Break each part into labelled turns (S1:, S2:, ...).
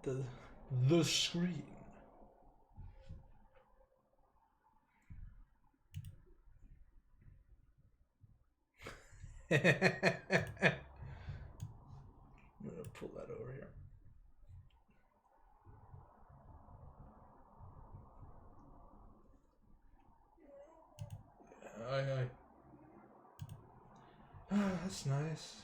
S1: the screen. I'm gonna pull that over here. Aye. Ah, that's nice.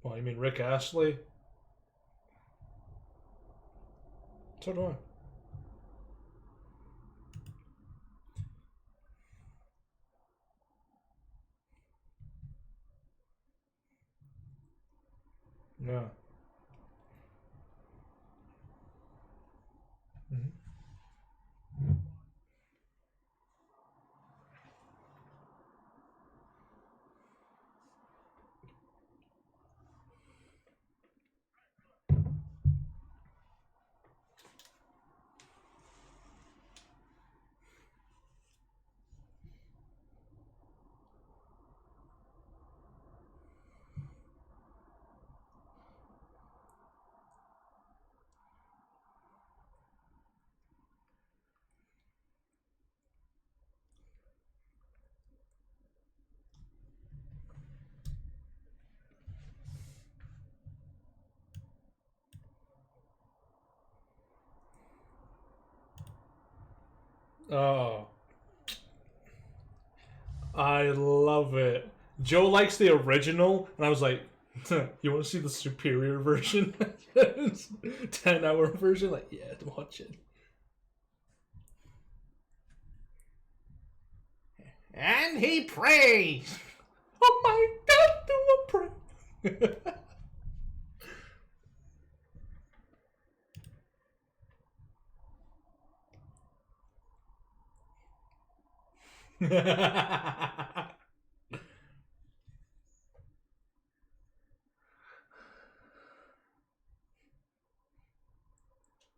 S1: Well, you mean Rick Astley? So do I. Yeah. Oh, I love it. Joe likes the original, and I was like, "You want to see the superior version? 10-hour version?" Like, yeah, watch it. And he prays. Oh my God, do a pray.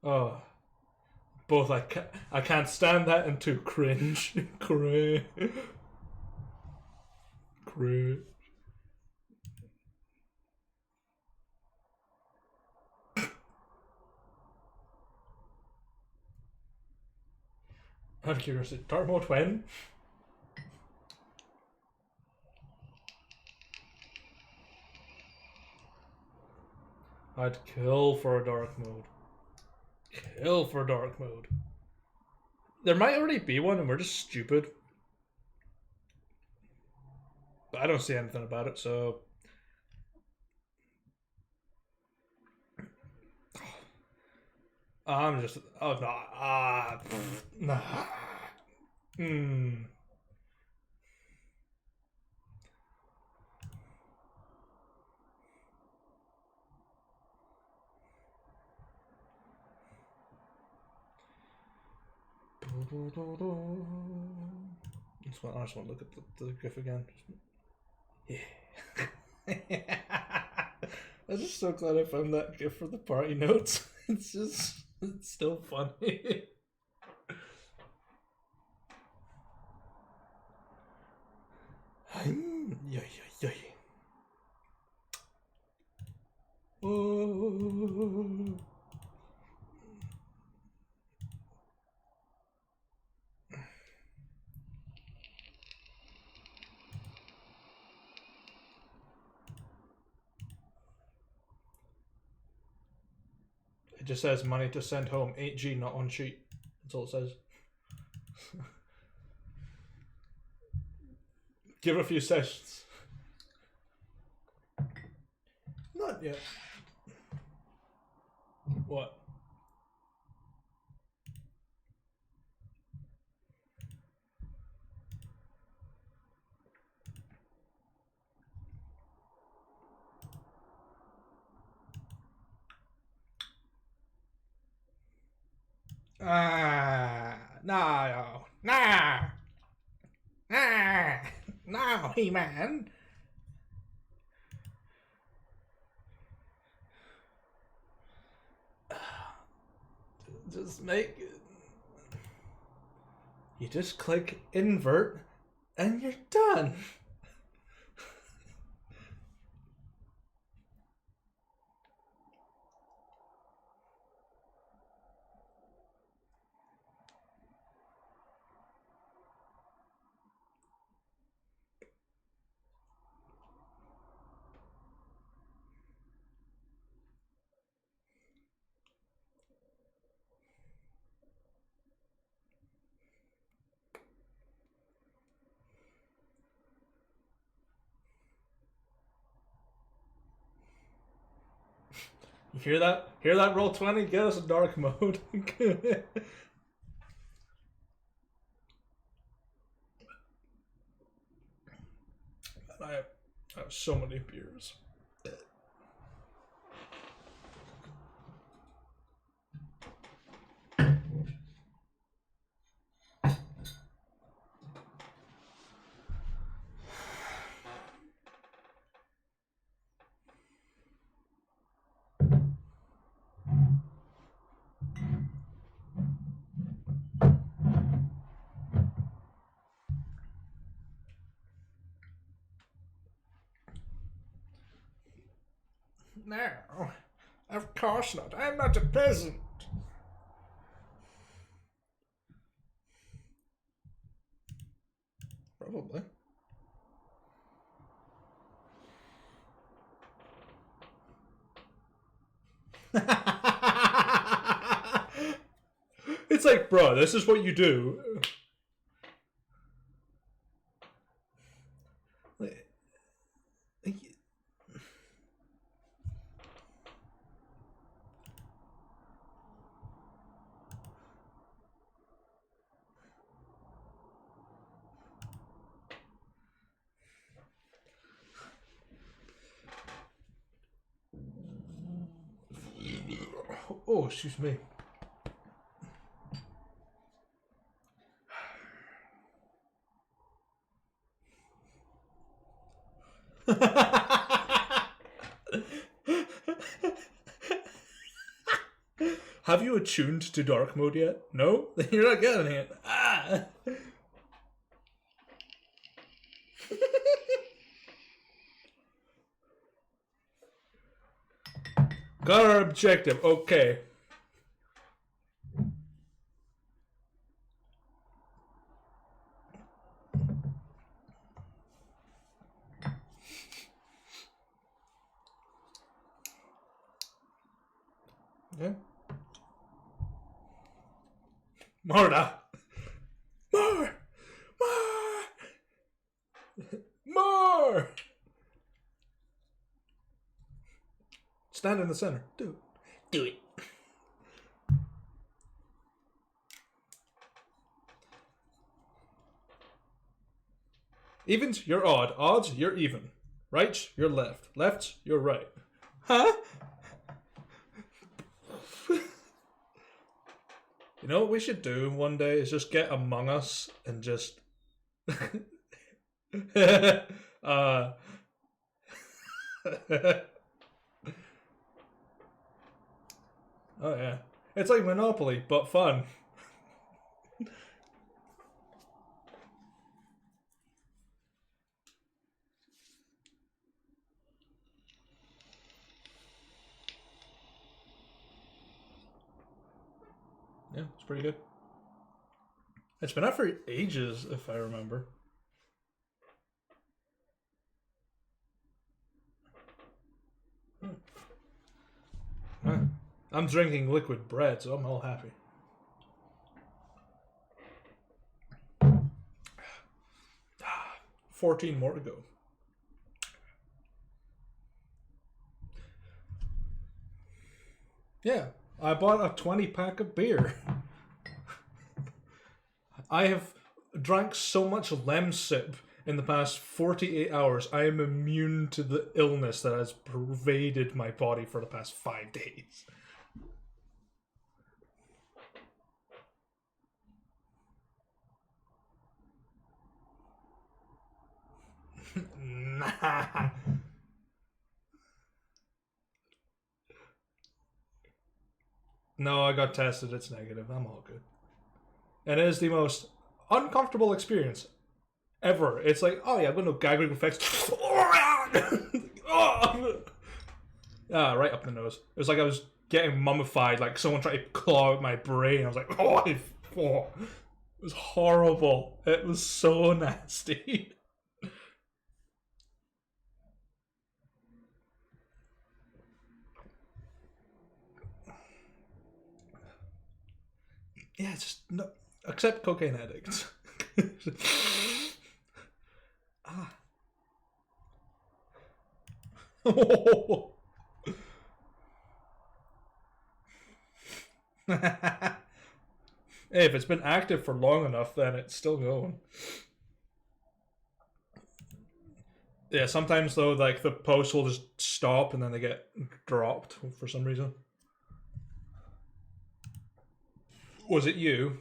S1: Oh, both I can't stand that and too cringe. Cringe. Cringe. Out of curiosity, dark mode when? I'd kill for a dark mode. Kill for dark mode. There might already be one and we're just stupid. But I don't see anything about it, so. I'm just. Oh, no. Nah. Hmm. I just want to look at the GIF again. Yeah. I'm just so glad I found that GIF for the party notes. It's still funny. Yeah. Oh. It just says money to send home, 8G, not on sheet. That's all it says. Give it a few sessions. Not yet. What? No, no, no, He-Man. Just make it. You just click invert and you're done. You hear that? Hear that? Roll 20. Get us a dark mode. I have so many beers. No, of course not. I'm not a peasant. Probably. It's like, bro, this is what you do. Oh, excuse me. Have you attuned to dark mode yet? No? You're not getting it. Ah! Got our objective. Okay. Yeah. More now. More! More! More! Stand in the center. Do it. Do it. Evens, you're odd. Odds, you're even. Right, you're left. Left, you're right. Huh? You know what we should do one day is just get Among Us and just oh yeah. It's like Monopoly, but fun. Yeah, it's pretty good. It's been out for ages, if I remember. I'm drinking liquid bread, so I'm all happy. Ah, 14 more to go. Yeah, I bought a 20 pack of beer. I have drank so much Lemsip in the past 48 hours. I am immune to the illness that has pervaded my body for the past 5 days. No, I got tested. It's negative. I'm all good. And it is the most uncomfortable experience ever. It's like, oh yeah, I'm gonna gag reflex. Right up the nose. It was like I was getting mummified, like someone tried to claw out my brain. I was like, oh. It was horrible. It was so nasty. Yeah, it's just no, except cocaine addicts. Ah. Hey, if it's been active for long enough, then it's still going. Yeah, sometimes though, like the post will just stop and then they get dropped for some reason. Was it you?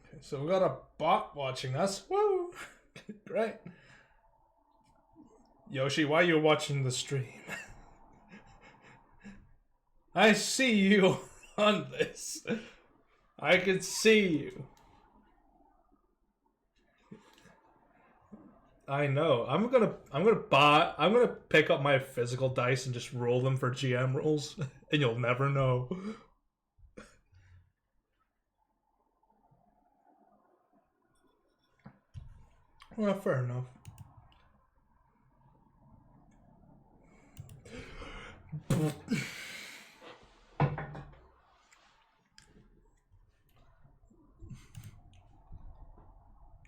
S1: Okay, so we got a bot watching us. Woo! Great. Yoshi, why are you watching the stream? I see you on this. I can see you. I know. I'm gonna pick up my physical dice and just roll them for GM rolls, and you'll never know. Well, fair enough.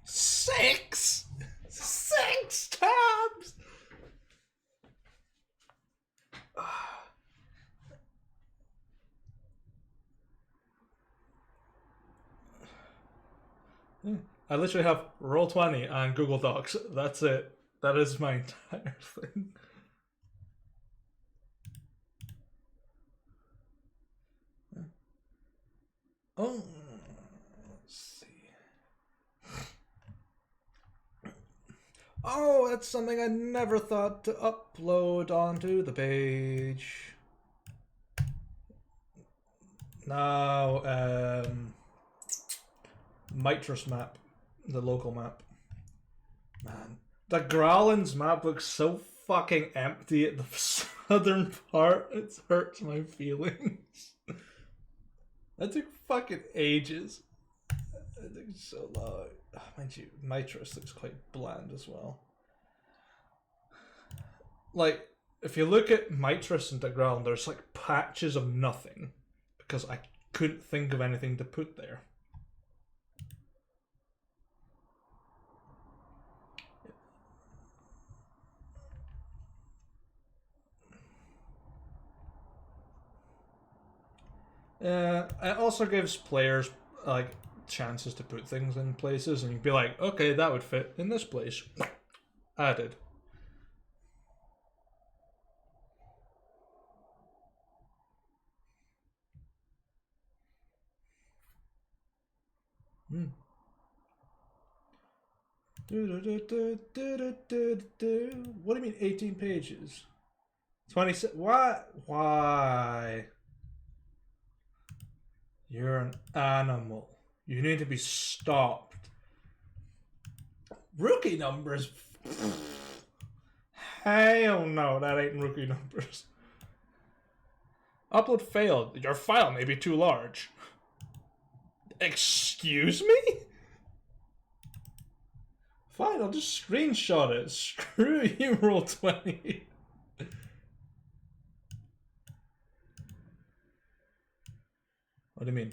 S1: Six tabs. I literally have Roll20 on Google Docs. That's it. That is my entire thing. Oh, let's see. Oh, that's something I never thought to upload onto the page. Now, Mitras map, the local map. Man, the Growlins map looks so fucking empty at the southern part. It hurts my feelings. That took fucking ages. It took so long. Mind you, Mitras looks quite bland as well. Like, if you look at Mitras and the Growlin, there's like patches of nothing because I couldn't think of anything to put there. It also gives players like chances to put things in places, and you'd be like, okay, that would fit in this place. Added. Hmm. What do you mean 18 pages? 26. What? Why? You're an animal. You need to be stopped. Rookie numbers? Hell no, that ain't rookie numbers. Upload failed. Your file may be too large. Excuse me? Fine, I'll just screenshot it. Screw you, Roll20. What do you mean?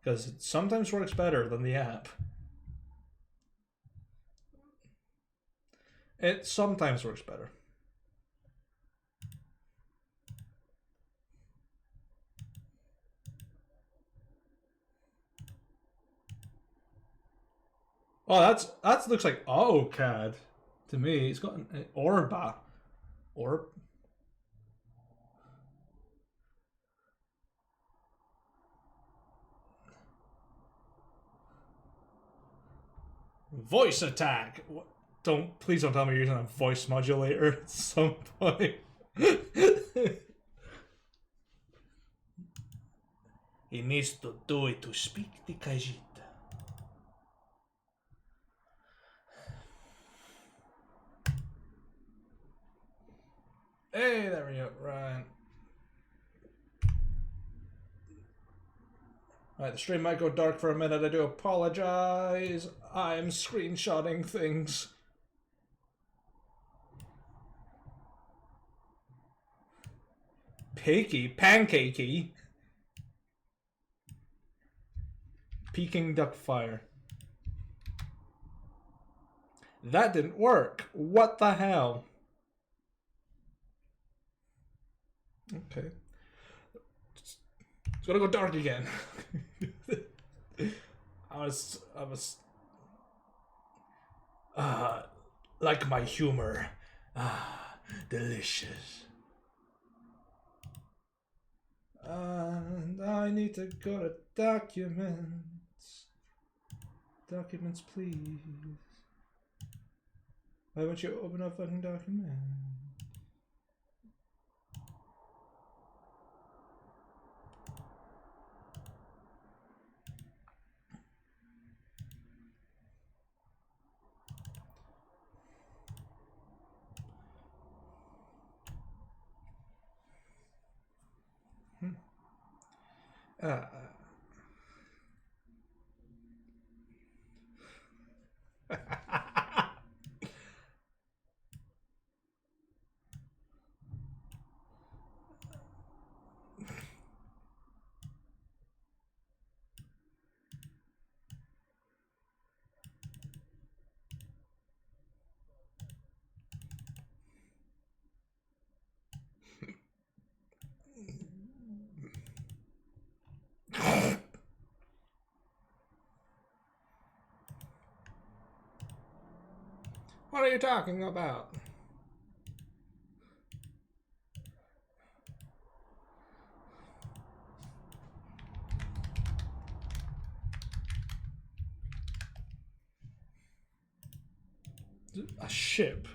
S1: Because it sometimes works better than the app. It sometimes works better. Oh, that looks like AutoCAD to me. It's got an Orba. Orb. Voice attack. What? Please don't tell me you're using a voice modulator at some point. He needs to do it to speak the Khajiit. Hey, there we go. Right. Alright, the stream might go dark for a minute. I do apologize. I'm screenshotting things. Pancakey. Peking duck fire. That didn't work. What the hell? Okay. It's gonna go dark again. I was like my humor. Delicious. And I need to go to documents. Documents, please. Why won't you open up fucking document? What are you talking about? A ship.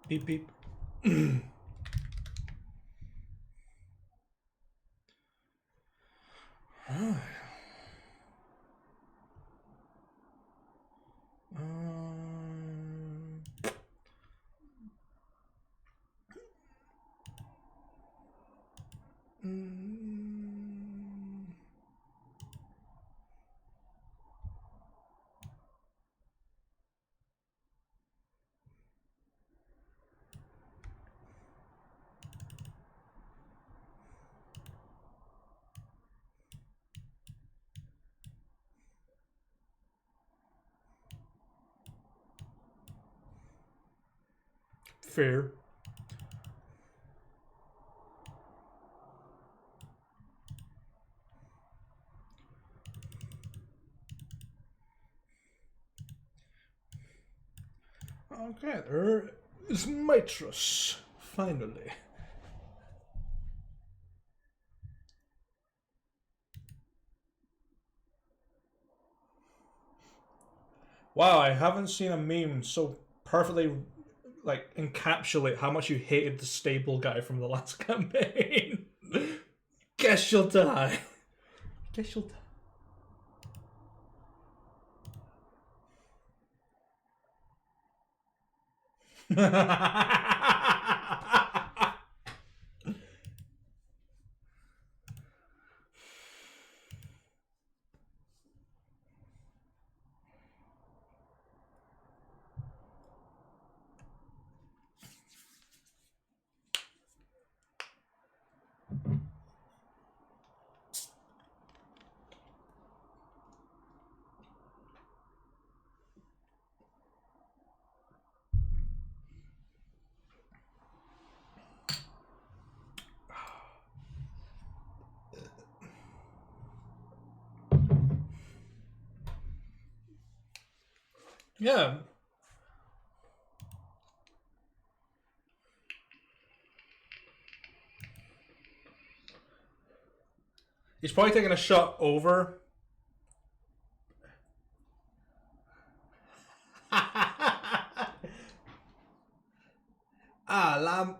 S1: Beep beep. Fair. Okay, there is Mitrus, finally. Wow, I haven't seen a meme so perfectly like encapsulate how much you hated the stable guy from the last campaign. Guess you'll die. Guess you'll die. Yeah. He's probably taking a shot over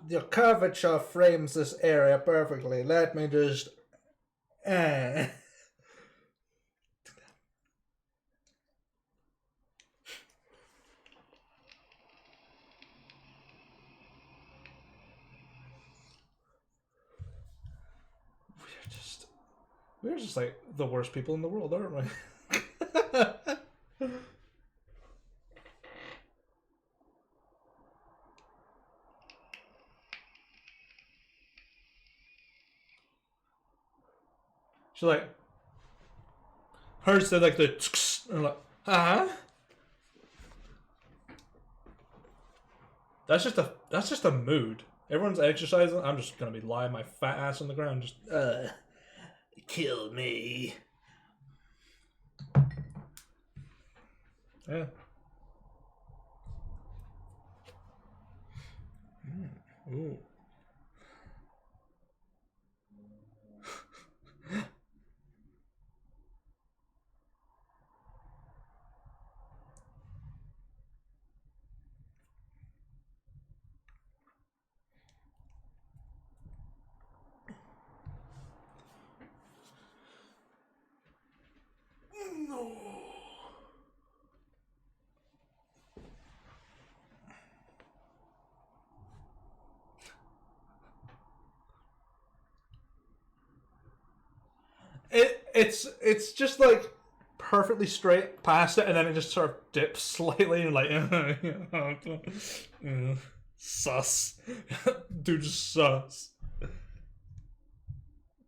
S1: Your curvature frames this area perfectly. Let me just. Eh. We're just like the worst people in the world, aren't we? She's like, hers said like the, and like, huh? That's just a mood. Everyone's exercising. I'm just gonna be lying my fat ass on the ground, just kill me. Yeah. Ooh. No. It's just like perfectly straight past it, and then it just sort of dips slightly, and like sus, dude, sus.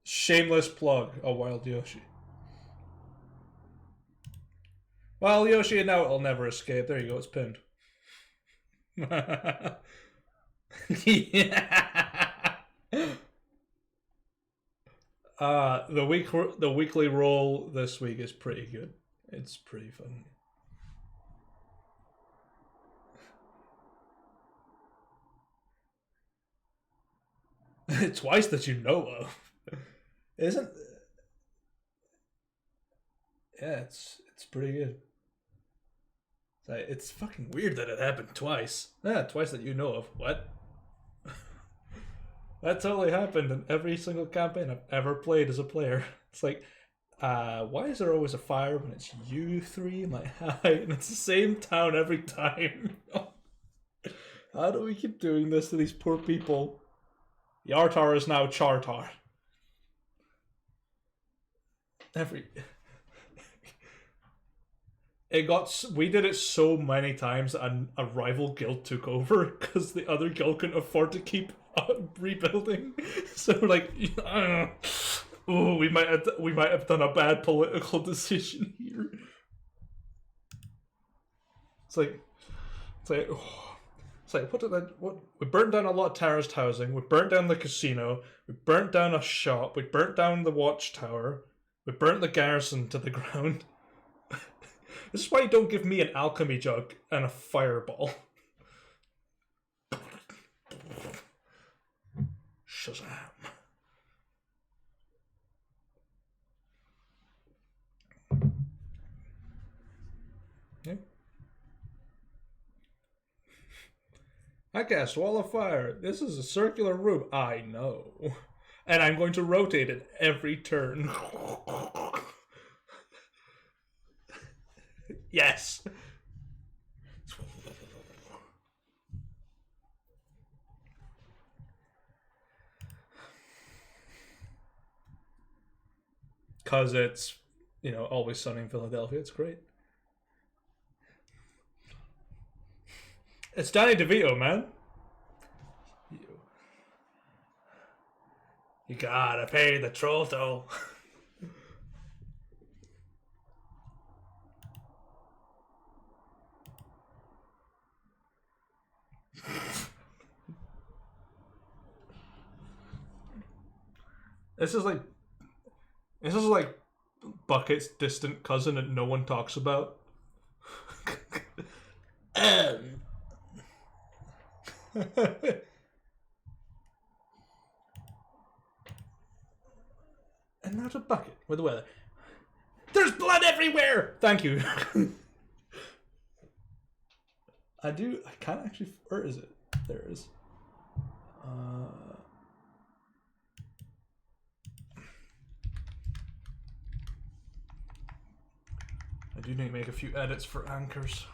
S1: Shameless plug, a wild Yoshi. Well, Yoshi, now it'll never escape. There you go, it's pinned. Yeah. The weekly roll this week is pretty good. It's pretty fun. Twice that you know of, isn't? Yeah, it's pretty good. It's fucking weird that it happened twice. Yeah, twice that you know of. What? That totally happened in every single campaign I've ever played as a player. It's like, why is there always a fire when it's you three? I'm like, hi, and it's the same town every time. How do we keep doing this to these poor people? Yartar is now Chartar. We did it so many times that a rival guild took over because the other guild couldn't afford to keep rebuilding. So like, I don't know. Oh, we might have done a bad political decision here. It's like what we burnt down a lot of terraced housing, we burnt down the casino, we burnt down a shop, we burnt down the watchtower, we burnt the garrison to the ground. This is why you don't give me an alchemy jug and a fireball. Shazam. Yeah. I cast Wall of Fire. This is a circular room. I know. And I'm going to rotate it every turn. Yes. Because it's, Always Sunny in Philadelphia. It's great. It's Danny DeVito, man. You gotta pay the troll toll. This is like Bucket's distant cousin that no one talks about. And now to Bucket with the weather. There's blood everywhere! Thank you. I can't actually, or is it? There is. I do need to make a few edits for anchors.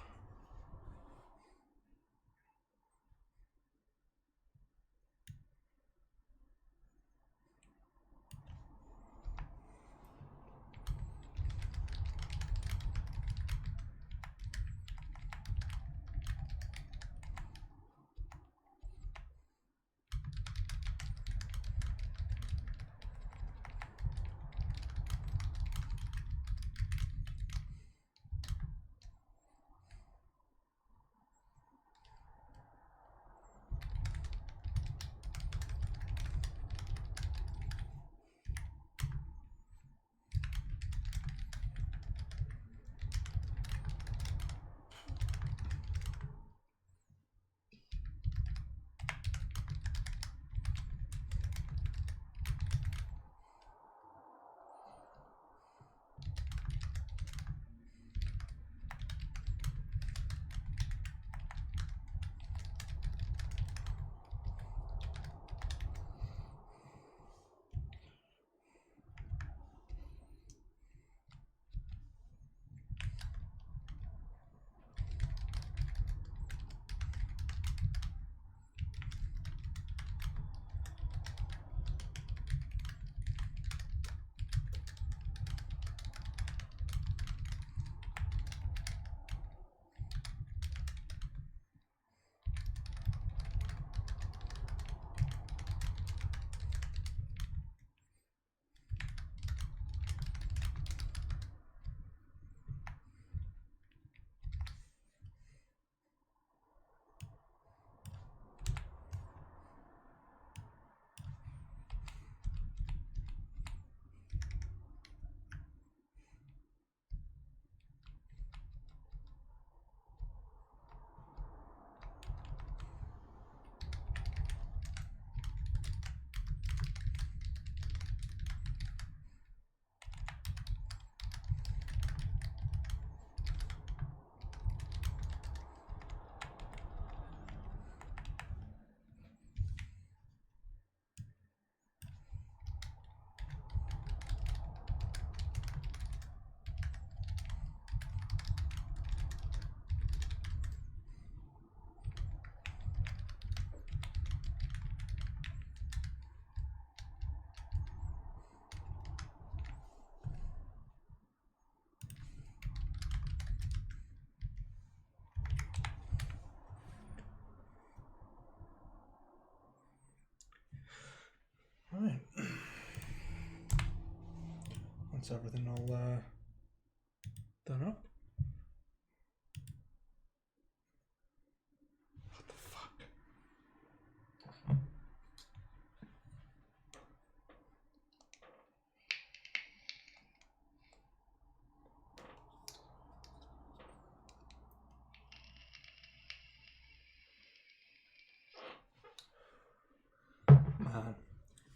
S1: Right. Once everything all done up. What the fuck? Man.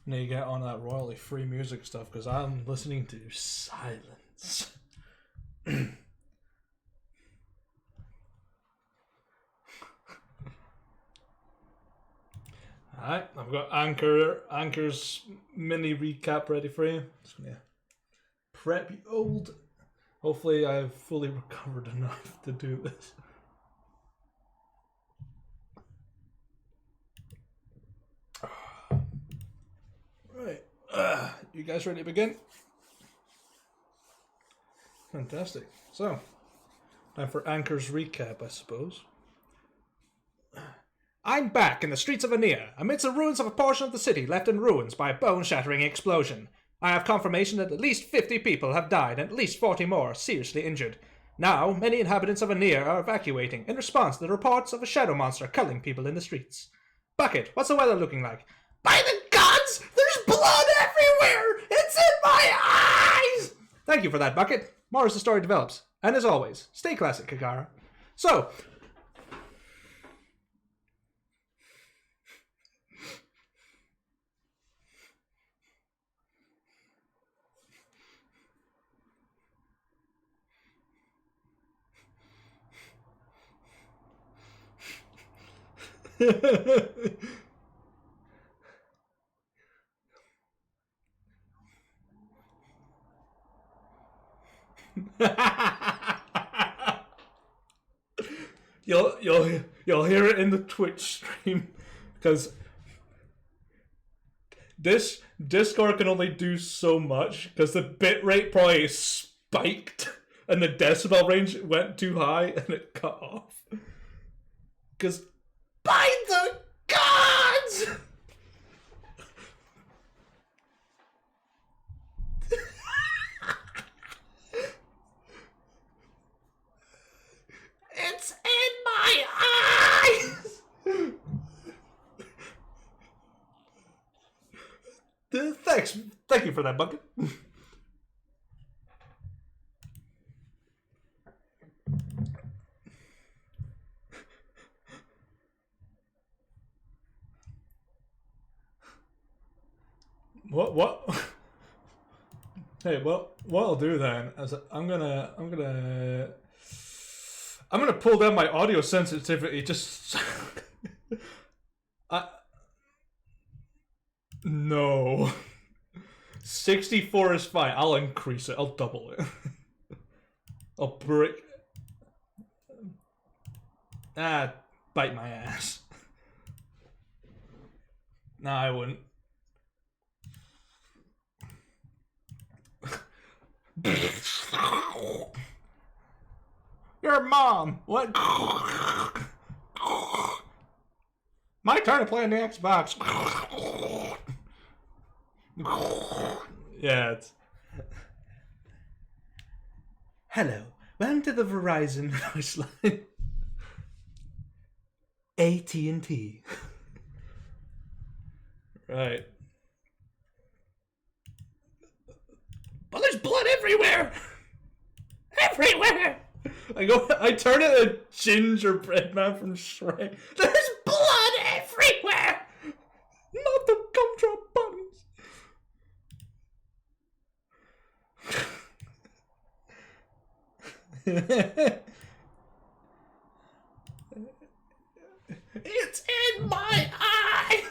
S1: Need to get on that royalty free music stuff because I'm listening to silence. Alright, I've got Anchor's mini recap ready for you. Just gonna prep you old. Hopefully I've fully recovered enough to do this. Right, you guys ready to begin? Fantastic. So, time for Anchor's recap, I suppose. I'm back in the streets of Anea, amidst the ruins of a portion of the city left in ruins by a bone-shattering explosion. I have confirmation that at least 50 people have died and at least 40 more seriously injured. Now, many inhabitants of Anea are evacuating in response to the reports of a shadow monster culling people in the streets. Bucket, what's the weather looking like? By the gods! There's blood everywhere! It's in my eyes! Thank you for that, Bucket. More as the story develops. And as always, stay classic, Kagara. So, You'll hear it in the Twitch stream because this Discord can only do so much because the bitrate probably spiked and the decibel range went too high and it cut off. Because by the gods! It's in my eyes! Thank you for that, Bucket. What? Hey, well, what I'll do then is I'm gonna pull down my audio sensitivity just. No. 64 is fine. I'll increase it. I'll double it. I'll break. Bite my ass. Nah, I wouldn't. Your mom. What? My turn to play on the Xbox. Yeah, it's... Hello, welcome to the Verizon voice line. AT&T. Right. But there's blood everywhere! Everywhere! I turn it a gingerbread man from Shrek. There's blood everywhere! Not the gumdrop bunnies. It's in my eyes!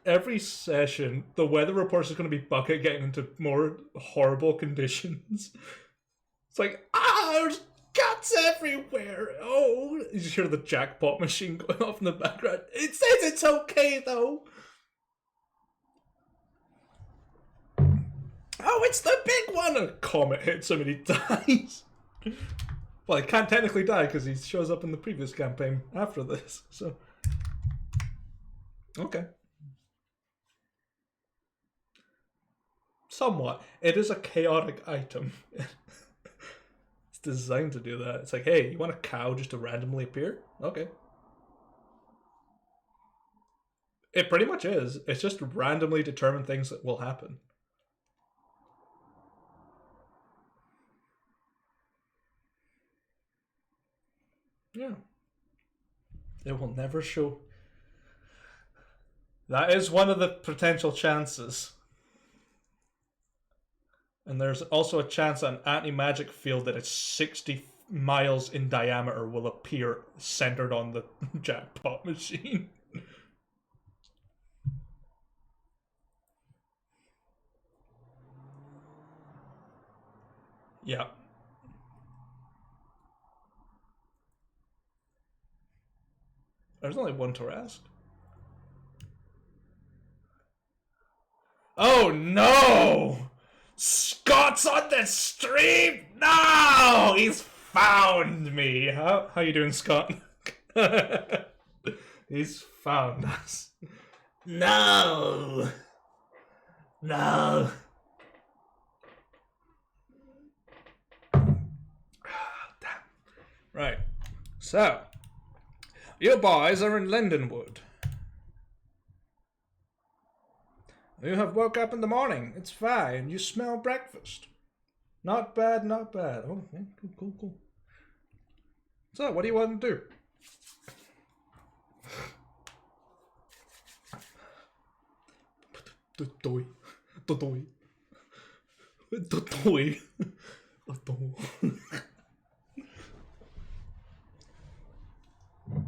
S1: Every session, the weather reports is going to be Bucket getting into more horrible conditions. It's like, there's guts everywhere. Oh, you just hear the jackpot machine going off in the background. It says it's okay, though. Oh, it's the big one! A comet hits him and he dies. Well, he can't technically die because he shows up in the previous campaign after this, so... Okay. Somewhat. It is a chaotic item. It's designed to do that. It's like, hey, you want a cow just to randomly appear? Okay. It pretty much is. It's just randomly determined things that will happen. Yeah. It will never show. That is one of the potential chances. And there's also a chance that an anti-magic field that is 60 miles in diameter will appear centered on the jackpot machine. Yeah. There's only one to ask. Oh no! Scott's on the stream! No! He's found me! How you doing, Scott? He's found us. No! No! Damn. Right. So, you boys are in Lindenwood. You have woke up in the morning. It's fine. You smell breakfast. Not bad, not bad. Oh, yeah, cool. So, what do you want to do?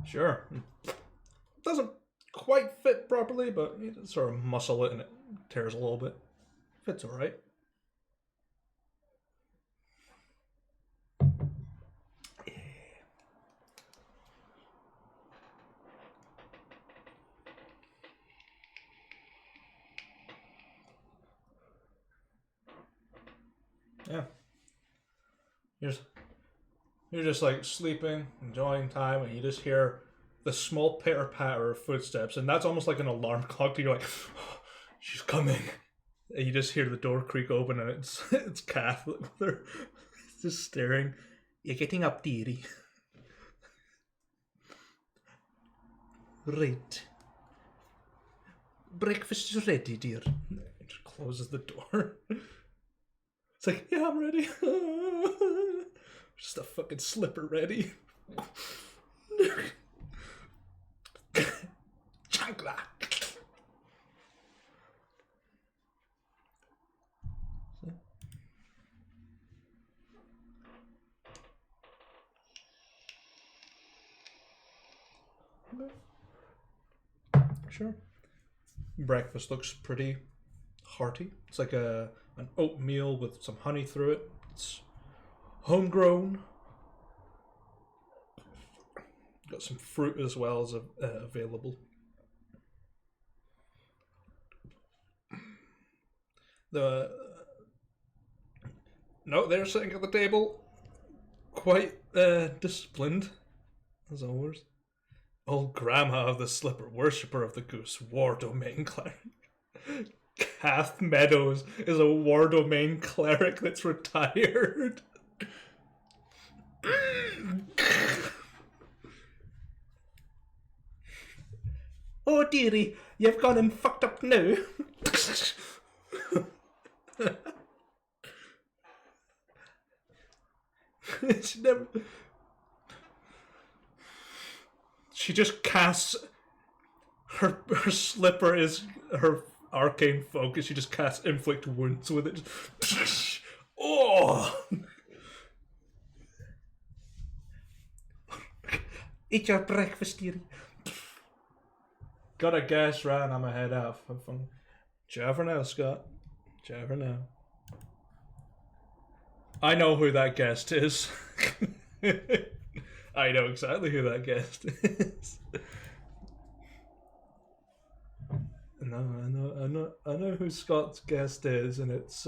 S1: Sure. Doesn't quite fit properly, but you sort of muscle it and it tears a little bit. Fits alright. Yeah. You're just like sleeping, enjoying time, and you just hear the small pitter patter of footsteps, and that's almost like an alarm clock. You're like, oh, she's coming. And you just hear the door creak open, and it's Kath. They're just staring. You're getting up, dearie. Right. Breakfast is ready, dear. She closes the door. It's like, yeah, I'm ready. Just a fucking slipper ready. Chankla. Sure. Breakfast looks pretty hearty. It's like an oatmeal with some honey through it. It's homegrown. Got some fruit as well as available. No, they're sitting at the table, quite disciplined as always. Old Grandma of the Slipper, worshipper of the goose, war domain cleric. Kath Meadows is a war domain cleric that's retired. Oh dearie, you've gone and fucked up now. She never. She just casts her slipper is her arcane focus. She just casts inflict wounds with it. Oh! Eat your breakfast, dearie. Got a guess, right? I'm ahead out. Have fun. Ciao for now, Scott. Ciao for now. I know who that guest is. I know exactly who that guest is. No, I know who Scott's guest is, and it's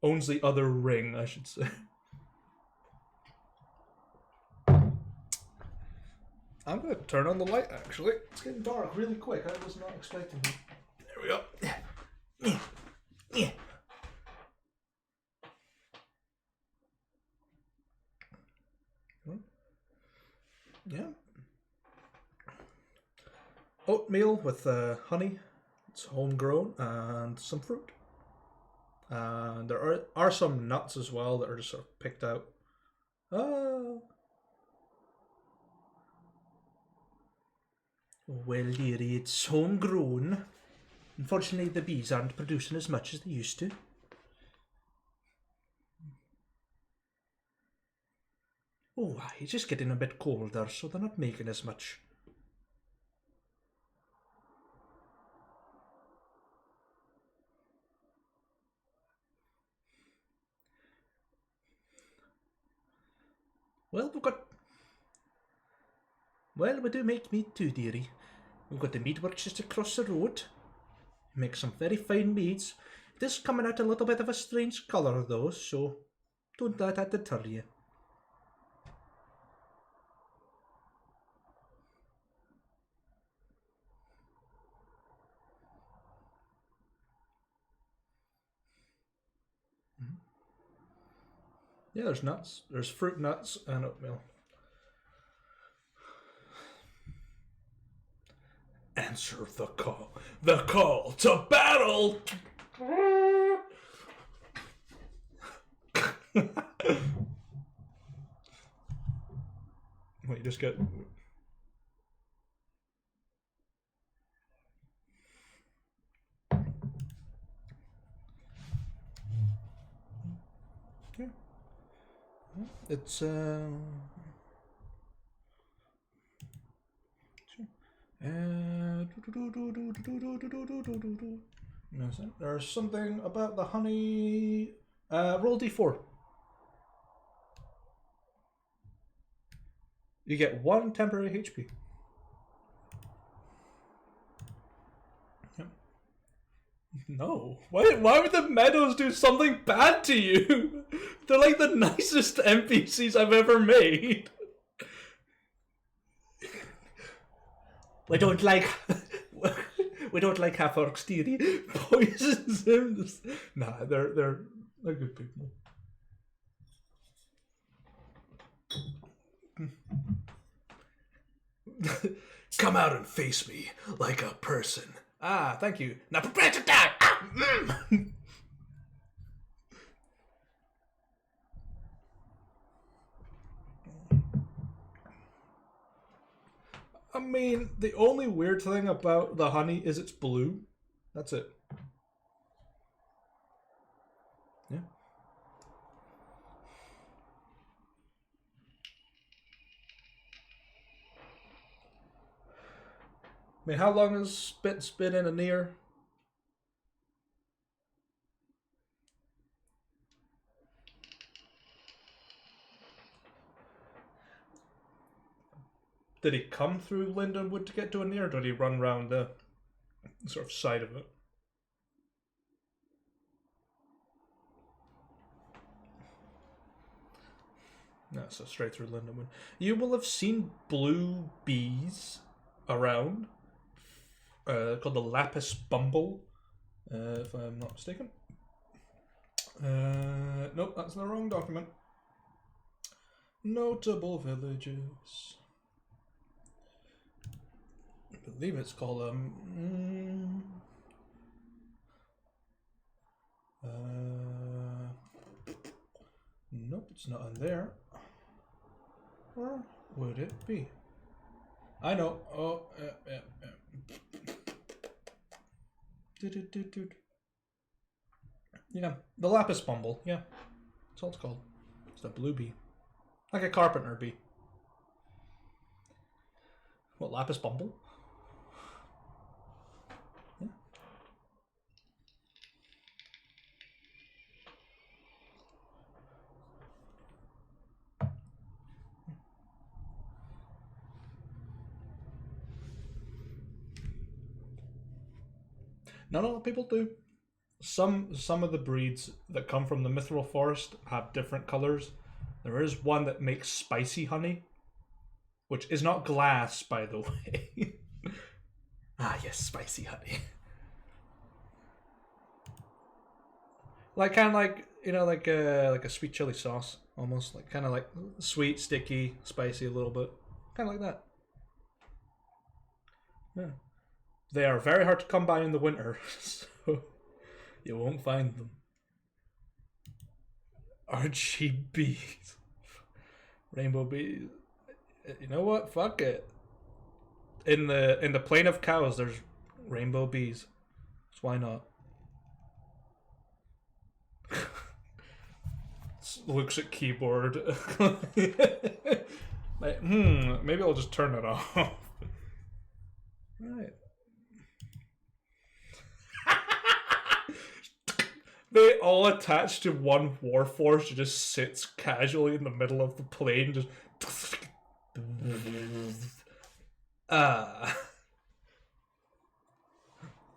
S1: owns the other ring, I should say. I'm gonna turn on the light. Actually, it's getting dark really quick. I was not expecting it. There we go. Yeah. Yeah. Oatmeal with honey. It's homegrown and some fruit. And there are some nuts as well that are just sort of picked out. Oh. Well, dearie, it's homegrown. Unfortunately, the bees aren't producing as much as they used to. Oh, it's just getting a bit colder, so they're not making as much. Well, we do make meat too, dearie. We've got the meatworks just across the road. Make some very fine meats. It is coming out a little bit of a strange colour though, so don't let that deter you. Yeah, there's nuts. There's fruit nuts and oatmeal. Answer the call. The call to battle! Wait, you just get... Yeah. It's, there's something about the honey. Roll d4. You get 1 temporary HP. Yep. No. Why would the meadows do something bad to you? They're like the nicest NPCs I've ever made. We don't like half orcs, dearie. Poisons him. Nah, they're good people. Come out and face me like a person. Ah, thank you. Now prepare to die. I mean, the only weird thing about the honey is it's blue. That's it. Yeah. I mean, how long has Spitz been in a near? Did he come through Lindenwood to get to a near, or did he run round the sort of side of it? No, so straight through Lindenwood. You will have seen blue bees around, called the Lapis Bumble, if I'm not mistaken. Nope, that's the wrong document. Notable villages. I believe it's called nope, it's not in there. Where would it be? I know. Oh, yeah, the Lapis Bumble. Yeah, that's all it's called. It's a blue bee, like a carpenter bee. What, Lapis Bumble? Yeah. Not a lot of people do. Some of the breeds that come from the mithril forest have different colors. There is one that makes spicy honey, which is not glass, by the way. Ah, yes, spicy honey. Like kind of like like a sweet chili sauce, almost like kind of like sweet, sticky, spicy a little bit, kind of like that. Yeah, they are very hard to come by in the winter, so you won't find them. RGBs, rainbow bees. You know what? Fuck it. In the plain of cows, there's rainbow bees. So why not? Looks at keyboard. Like, maybe I'll just turn it off. Right. They all attach to one warforged who just sits casually in the middle of the plane, just.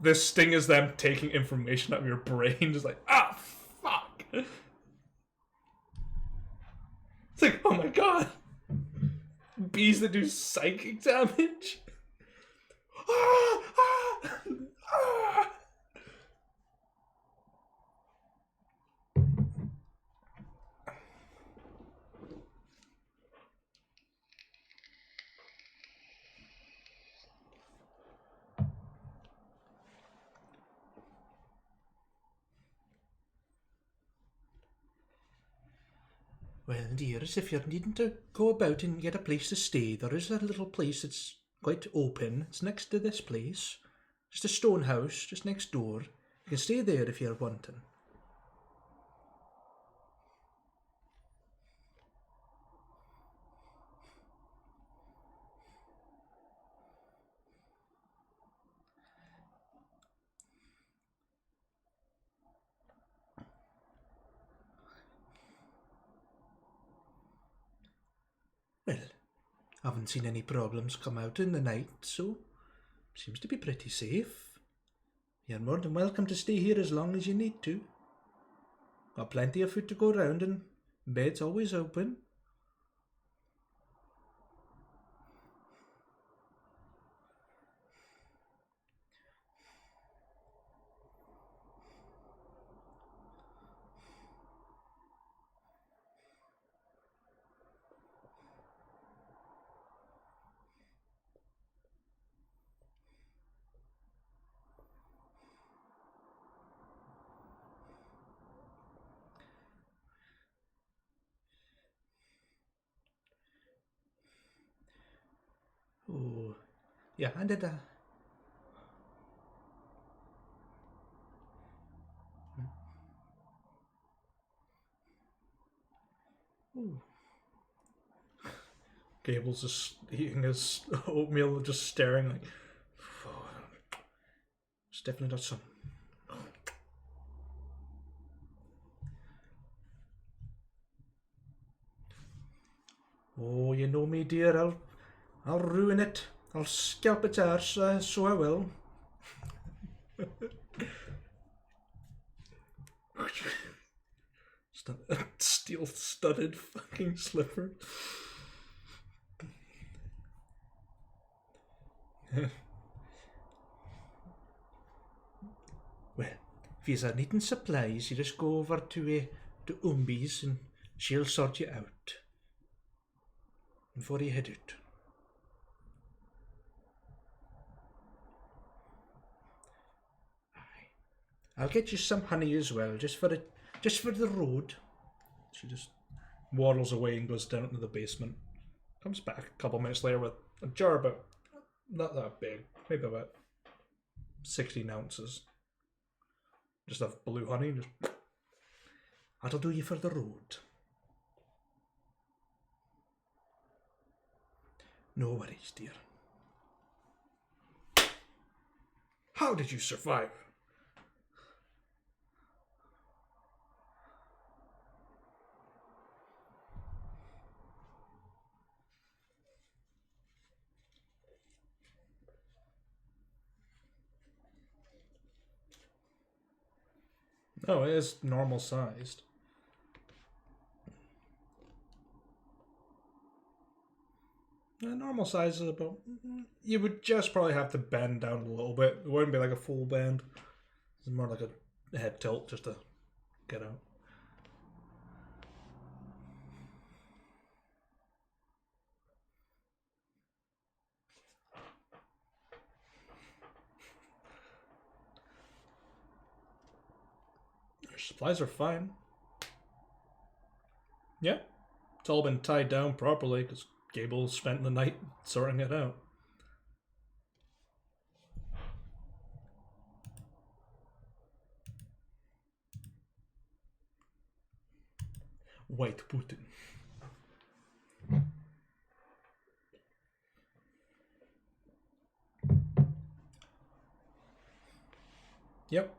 S1: This sting is them taking information out of your brain, just like, fuck. It's like, oh my god. Bees that do psychic damage. Well, dears, if you're needing to go about and get a place to stay, there is a little place that's quite open. It's next to this place. Just a stone house, just next door. You can stay there if you're wanting. Well, I haven't seen any problems come out in the night, so seems to be pretty safe. You're more than welcome to stay here as long as you need to. Got plenty of food to go round and bed's always open. Oh, yeah, and it. Ooh. Gable's just eating his oatmeal, just staring like. Oh, it's definitely not some. Oh, you know me, dear. I'll ruin it. I'll scalp its arse, so I will. Steel-studded fucking slipper. Well, if you're needing supplies, you just go over to Umbi's and she'll sort you out. Before you head out. I'll get you some honey as well, just for the road. She just waddles away and goes down into the basement. Comes back a couple minutes later with a jar about not that big, maybe about 16 ounces. Just of blue honey. Just that'll do you for the road. No worries, dear. How did you survive? No, it is normal sized. Normal size is about. You would just probably have to bend down a little bit. It wouldn't be like a full bend. It's more like a head tilt just to get out. Your supplies are fine. Yeah, it's all been tied down properly because Gable spent the night sorting it out. White Putin. Yep.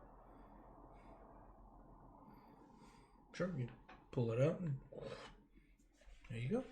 S1: Sure, you pull it out and there you go.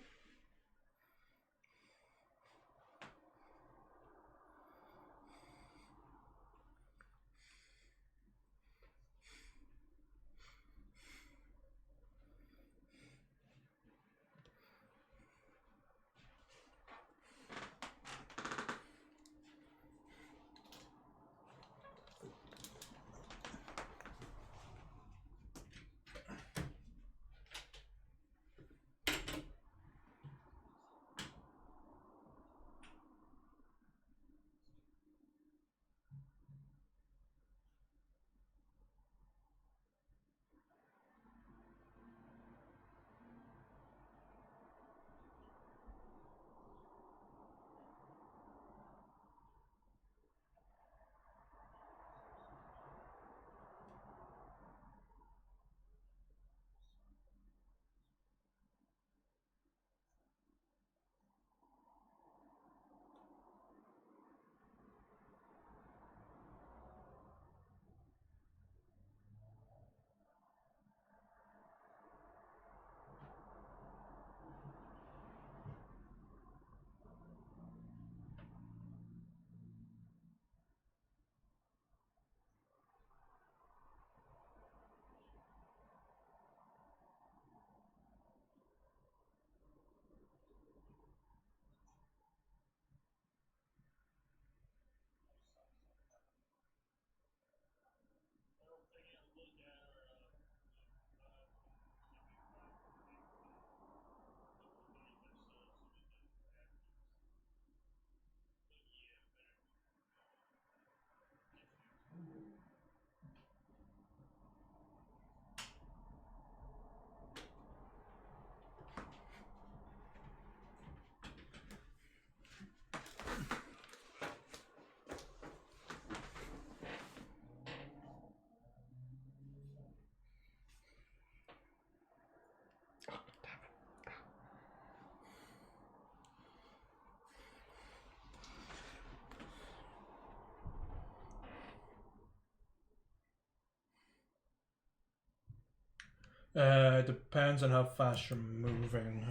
S1: Depends on how fast you're moving.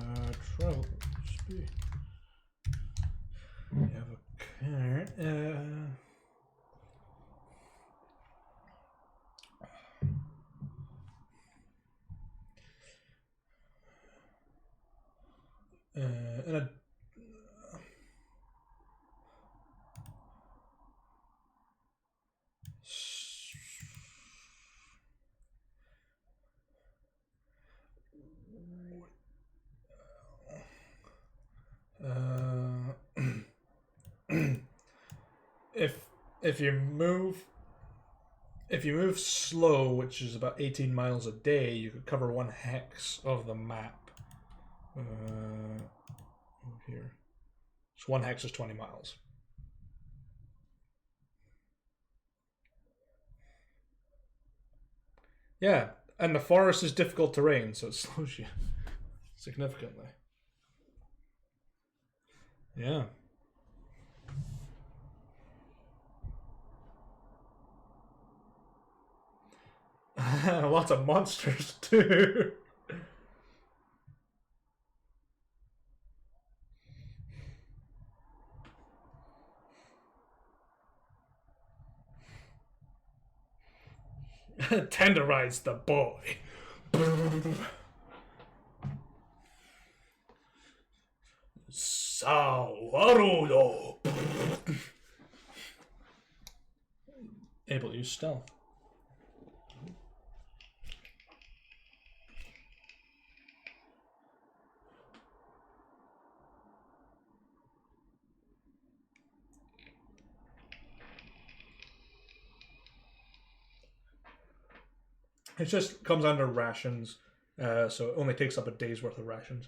S1: Travel speed. You have a car. And a if you move slow, which is about 18 miles a day, you could cover 1 hex of the map. Over here. So 1 hex is 20 miles. Yeah, and the forest is difficult terrain, so it slows you significantly. Yeah. Lots of monsters too. Tenderize the boy. Sawarudo. Able to use stealth. It just comes under rations, so it only takes up a day's worth of rations.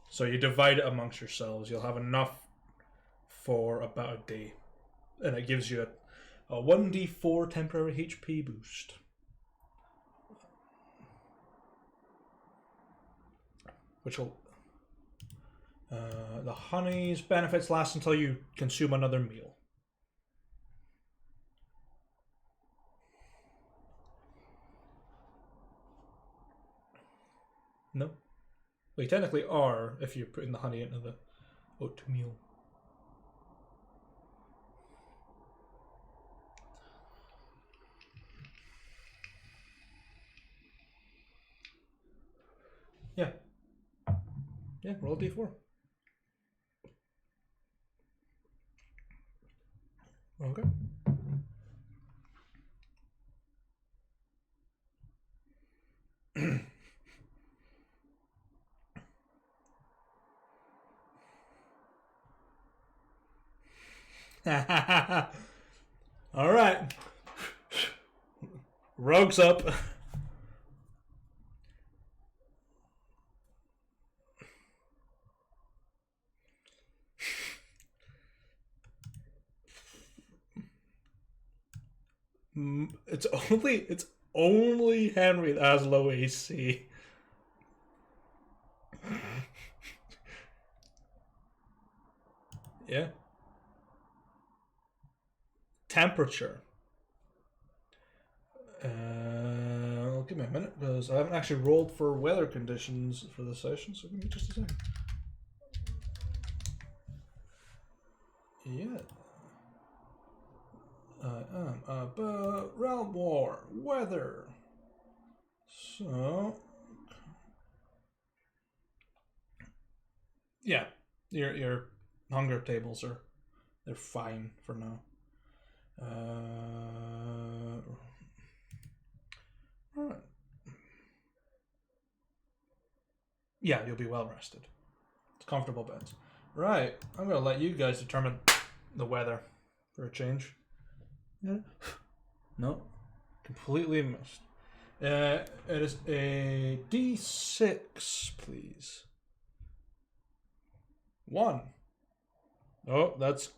S1: So you divide it amongst yourselves. You'll have enough for about a day, and it gives you a 1d4 temporary HP boost. Which will... the honey's benefits last until you consume another meal. No. Well, you technically are if you're putting the honey into the oatmeal. Yeah. Yeah, roll a d4. Okay. All right. Rogue's up. It's only Henry that has low AC. Yeah. Temperature. Give me a minute because I haven't actually rolled for weather conditions for the session, so give me just a second. Yeah. I am about Realm War weather. So yeah, your hunger tables they're fine for now. All right. Yeah, you'll be well rested. It's comfortable beds. Right, I'm gonna let you guys determine the weather for a change. Yeah. No, completely missed. It is a D6, please. 1. Oh, that's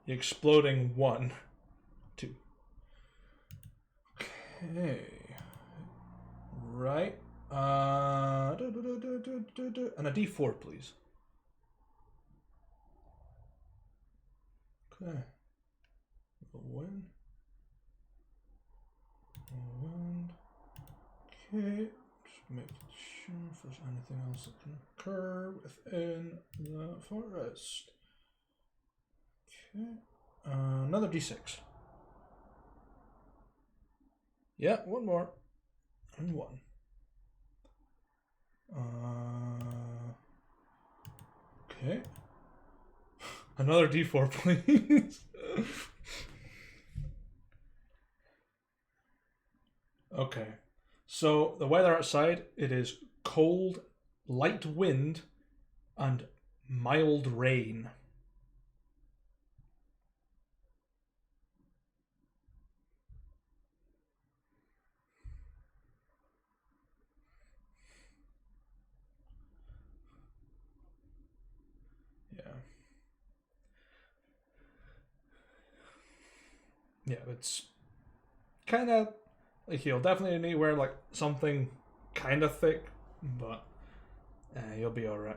S1: the exploding 1. 2. Okay. Right. And a D4, please. Okay. A win. A win. Okay, just make sure if there's anything else that can occur within the forest. Okay, another d6. Yeah, one more. And one. Okay. Another d4, please. Okay. So the weather outside, it is cold, light wind, and mild rain. Yeah. Yeah, it's kind of like you'll definitely need to wear like something kind of thick, but you'll be alright.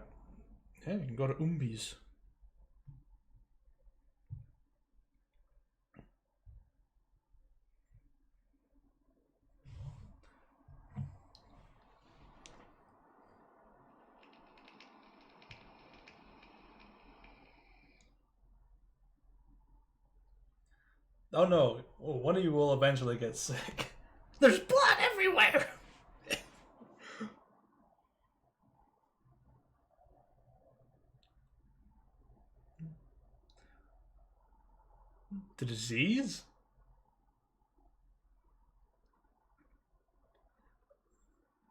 S1: Yeah, you can go to Umbi's. Oh no, one of you will eventually get sick. There's blood everywhere! The disease?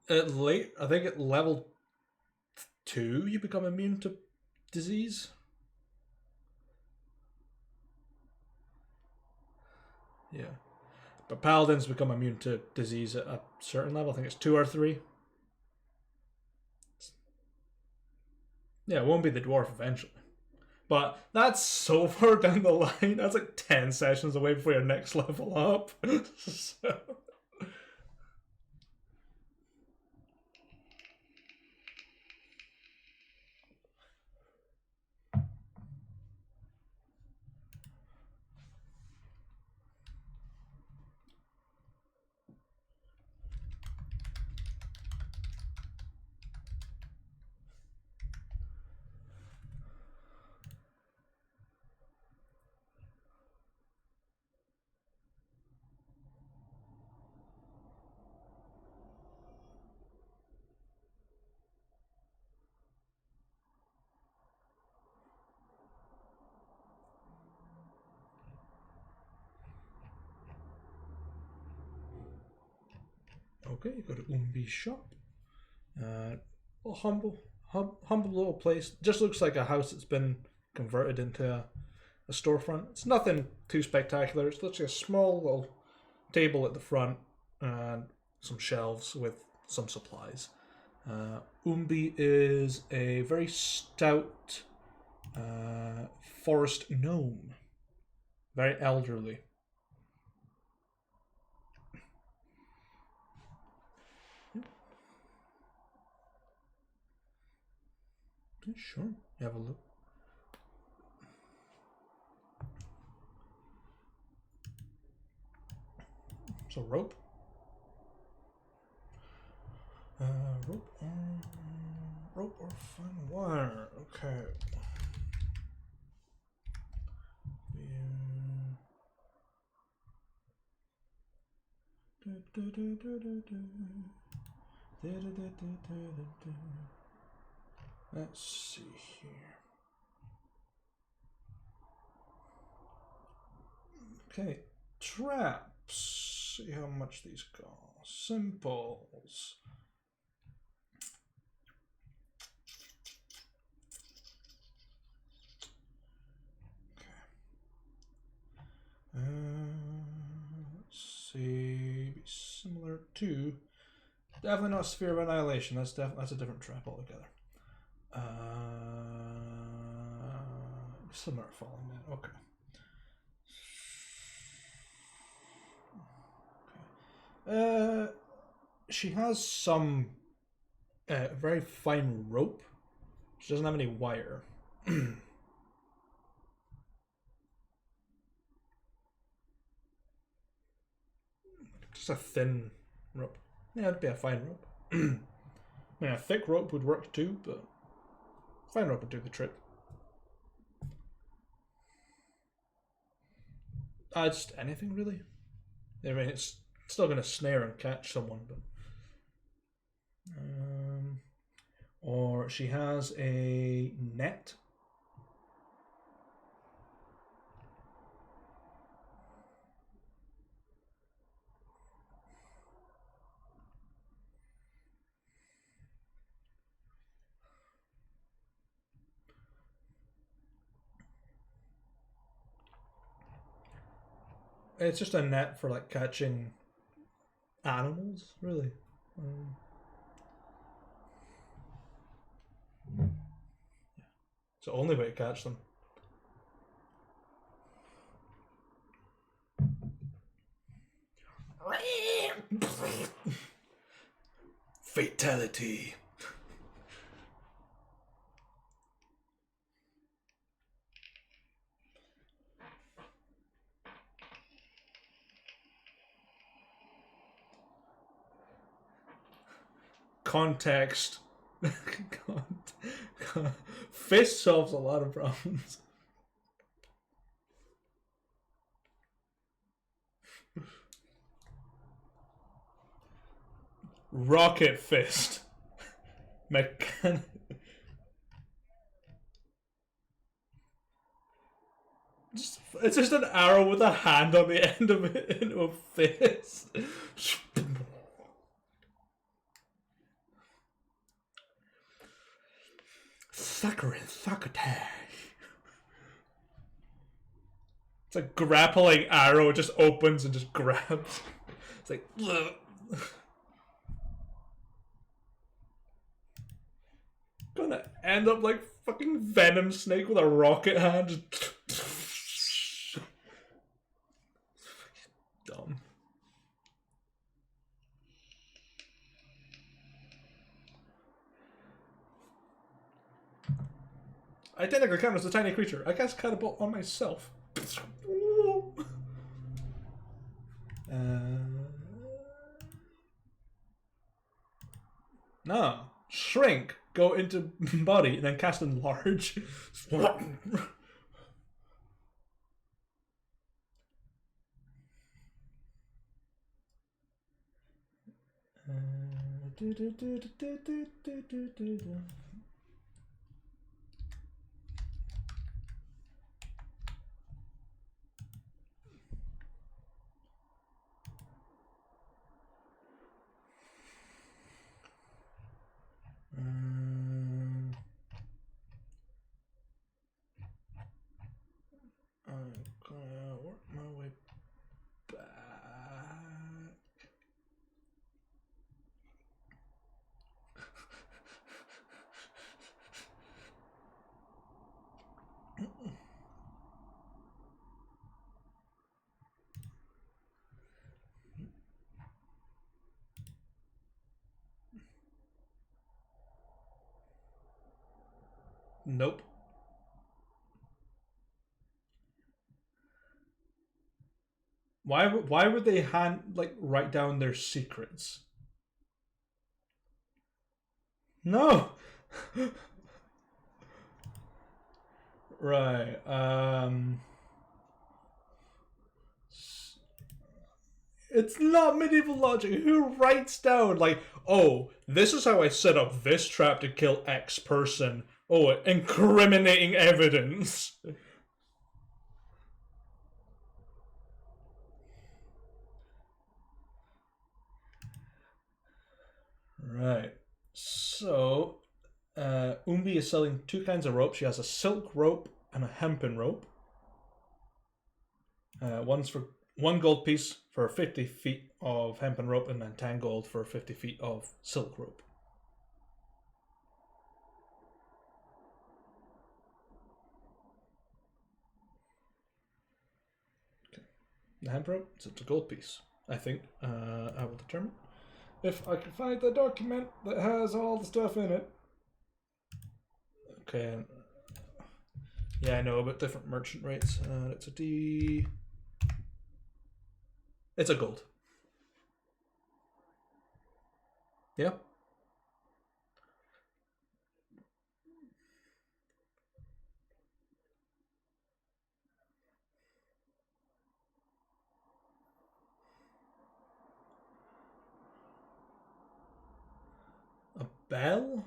S1: I think at level 2 you become immune to disease. Yeah. But paladins become immune to disease at a certain level. I think it's 2 or 3. Yeah, it won't be the dwarf eventually. But that's so far down the line. That's like 10 sessions away before your next level up. So. Okay, you go to Umbi's shop. Humble little place. Just looks like a house that's been converted into a storefront. It's nothing too spectacular. It's literally a small little table at the front and some shelves with some supplies. Umbi is a very stout forest gnome. Very elderly. Sure, you have a look. So rope. Rope or fine wire. Okay. Let's see here. Okay, traps. See how much these cost. Simples. Let's see. Be similar to. Definitely not Sphere of Annihilation. That's a different trap altogether. Similar Falling Man. Okay. She has some very fine rope. She doesn't have any wire. Just a thin rope. Yeah, it'd be a fine rope. I mean, a thick rope would work too, but fine rope would do the trick. Just anything really. I mean, it's still going to snare and catch someone, but. Or she has a net. It's just a net for like catching animals, really. It's the only way to catch them. Fatality. Context. Fist solves a lot of problems. Rocket fist. Mechanic. It's just an arrow with a hand on the end of it into a fist. Suckering succotash. It's a grappling arrow. It just opens and just grabs. It's like. Ugh. Gonna end up like fucking Venom Snake with a rocket hand. Dumb. I technically count as a tiny creature. I cast Catapult on myself. No. Shrink. Go into body and then cast Enlarge. I'm gonna work my way back. Nope. Why would they write down their secrets? No. Right. It's not medieval logic. Who writes down like, oh, this is how I set up this trap to kill X person. Oh, incriminating evidence. Right. So, Umbi is selling two kinds of rope. She has a silk rope and a hempen rope. One's for 1 gold piece for 50 feet of hempen rope, and then 10 gold for 50 feet of silk rope. Okay. The hemp rope, so it's a gold piece. I think I will determine if I can find the document that has all the stuff in it. Okay. Yeah, I know about different merchant rates. It's a D. It's a gold. Yeah. A bell?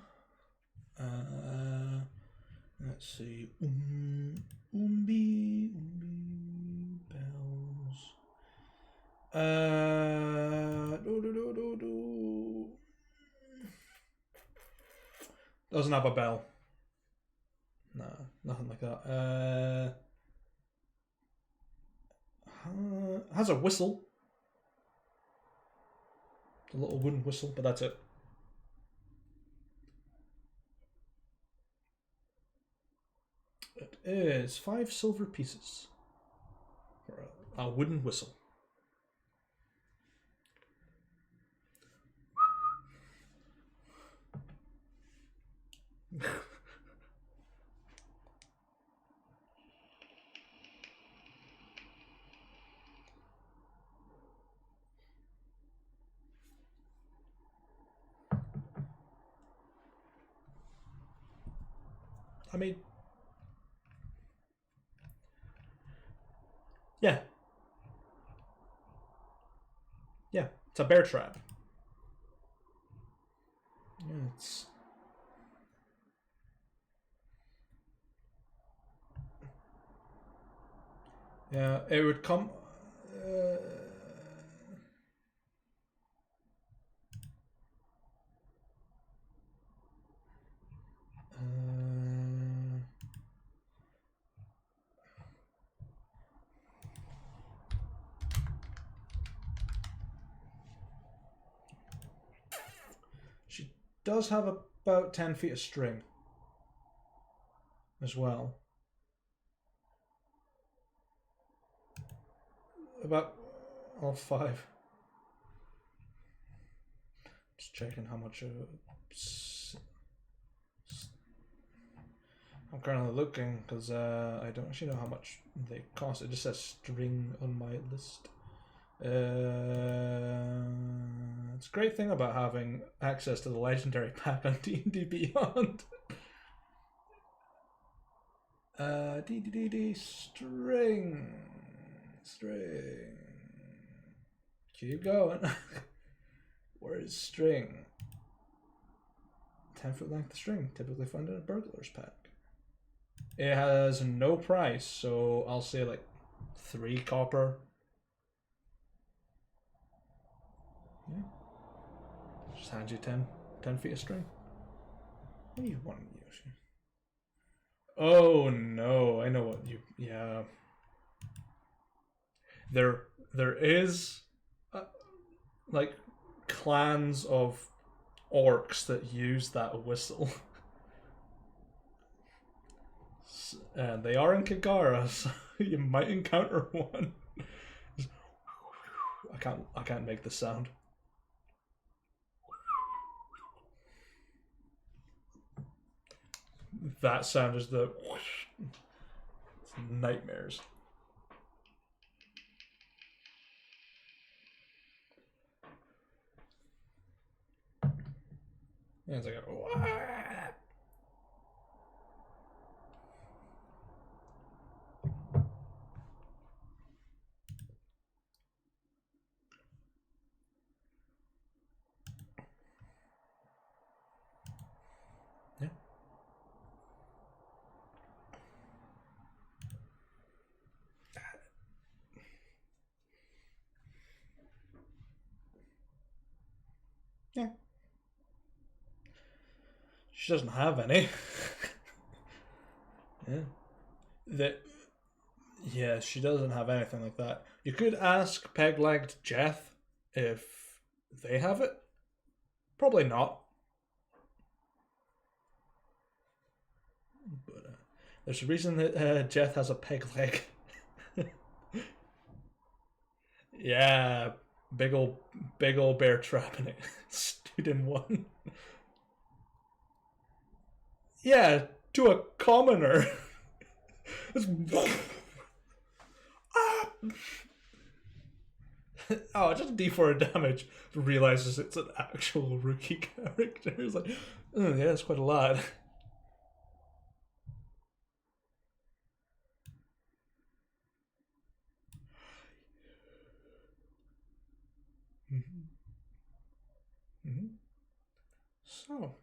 S1: Let's see. Umbi bells. Do. Doesn't have a bell. No, nothing like that. Has a whistle. A little wooden whistle, but that's it. It is 5 silver pieces for a wooden whistle. I mean, yeah. Yeah, it's a bear trap. Yeah, it's... Yeah, it would come... Uh, uh, she does have about 10 feet of string as well. About all 5. Just checking how much. I'm currently looking because I don't actually know how much they cost. It just says string on my list. It's a great thing about having access to the legendary pack on D&D Beyond. String. Keep going. Where is string? 10-foot length string, typically found in a burglar's pack. It has no price, so I'll say like 3 copper. Yeah. Just hand you 10 feet of string. What do you want to use? Oh no, I know what you. Yeah. There is like clans of orcs that use that whistle. And they are in Kagara, so you might encounter one. I can't make the sound. That sound is the it's nightmares. Yeah, it's like a yeah. Yeah. She doesn't have any. Yeah. That. Yeah, she doesn't have anything like that. You could ask peg-legged Jeth if they have it. Probably not. But there's a reason that Jeth has a peg leg. Yeah, big old bear trap in it. Stood in one. Yeah, to a commoner. Oh, just D4 damage. Realizes it's an actual rookie character. It's like, oh, yeah, that's quite a lot. Mm-hmm. Mm-hmm. So,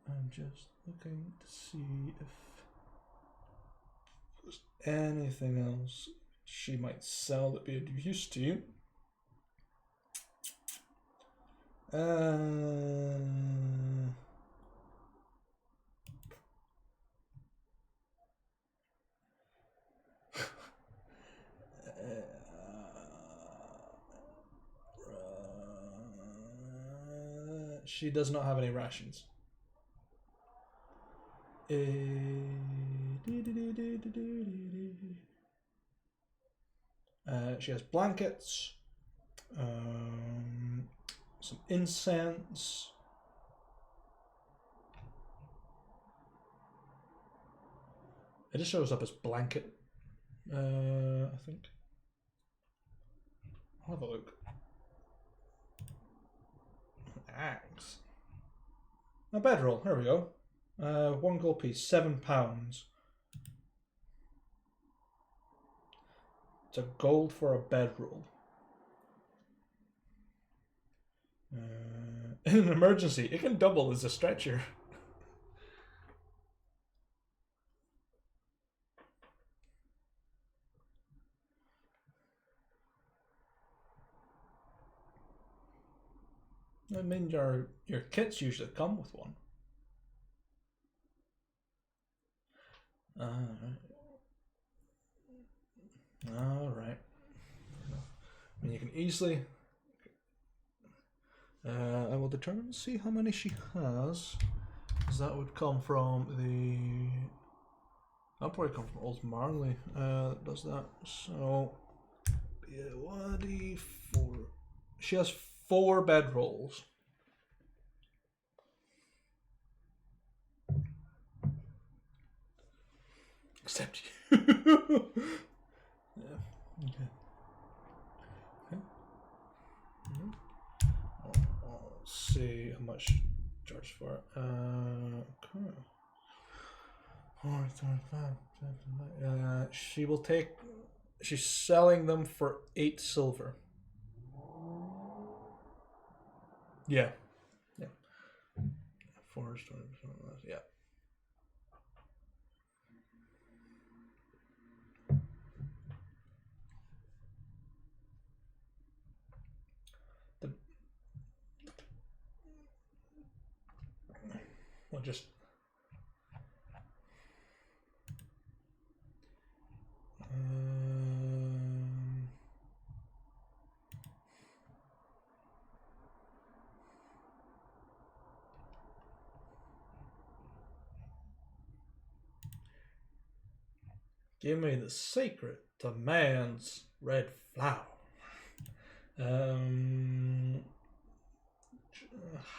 S1: I'm just looking to see if there's anything else she might sell that be of use to you. Uh, she does not have any rations. She has blankets, some incense. It just shows up as blanket, I think. I'll have a look. Axe. A bedroll, here we go. 1 gold piece, £7. It's a gold for a bedroll. In an emergency, it can double as a stretcher. I mean, your kits usually come with one. Alright. I mean, you can easily... I will determine, see how many she has. Because that would come from the... That'll probably come from Old Marley. That does that. So... Yeah, 1d4. She has 4 bedrolls. Except you. Yeah. Okay. Okay. I'll see how much charge for it. Okay. She will take. She's selling them for 8 silver. Yeah. Yeah. 4 is 20% less. Yeah. We'll just. Give me the secret to man's red flower.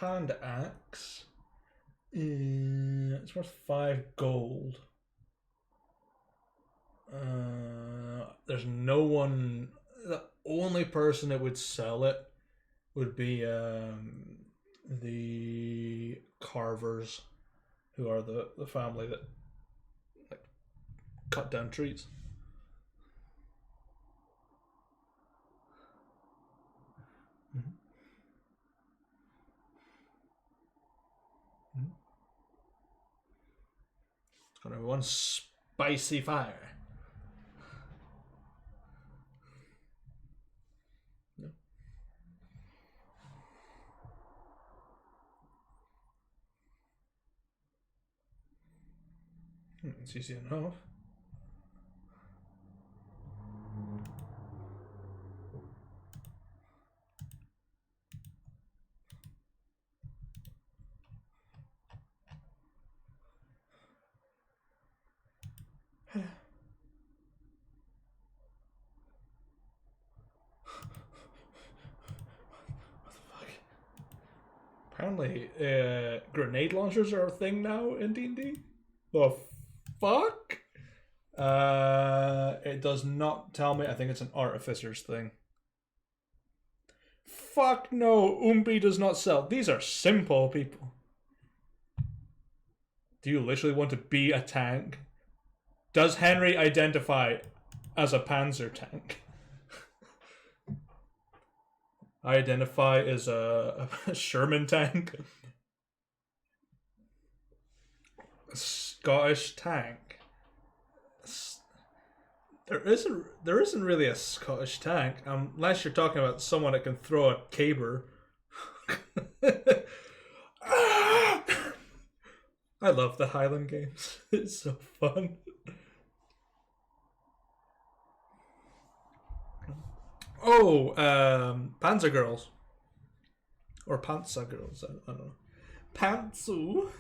S1: Hand axe. It's worth 5 gold. There's no one. The only person that would sell it would be the carvers, who are the family that like cut down trees. Mm-hmm. Mm-hmm. It's gonna be one spicy fire. No. It's easy enough. Apparently, grenade launchers are a thing now in D&D. The fuck? It does not tell me. I think it's an artificer's thing. Fuck no, Umbi does not sell. These are simple people. Do you literally want to be a tank? Does Henry identify as a panzer tank? I identify as a Sherman tank. A Scottish tank. There isn't really a Scottish tank unless you're talking about someone that can throw a caber. I love the Highland games. It's so fun. Oh, Panzer Girls. Or Panzer Girls, I don't know. Pantsu.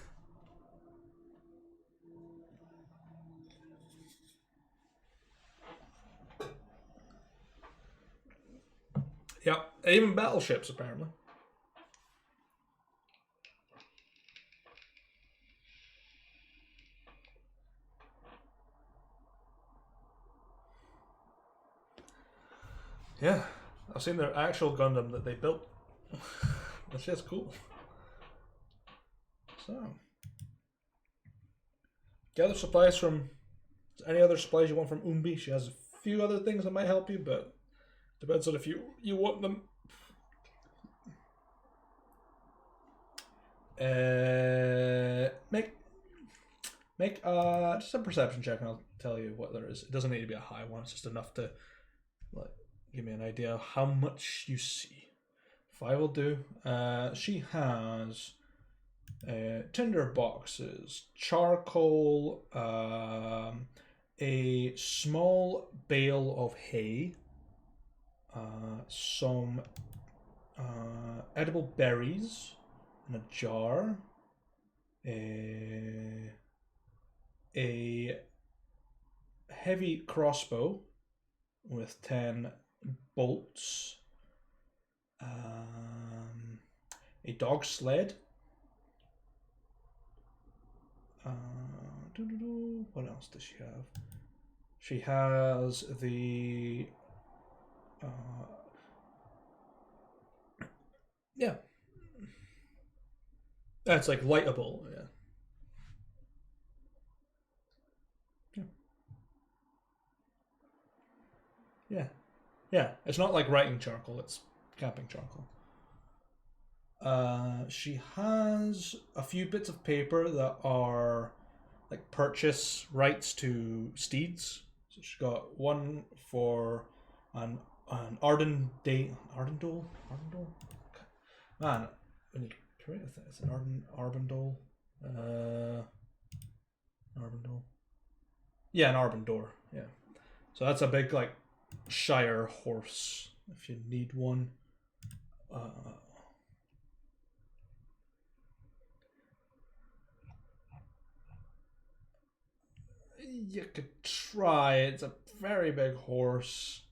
S1: Yep, even battleships apparently. Yeah, I've seen their actual Gundam that they built. That's just cool. So, gather supplies from any other supplies you want from Umbi. She has a few other things that might help you, but depends on if you want them. Make just a perception check, and I'll tell you what there is. It doesn't need to be a high one. It's just enough to like give me an idea of how much you see. 5 will do. She has tinder boxes, charcoal, a small bale of hay, some edible berries in a jar, a heavy crossbow with 10 bolts, a dog sled. What else does she have? She has the yeah. That's like lightable, yeah. Yeah. Yeah. It's not like writing charcoal, it's camping charcoal. She has a few bits of paper that are like purchase rights to steeds. So she got one for an Ardendale. Man, when you create a thing, it's an Arbendole. Arbendole. Yeah, an Arbendor. Yeah. So that's a big like Shire horse if you need one. You could try. It's a very big horse.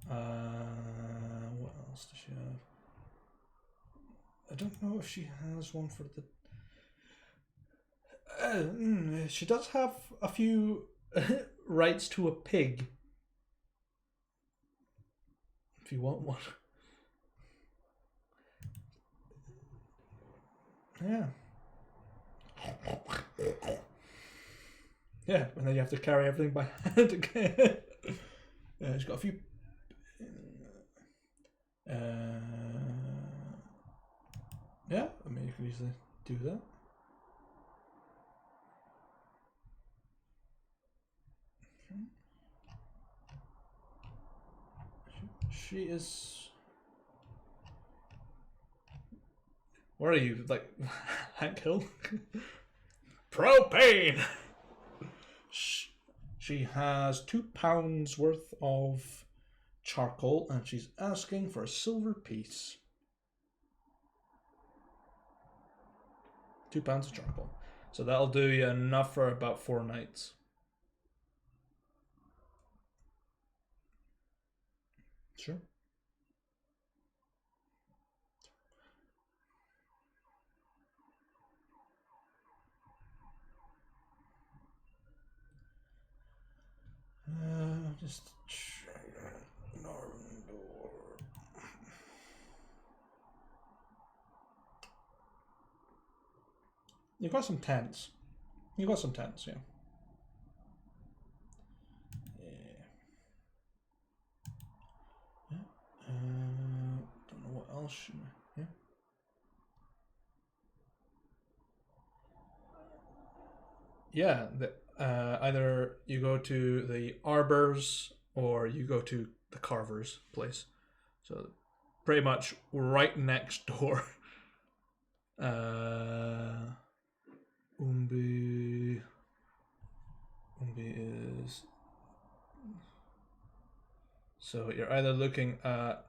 S1: What else does she have? I don't know if she has one for the. She does have a few rights to a pig. If you want one. Yeah. Yeah, and then you have to carry everything by hand again. Yeah, she's got a few. Yeah, I mean, you can easily do that. She is. Where are you? Like, Hank Hill? Propane! She has £2 worth of charcoal and she's asking for a silver piece. £2 of charcoal. So that'll do you enough for about 4 nights. Sure. Just check it. Northern door. You got some tents. You got some tents, yeah. Yeah. Don't know what else. Yeah. Yeah. Either you go to the arbors or you go to the carver's place. So pretty much right next door. Umbi is. So you're either looking at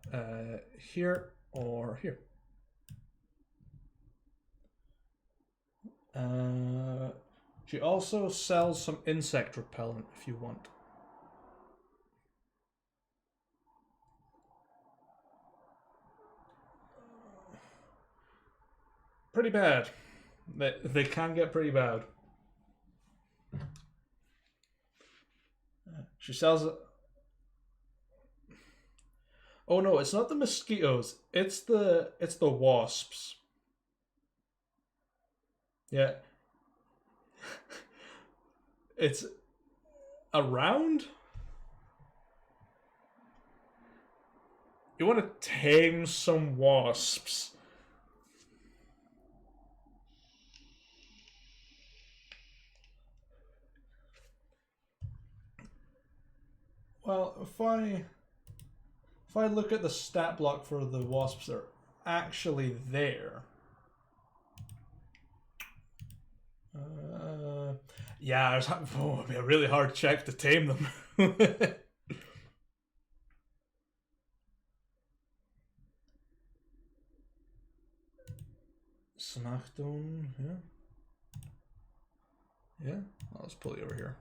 S1: here or here. She also sells some insect repellent if you want. Pretty bad. They can get pretty bad. She sells it. Oh no, it's not the mosquitoes. It's the wasps. Yeah. It's around. You want to tame some wasps. Well, if I look at the stat block for the wasps that are actually there. Yeah, it'd be a really hard check to tame them. Smackdown, yeah. Yeah, I'll just pull you over here.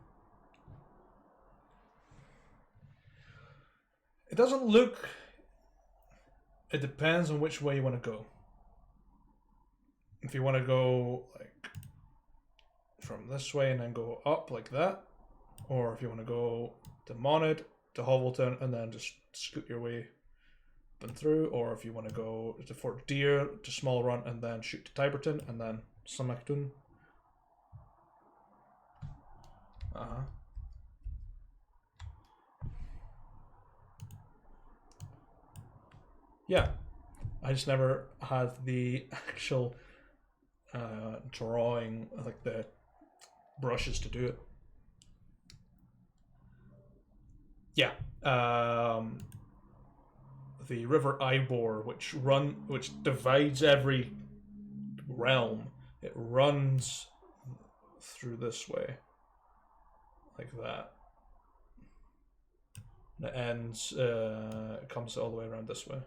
S1: It doesn't look. It depends on which way you want to go. If you want to go like from this way and then go up like that, or if you want to go to Monad, to Hovelton, and then just scoot your way up and through, or if you want to go to Fort Deer, to Small Run, and then shoot to Tiberton, and then Smackdown. Uh-huh. Yeah. I just never had the actual drawing, like the brushes to do it. Yeah. The River Ivor, which divides every realm, it runs through this way, like that. And it ends. It comes all the way around this way.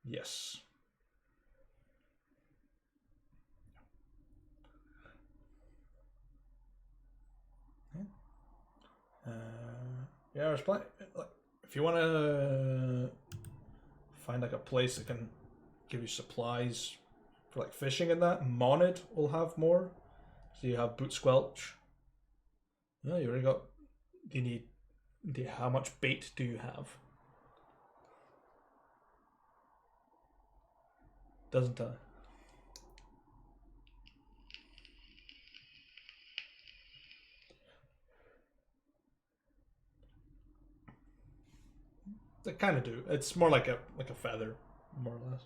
S1: Yes. Yeah, there's plenty. Like, if you want to find like a place that can give you supplies for like fishing and that, Monad will have more. So you have Boot Squelch. Yeah, you already got. Do you need? How much bait do you have? Doesn't They kind of do. It's more like a feather, more or less,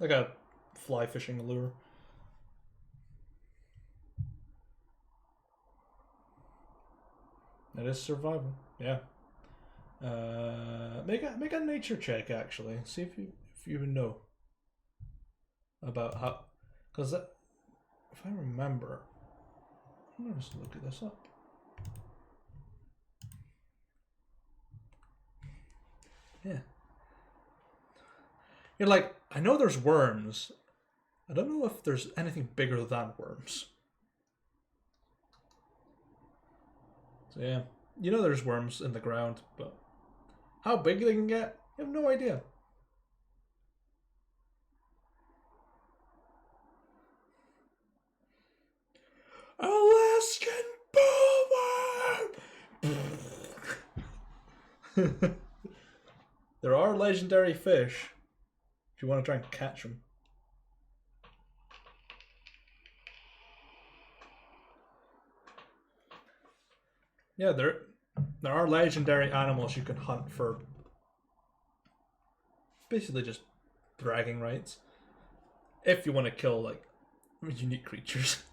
S1: like a fly fishing lure. It is survival. Yeah. Make a nature check actually. See if you know about how, because if I remember, I'm gonna just look at this up. Yeah. You're like, I know there's worms. I don't know if there's anything bigger than worms. So yeah, you know there's worms in the ground, but how big they can get, you have no idea. There are legendary fish if you want to try and catch them. Yeah, there are legendary animals you can hunt for basically just bragging rights. If you want to kill like unique creatures.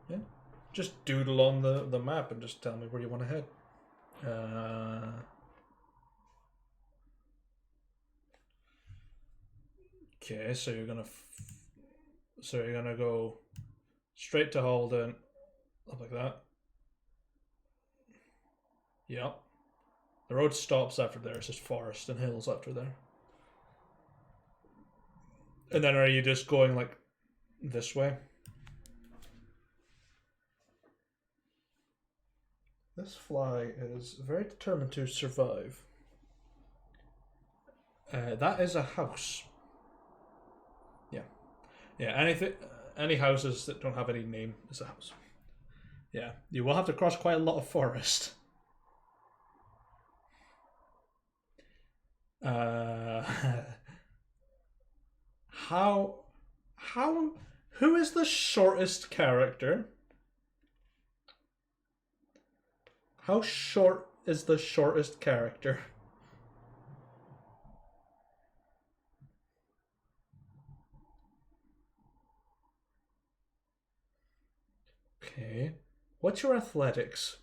S1: Yeah, just doodle on the map and just tell me where you want to head. Okay, so you're gonna go straight to Holden, up like that. Yep. The road stops after there. It's just forest and hills after there. And then are you just going like this way? This fly is very determined to survive. That is a house. Yeah. Yeah, any houses that don't have any name is a house. Yeah. You will have to cross quite a lot of forest. Who is the shortest character? How short is the shortest character? Okay. What's your athletics?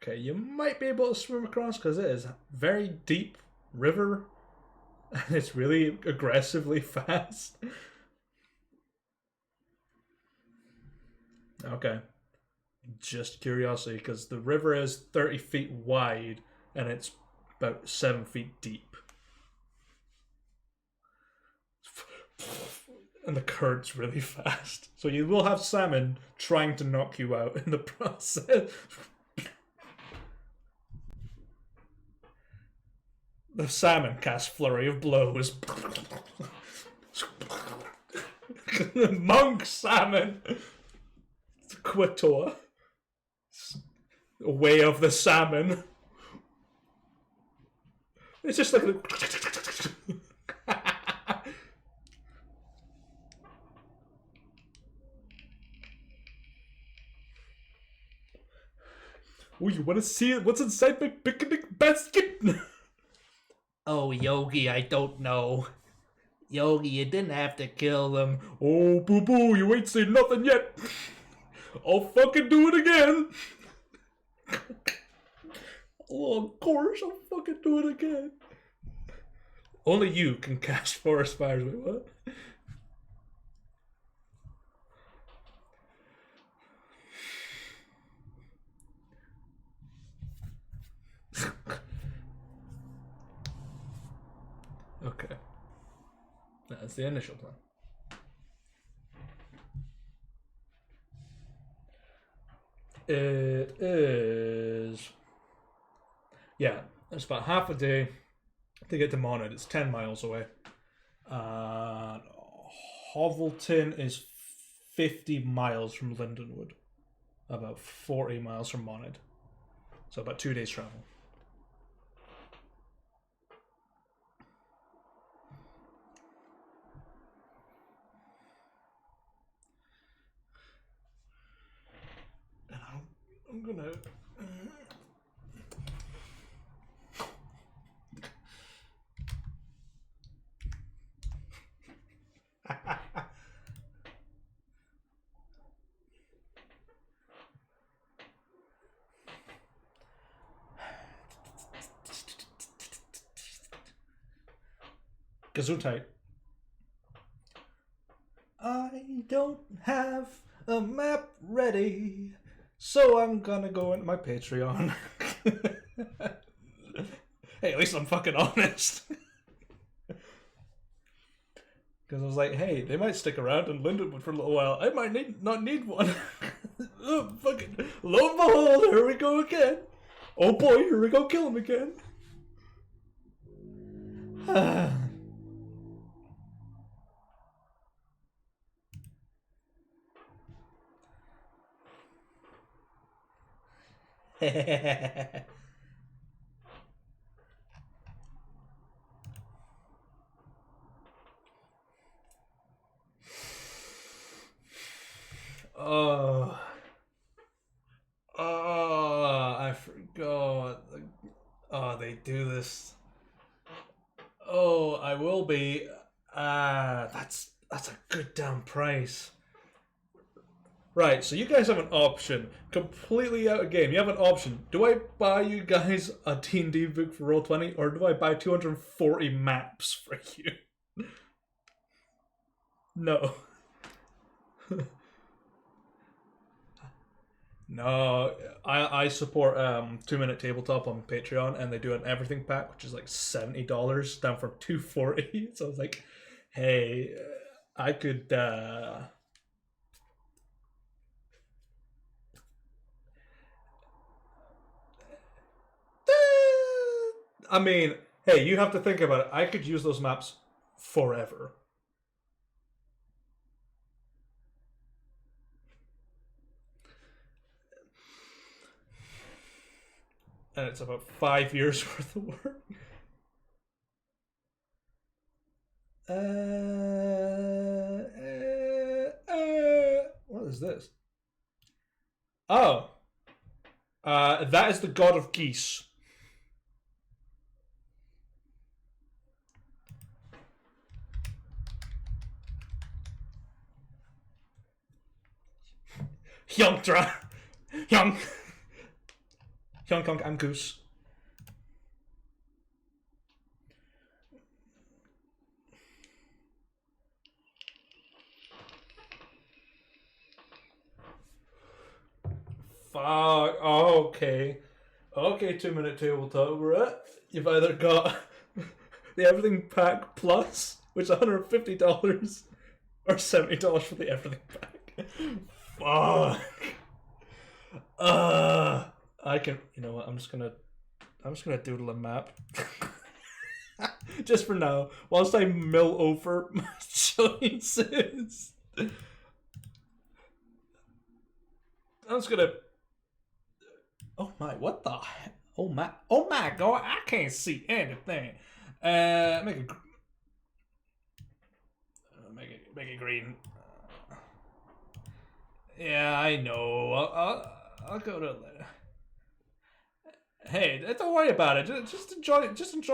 S1: Okay, you might be able to swim across because it is very deep river and it's really aggressively fast. Okay. Just curiosity because the river is 30 feet wide and it's about 7 feet deep. And the current's really fast. So you will have salmon trying to knock you out in the process. The salmon cast flurry of blows. Monk salmon. Quator. Way of the salmon. It's just like oh, you want to see it? What's inside my picnic basket? Oh, Yogi, I don't know. Yogi, you didn't have to kill them. Oh, boo-boo, you ain't seen nothing yet. I'll fucking do it again. Oh, of course, I'll fucking do it again. Only you can cast forest fires. Wait, what? Okay. That's the initial plan. It is... Yeah, it's about half a day to get to Monad. It's 10 miles away. Hovelton is 50 miles from Lindenwood. About 40 miles from Monad. So about 2 days travel. And I'm gonna... Gesundheit. I don't have a map ready, so I'm gonna go into my Patreon. Hey, at least I'm fucking honest. Because I was like, hey, they might stick around in Lindenwood for a little while. I might not need one. Oh, fucking, lo and behold, here we go again. Oh boy, here we go, kill him again. Oh. Oh, I forgot. Oh, they do this. Oh, I will be. That's a good damn price. Right, so you guys have an option. Completely out of game. You have an option. Do I buy you guys a D&D book for Roll20, or do I buy 240 maps for you? No. No, I support 2 Minute Tabletop on Patreon, and they do an everything pack, which is like $70 down from 240. So I was like, hey, I could I mean, hey, you have to think about it. I could use those maps forever. And it's about 5 years worth of work. What is this? Oh. That is the god of geese. Hyungtra. Hyung. Hyung, I'm Goose. Fuck. Oh, okay. Okay, 2 Minute Tabletop. We're at. You've either got the everything pack plus, which is $150, or $70 for the everything pack. Fuck. I can. You know what? I'm just gonna doodle a map. Just for now, whilst I mill over my choices. I'm just gonna. Oh my! What the? Oh my! Oh my God! I can't see anything. Make it green. Yeah, I know. I'll go to. Hey, don't worry about it. Just enjoy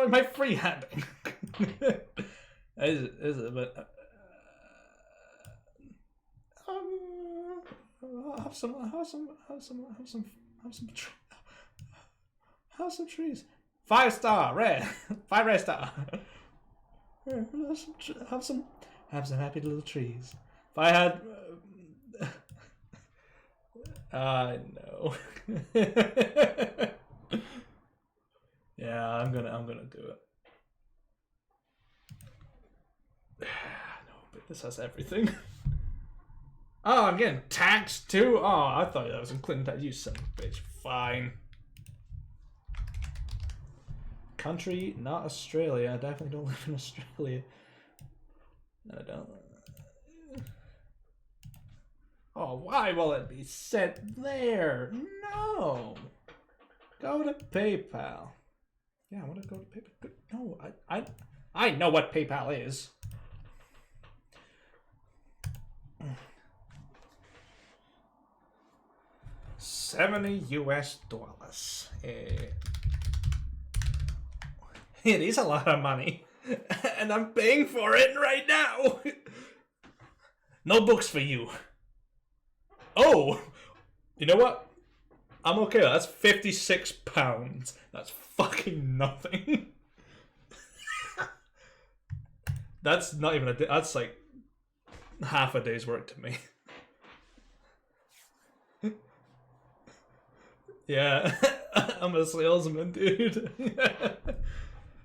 S1: my freehanding. Is it? But have some trees. 5-star red, 5 red star. Have some happy little trees. If I had, no. Yeah, I'm gonna do it. No, but this has everything. Oh, I'm getting taxed too? Oh, I thought that was including tax. You son of a bitch. Fine. Country, not Australia. I definitely don't live in Australia. No, I don't. Oh, why will it be set there? No. Go to PayPal. Yeah, I want to go to PayPal. No, I know what PayPal is. $70 US. It is a lot of money, and I'm paying for it right now. No books for you. Oh, you know what? I'm okay. That's £56. That's fucking nothing. That's not even a day. That's like half a day's work to me. Yeah, I'm a salesman, dude.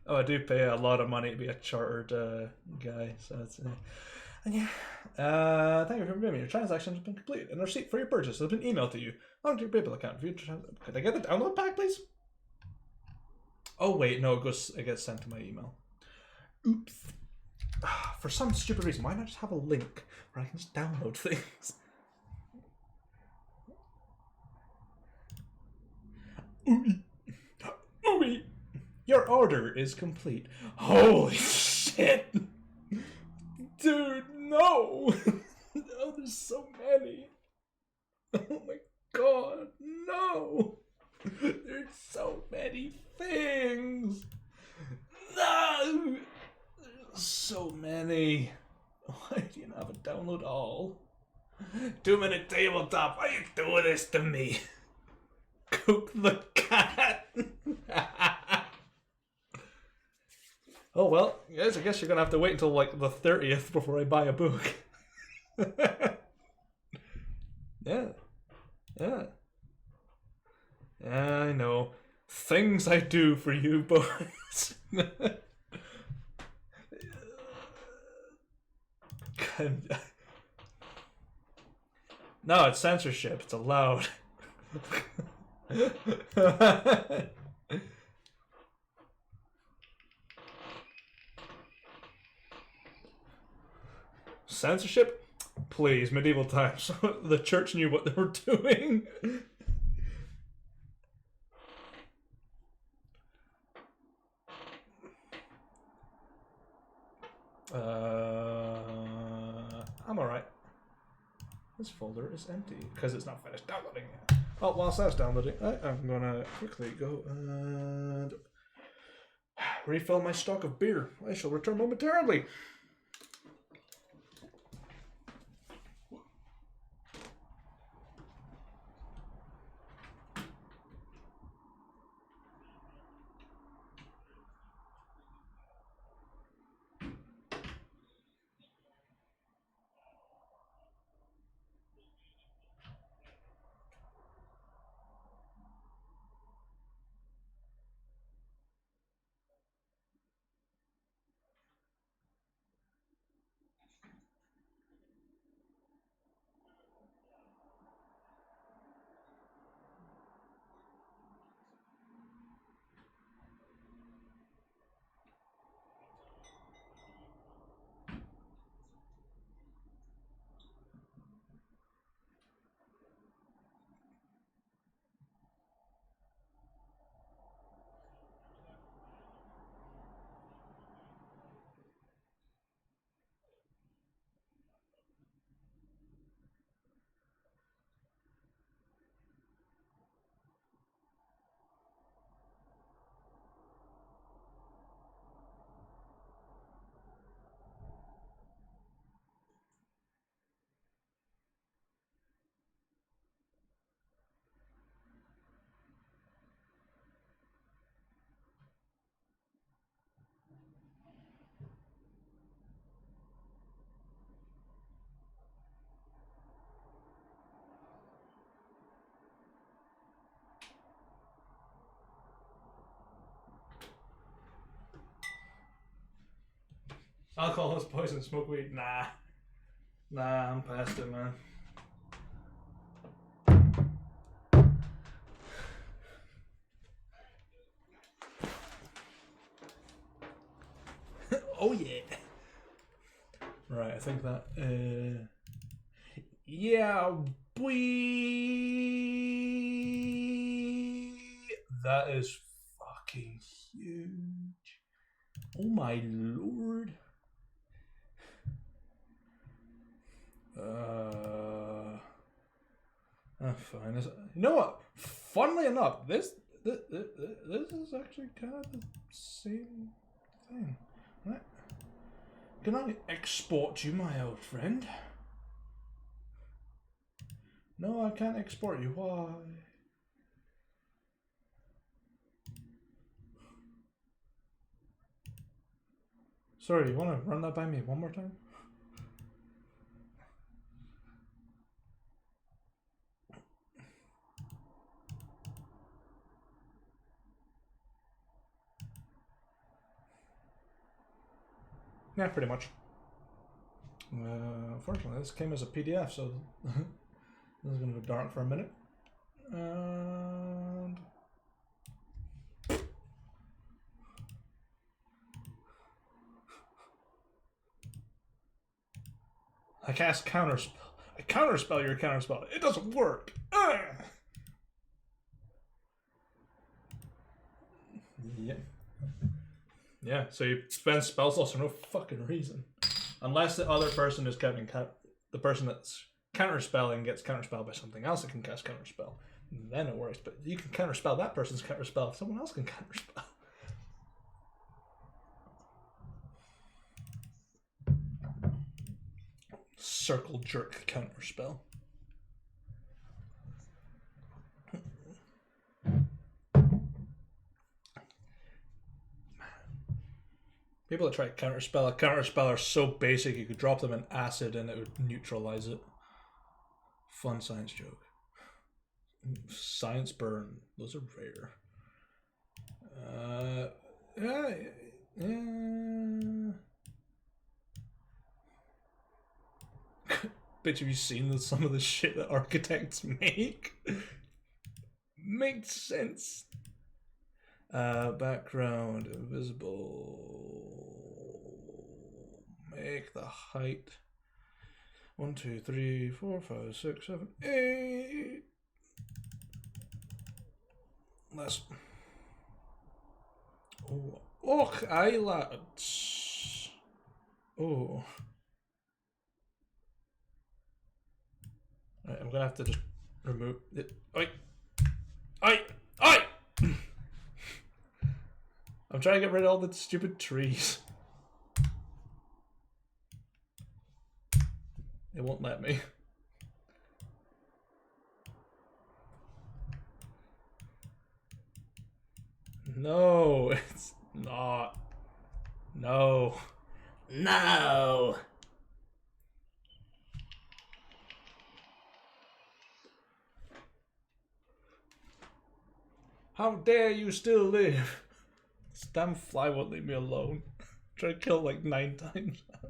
S1: Oh, I do pay a lot of money to be a chartered guy, so that's and yeah. Thank you for remembering your transaction has been completed, and a receipt for your purchase has been emailed to you onto your PayPal account. Could I get the download pack, please? Oh wait, no, it gets sent to my email. Oops. For some stupid reason, why not just have a link where I can just download things? Ooey. Ooey. Your order is complete. Holy shit! Dude, no! Oh, there's so many. Oh my god, no! There's so many things! No! There's so many. Why do you not have a download all? 2-minute tabletop, why are you doing this to me? Cook the cat! Oh well, guys, I guess you're gonna have to wait until like the 30th before I buy a book. Yeah. Yeah. Yeah, I know. Things I do for you boys. No, it's censorship. It's allowed. Censorship? Please, medieval times. The church knew what they were doing. I'm alright. This folder is empty because it's not finished downloading yet. Oh, whilst that's downloading, I'm gonna quickly go and refill my stock of beer. I shall return momentarily. Alcohol is poison, smoke weed. Nah. Nah, I'm past it, man. Oh yeah. Right, I think that. Yeah, boy. That is fucking huge. Oh my lord. Fine. You know what? Funnily enough, this is actually kind of the same thing. Right? Can I export you, my old friend? No, I can't export you. Why? Sorry, you want to run that by me one more time? Yeah, pretty much. Unfortunately, this came as a PDF, so this is going to go dark for a minute. And I cast counterspell. I counterspell your counterspell. It doesn't work. Yeah. Yeah, so you spend spell slots for no fucking reason. Unless the other person is counting the person that's counterspelling gets counterspelled by something else that can cast counterspell. Then it works, but you can counterspell that person's counterspell if someone else can counterspell. Circle jerk counterspell. People that try to counterspell a counterspell are so basic you could drop them in acid and it would neutralize it. Fun science joke. Science burn. Those are rare. Yeah. Bitch, have you seen some of the shit that architects make? Makes sense. Background invisible. Make the height 1, 2, 3, 4, 5, 6, 7, 8. Less. Oh, aye, lads. Oh. Right, I'm gonna have to just remove it. Oi! I'm trying to get rid of all the stupid trees. It won't let me. No, it's not. No. No! How dare you still live? This damn fly won't leave me alone. Try to kill like 9 times now.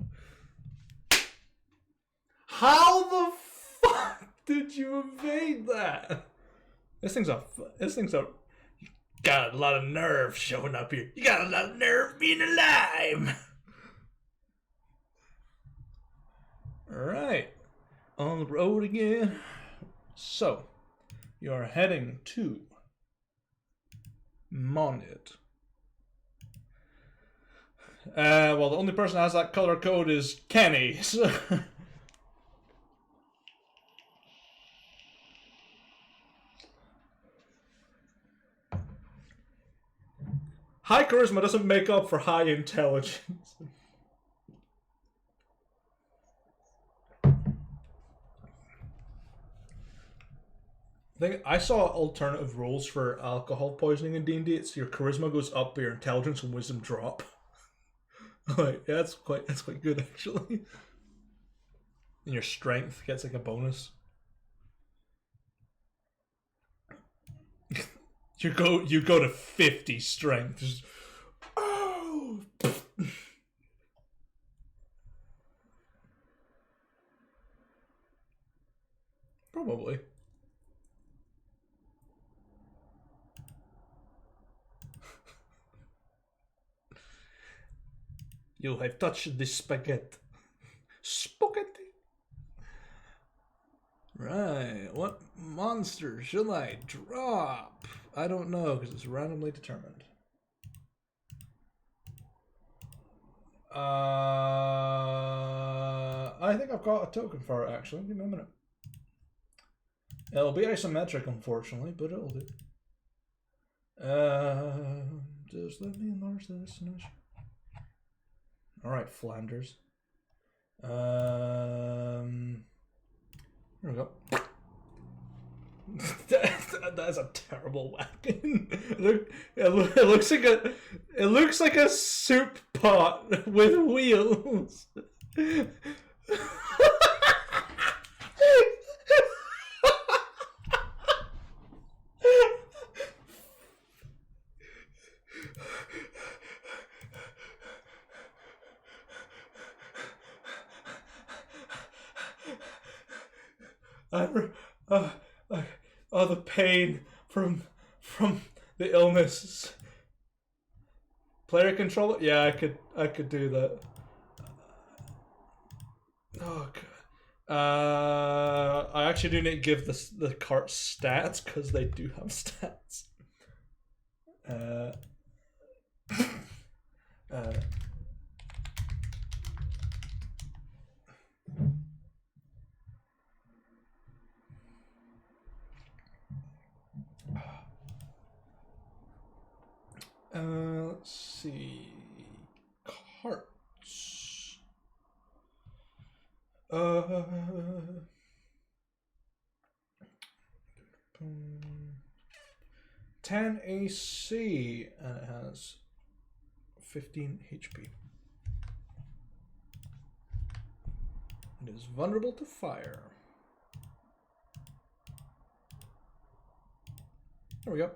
S1: How the fuck did you evade that? This thing's a. You got a lot of nerve showing up here. You got a lot of nerve being alive. Alright. On the road again. So, you're heading to Monid. Well, the only person that has that color code is Kenny. So high charisma doesn't make up for high intelligence. I saw alternative rules for alcohol poisoning in D&D. It's your charisma goes up, but your intelligence and wisdom drop. Like, yeah, that's quite good actually. And your strength gets like a bonus. you go to 50 strength. Just, oh. Probably. You have touched the spaghetti. Spaghetti. Right. What monster shall I drop? I don't know because it's randomly determined. I think I've got a token for it actually. Give me a minute. It'll be isometric, unfortunately, but it'll do. Just let me enlarge this. Alright, Flanders. Here we go. That's a terrible weapon. It looks like a soup pot with wheels. The pain from the illness. Player controller? Yeah, I could do that. Oh god. I actually do need to give the cart stats because they do have stats. Let's see. Carts. 10 AC and it has 15 HP. It is vulnerable to fire. There we go.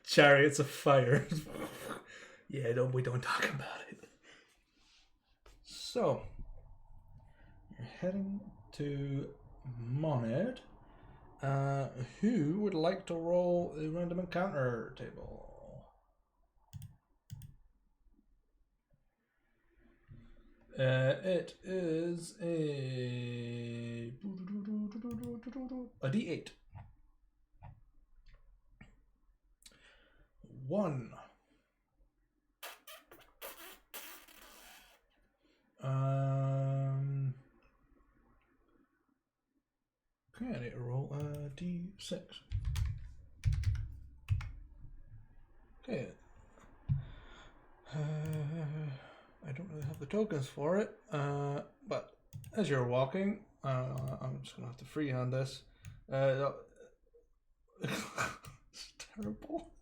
S1: Chariots of fire. Yeah, we don't talk about it. So you're heading to Monad. Who would like to roll a random encounter table? It is a D8. 1. Okay, I need to roll a D6. Okay. I don't really have the tokens for it, but as you're walking, I'm just gonna have to freehand this. It's terrible.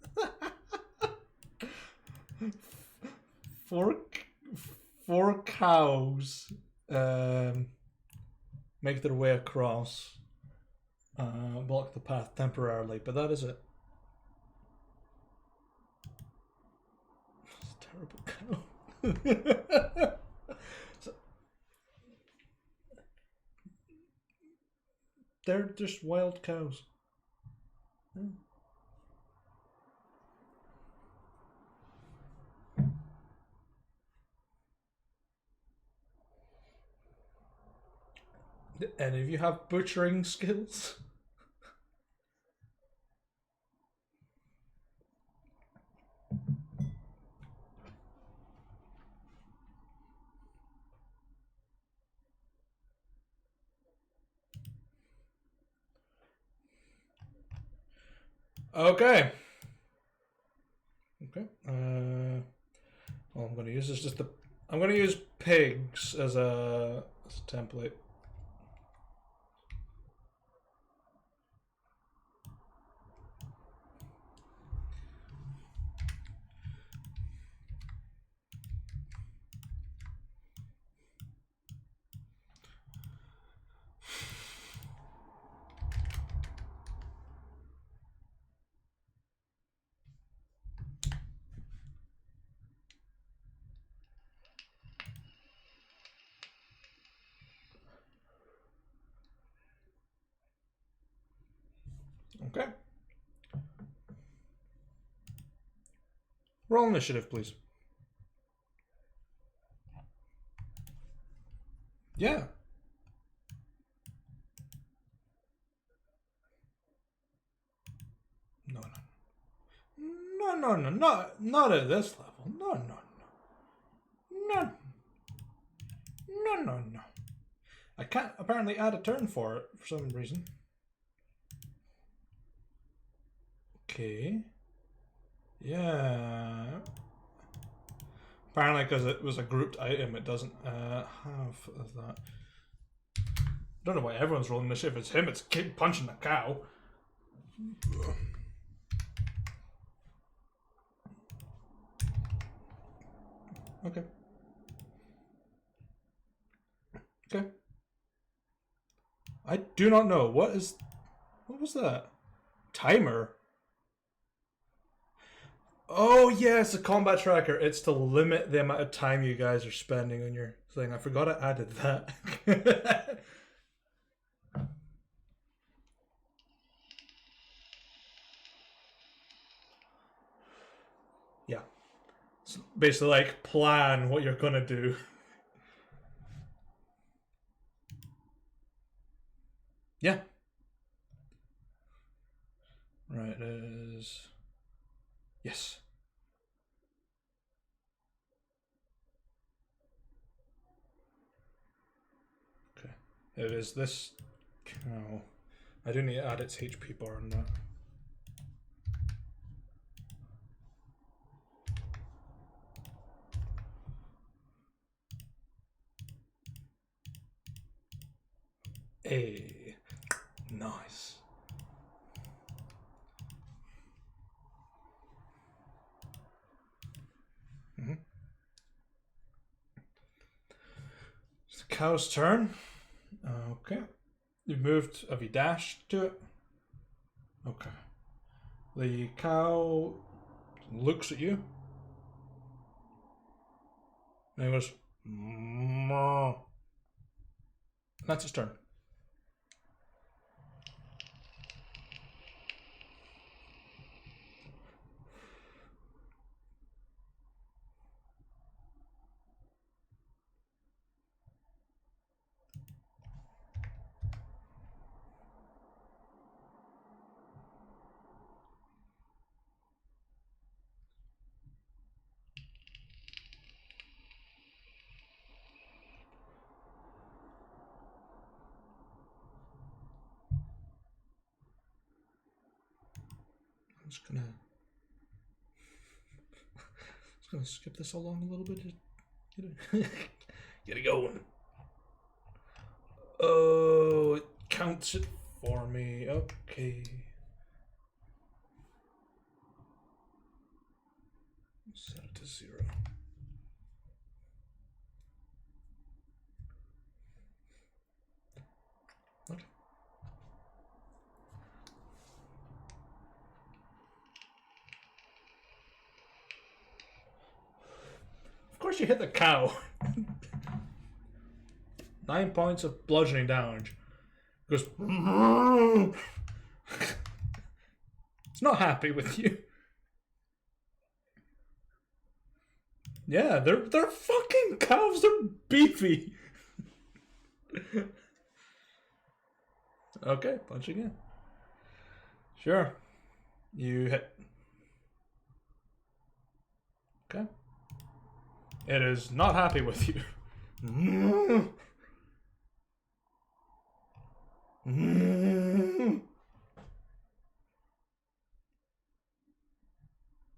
S1: Four cows make their way across, block the path temporarily, but that is it. It's a terrible cow. So, they're just wild cows. Yeah. Do any of you have butchering skills? Okay. Okay. All I'm going to use is just I'm going to use pigs as a template. Okay. Roll initiative, please. Yeah. No. Not at this level. No. I can't apparently add a turn for it for some reason. Okay. Yeah. Apparently, because it was a grouped item, it doesn't have that. Don't know why everyone's rolling this. If it's him, it's kid punching the cow. Okay. Okay. I do not know. What was that? Timer? Oh, yeah, it's a combat tracker. It's to limit the amount of time you guys are spending on your thing. I forgot I added that. basically like plan what you're gonna do. Yeah. Right, it is. Yes. Okay. It is this cow. I do need to add its HP bar on that. Hey. Nice. It's the cow's turn. Okay. You've moved. Have you dashed to it? Okay. The cow looks at you. And he goes, "Mmm." That's its turn. I'm just gonna skip this along a little bit. Get it going. Oh, it counts it for me. Okay. Set it to 0. Okay. Of course you hit the cow. 9 points of bludgeoning damage. It goes. It's not happy with you. Yeah, they're fucking cows. They're beefy. Okay, punch again. Sure. You hit. Okay. It is not happy with you.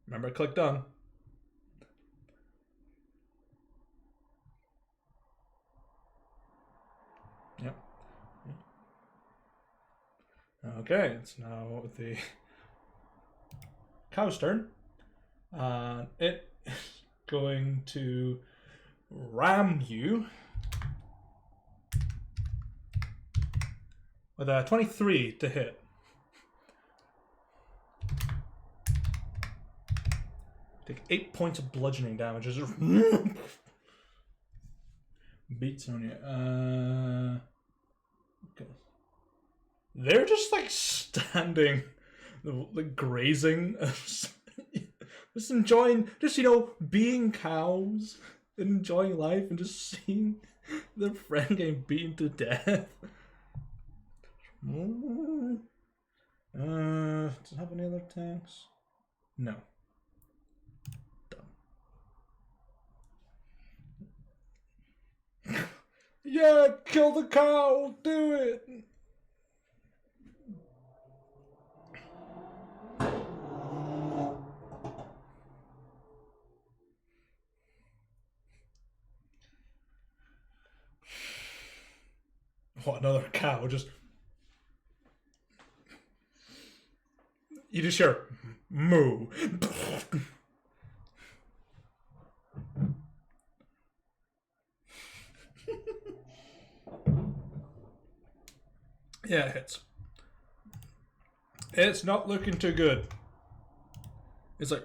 S1: Remember, click done. Yep. Okay, it's now the cow's turn. It is going to ram you with a 23 to hit. Take 8 points of bludgeoning damage as it beats on you. Okay. They're just like standing, like grazing, just enjoying, being cows and enjoying life and just seeing their friend getting beaten to death. Does it have any other attacks? No. Done. Yeah, kill the cow! Do it! What, another cow? Just. You just hear moo. Yeah, it hits. It's not looking too good. It's like.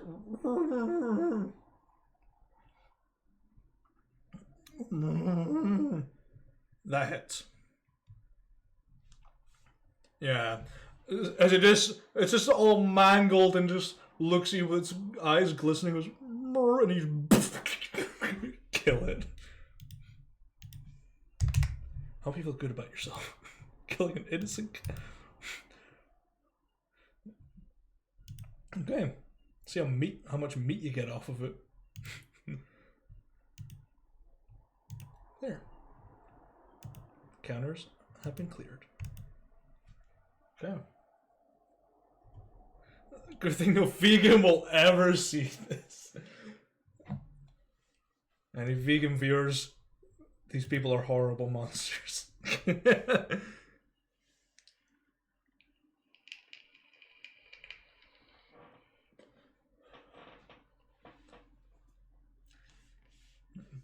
S1: That hits. Yeah. As it's just all mangled and just looks at you with its eyes glistening, and you kill it. How do you feel good about yourself? Killing an innocent cow. Okay. See how much meat you get off of it. There. Counters have been cleared. Okay. Good thing no vegan will ever see this. Any vegan viewers, these people are horrible monsters.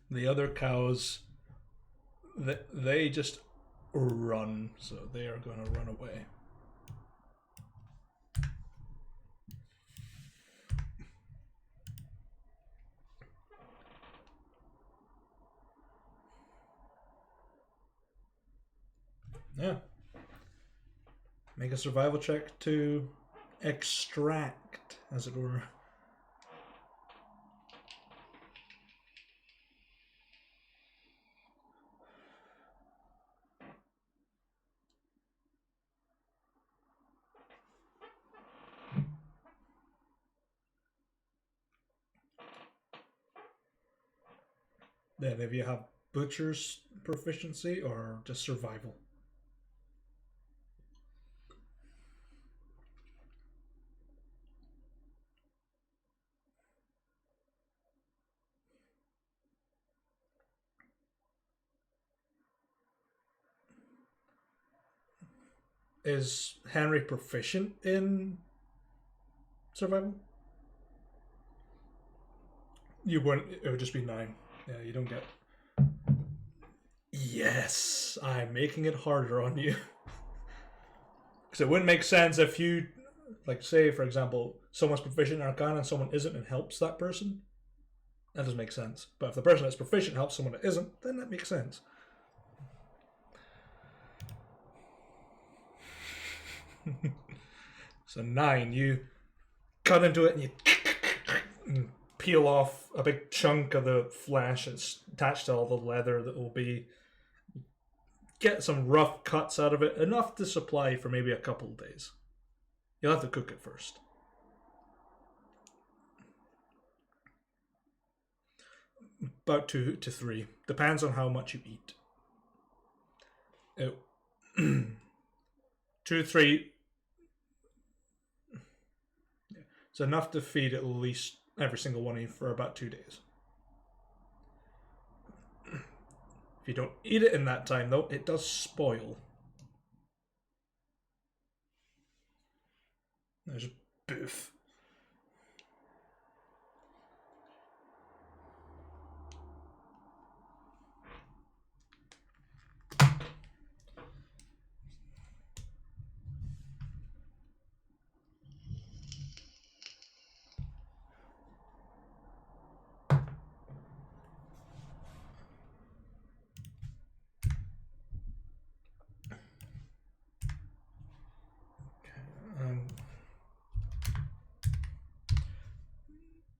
S1: The other cows, they just run, so they are going to run away. Yeah. Make a survival check to extract, as it were. Then if you have butcher's proficiency or just survival. Is Henry proficient in survival? You wouldn't. It would just be 9. Yeah, you don't get. Yes, I'm making it harder on you. Because it wouldn't make sense if you, like, say, for example, someone's proficient in Arcana and someone isn't and helps that person. That doesn't make sense. But if the person that's proficient helps someone that isn't, then that makes sense. So 9, you cut into it and you peel off a big chunk of the flesh that's attached to all the leather that will be. Get some rough cuts out of it, enough to supply for maybe a couple of days. You'll have to cook it first. About 2 to 3. Depends on how much you eat. 2 to 3. It's enough to feed at least every single one of you for about 2 days. If you don't eat it in that time, though, it does spoil. There's Booth.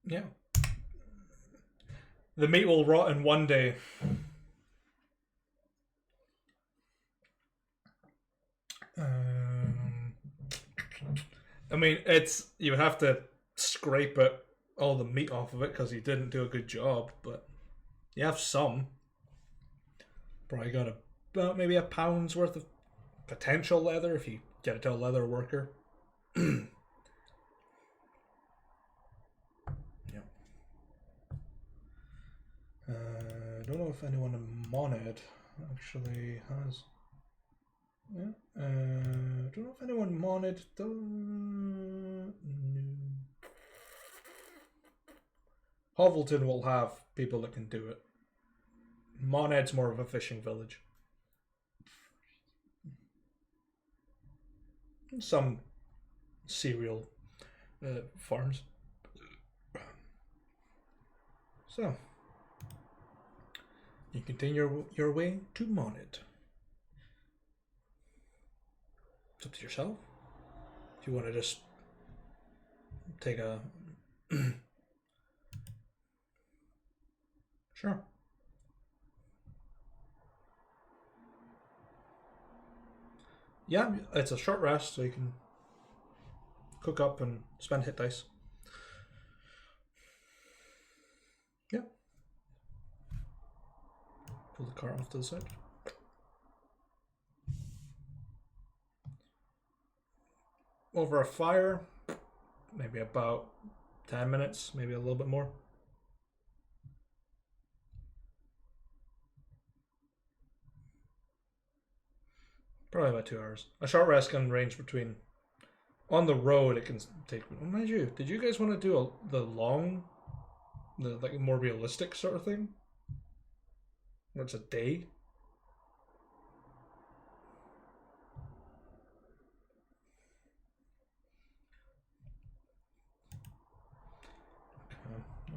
S1: Yeah. The meat will rot in 1 day. I mean, you would have to scrape all the meat off of it because you didn't do a good job, but you have some. Probably got about maybe a pound's worth of potential leather if you get it to a leather worker. Yeah. I don't know if anyone in Monad actually has. Yeah. Don't know if anyone Monad does. No. Hovelton will have people that can do it. Monad's more of a fishing village. Some cereal farms. So, you continue your way to Monad. It's up to yourself. If you want to just take a Sure. Yeah, it's a short rest, so you can cook up and spend hit dice. Yeah. Pull the cart off to the side. Over a fire, maybe about 10 minutes, maybe a little bit more. Probably about 2 hours. A short rest can range between. On the road, it can take. Mind you, did you guys want to do the long, the like more realistic sort of thing, where it's a day?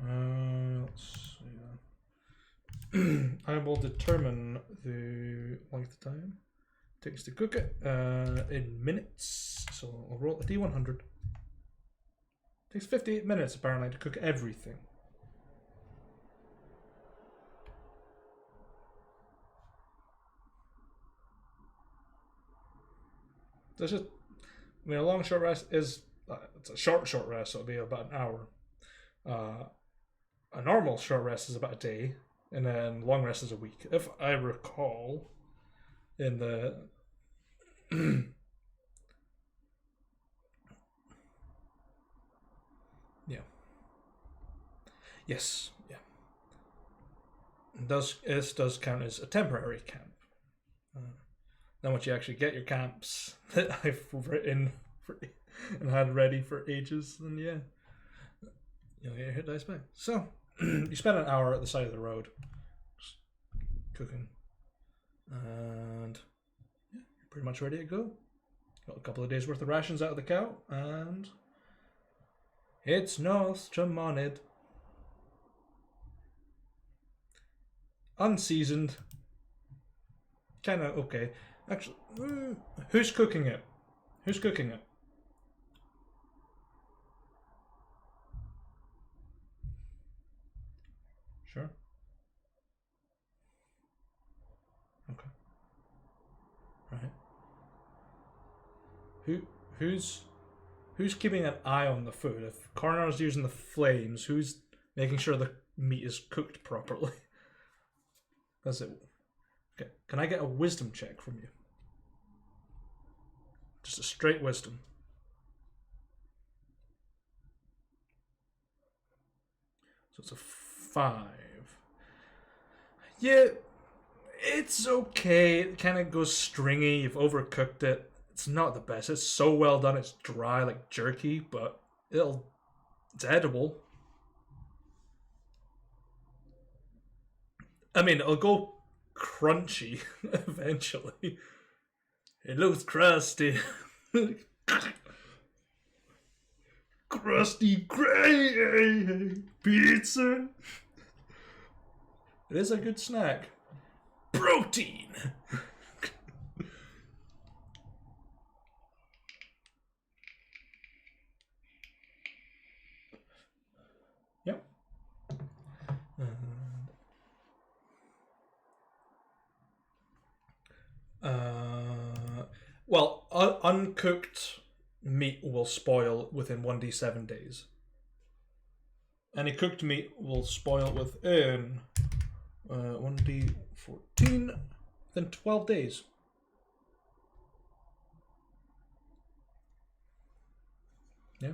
S1: Let's see. I will determine the length of time it takes to cook it in minutes. So I'll roll a D100. It takes 58 minutes apparently to cook everything. That's just. I mean, a long short rest is. It's a short rest, so it'll be about an hour. A normal short rest is about a day, and then long rest is a week. If I recall, in the yeah, yes, yeah, this does count as a temporary camp. Then once you actually get your camps that I've written and had ready for ages, then yeah, you'll get your hit dice back. So you spend an hour at the side of the road cooking, and yeah, you're pretty much ready to go. Got a couple of days worth of rations out of the cow, and it's Nostramonid. Unseasoned. Kinda okay. Actually, who's cooking it? Who's cooking it? Sure. Okay. Right. Who who's who's keeping an eye on the food? If Coroner's using the flames, who's making sure the meat is cooked properly? That's it. Okay. Can I get a wisdom check from you? Just a straight wisdom. So it's a 5. Yeah, it's okay. It kind of goes stringy. You've overcooked it. It's not the best. It's so well done. It's dry like jerky, but it's edible. I mean, it'll go crunchy eventually. It looks crusty. Crusty gray pizza. It is a good snack. Protein. Yep. Well, uncooked meat will spoil within 1d7 days. Any cooked meat will spoil within 1d14, then 12 days. Yeah.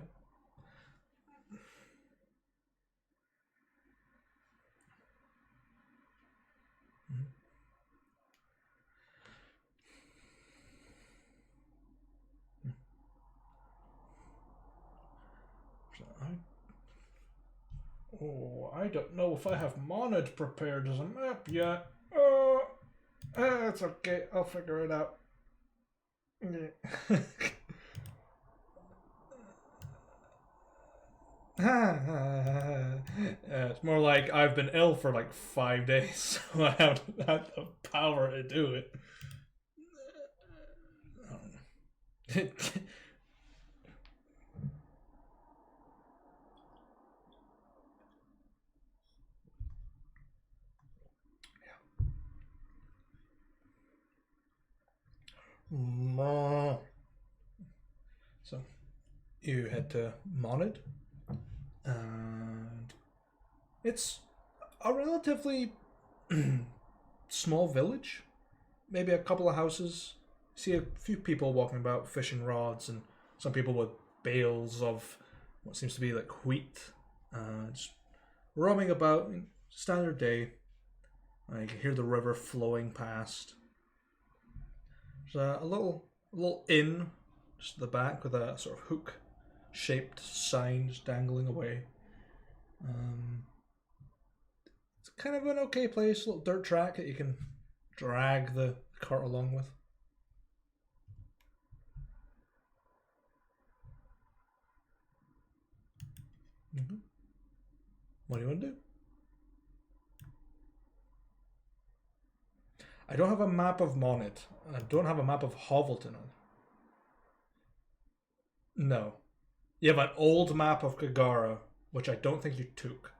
S1: I don't know if I have Monad prepared as a map yet. It's okay. I'll figure it out. It's more like I've been ill for like 5 days, so I haven't had the power to do it. So you head to Monid, and it's a relatively small village. Maybe a couple of houses. See a few people walking about, fishing rods, and some people with bales of what seems to be like wheat, just roaming about. Standard day. You can hear the river flowing past. There's a little inn just at the back with a sort of hook-shaped sign just dangling away. It's kind of an okay place, a little dirt track that you can drag the cart along with. Mm-hmm. What do you want to do? I don't have a map of Monit. I don't have a map of Hovelton. No. You have an old map of Kagara, which I don't think you took.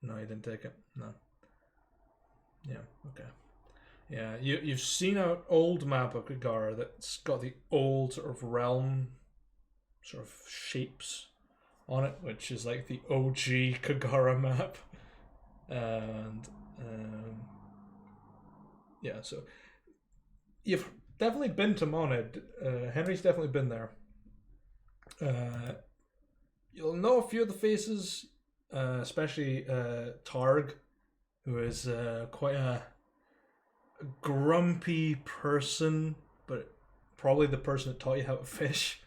S1: No, you didn't take it. No. Yeah, okay. Yeah, you've seen an old map of Kagara that's got the old sort of realm sort of shapes on it, which is like the OG Kagara map. And yeah, so you've definitely been to Monid. Henry's definitely been there. You'll know a few of the faces, especially Targ, who is quite a grumpy person, but probably the person that taught you how to fish.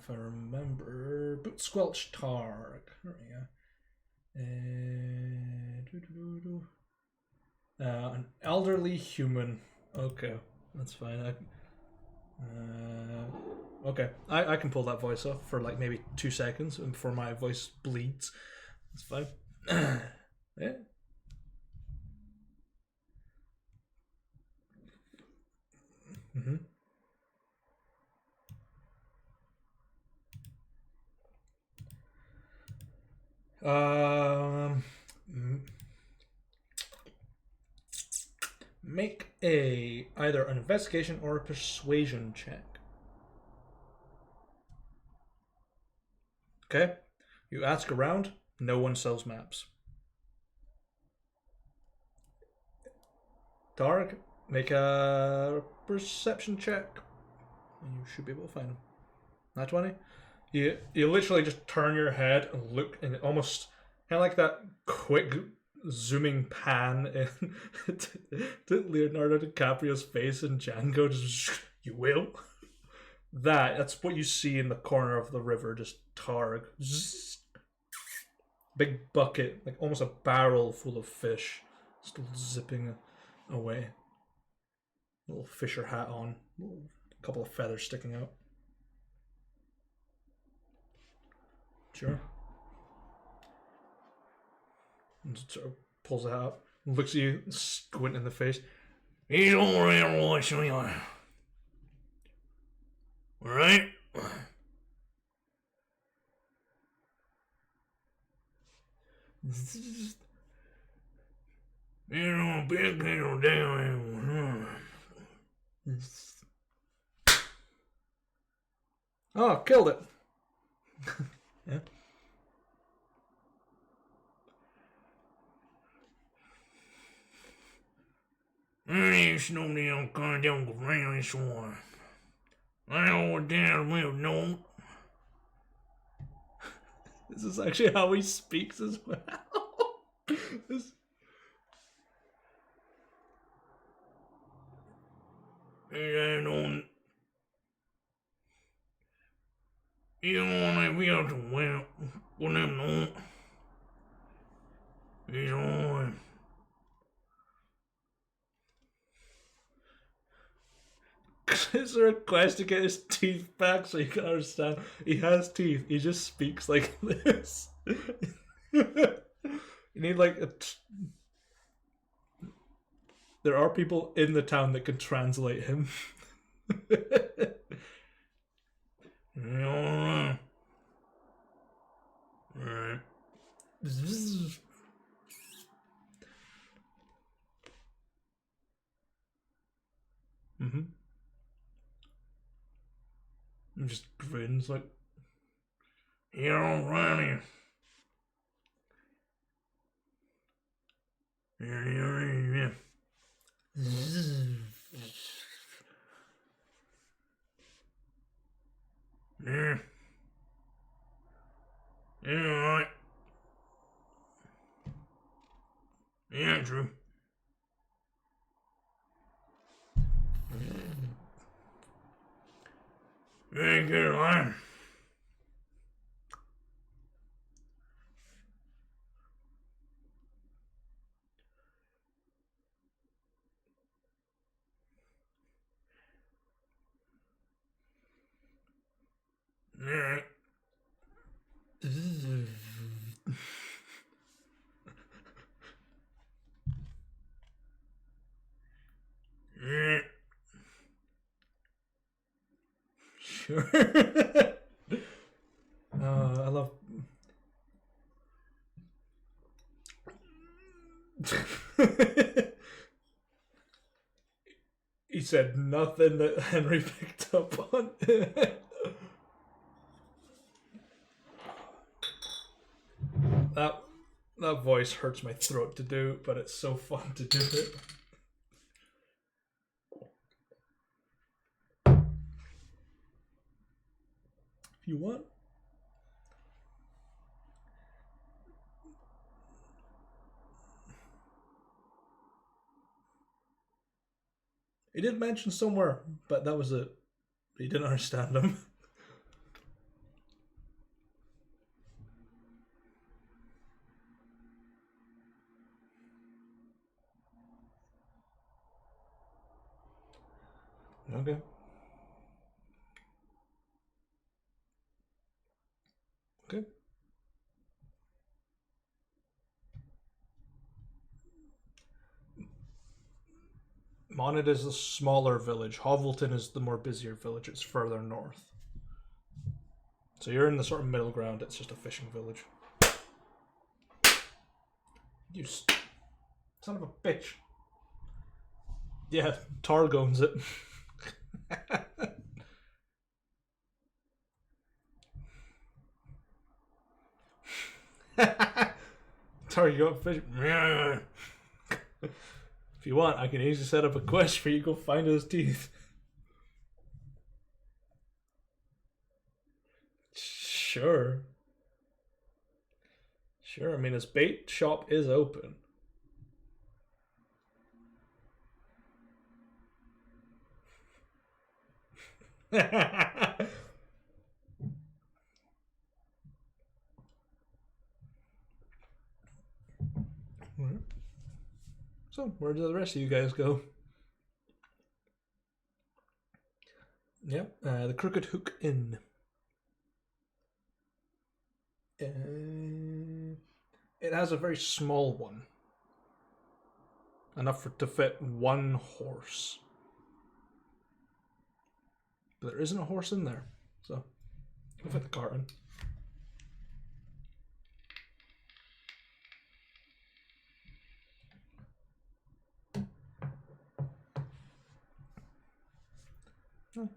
S1: If I remember, Boot Squelch Targ. There we go. An elderly human. Okay, that's fine. Okay, I can pull that voice off for like maybe 2 seconds before my voice bleeds. That's fine. Yeah. Mm-hmm. Um, make either an investigation or a persuasion check. Okay. You ask around. No one sells maps. Targ, make a perception check. You should be able to find them. Not 20. You literally just turn your head and look, and almost kind of like that quick zooming pan in to Leonardo DiCaprio's face in Django. Just you will. That's what you see in the corner of the river. Just Targ, big bucket, like almost a barrel full of fish, still zipping away. Little fisher hat on, a couple of feathers sticking out. Sure. And sort of pulls it out, looks at you, squint in the face. He's over there watching me. Right? You know, big little damn. Oh, killed it. Yeah. There's no damn kind of around this one. I know damn well no. This is actually how he speaks as well. This... I don't. You know, we have to win. What them know? You know. Is there a quest to get his teeth back so you can understand? He has teeth. He just speaks like this. You need like there are people in the town that can translate him. Alright. And just grins like, "You're all running. Yeah. Yeah. Yeah, alright. Yeah, true. Very good line. Alright. Yeah. Sure. I love. He said nothing that Henry picked up on. that that voice hurts my throat to do, but it's so fun to do it. If you want. He did mention somewhere, but that was it. He didn't understand him. Okay. Okay. Monet is a smaller village. Hovelton is the more busier village. It's further north. So you're in the sort of middle ground. It's just a fishing village. You son of a bitch. Yeah, Targ owns it. Targ, you got fish? If you want, I can easily set up a quest for you to go find those teeth. Sure. Sure, I mean, his bait shop is open. So, where do the rest of you guys go? Yep, the Crooked Hook Inn. It has a very small one. Enough to fit one horse. But there isn't a horse in there, so go fit the cart in. Oh.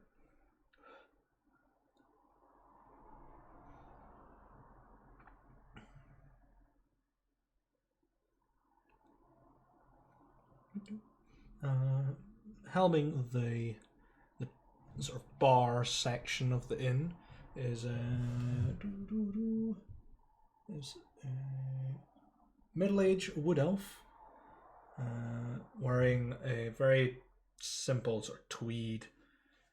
S1: Helming the sort of bar section of the inn is middle-aged wood elf wearing a very simple sort of tweed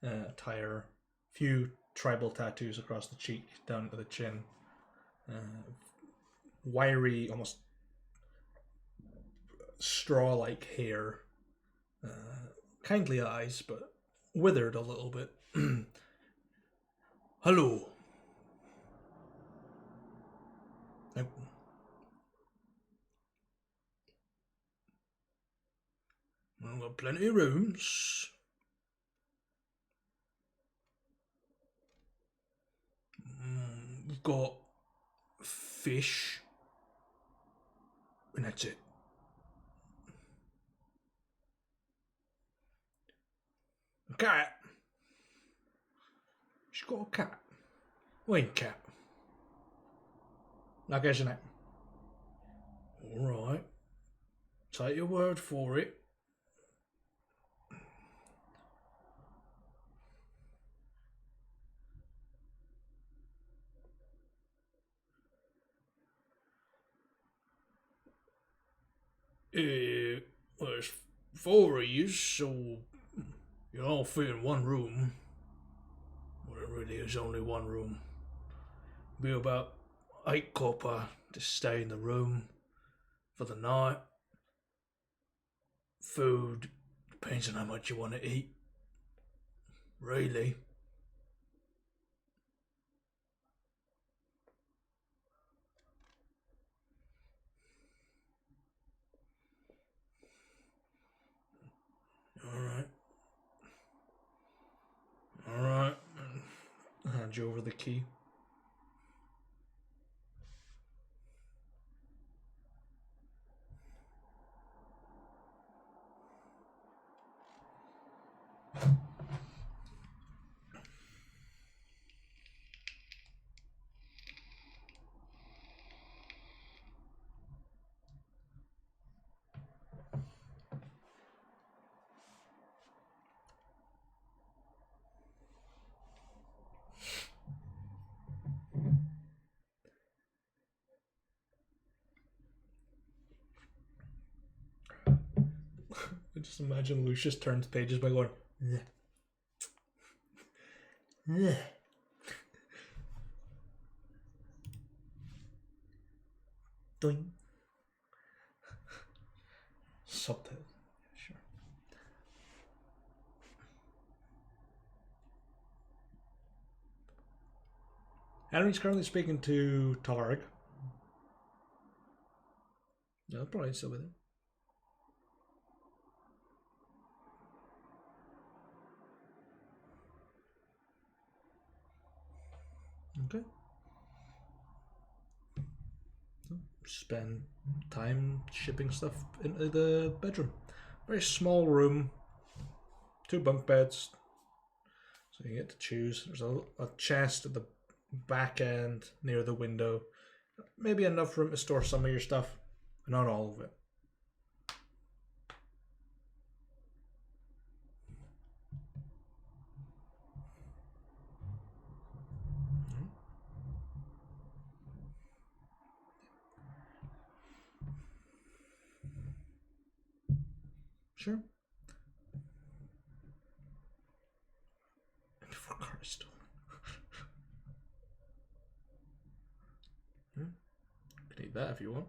S1: attire, few tribal tattoos across the cheek down to the chin, wiry, almost straw-like hair, kindly eyes, but withered a little bit. Hello. I've got plenty of rooms. We've got fish, and that's it. A cat. She's got a cat. Wait, cat. Like, isn't it? Alright. Take your word for it. Well, there's 4 of you, so you all fit in one room. Well, it really is only one room. Be about 8 copper to stay in the room for the night. Food depends on how much you want to eat. Really. Alright. Alright. Hand you over the key. I just imagine Lucius turns pages by going, "Bleh. Bleh." Doing. Subtitle. Sure. Henry's currently speaking to Targ. No, probably still with him. Okay. So spend time shipping stuff into the bedroom. Very small room. 2 bunk beds. So you get to choose. There's a chest at the back end near the window. Maybe enough room to store some of your stuff. Not all of it. Sure. For Christ. You can eat that if you want.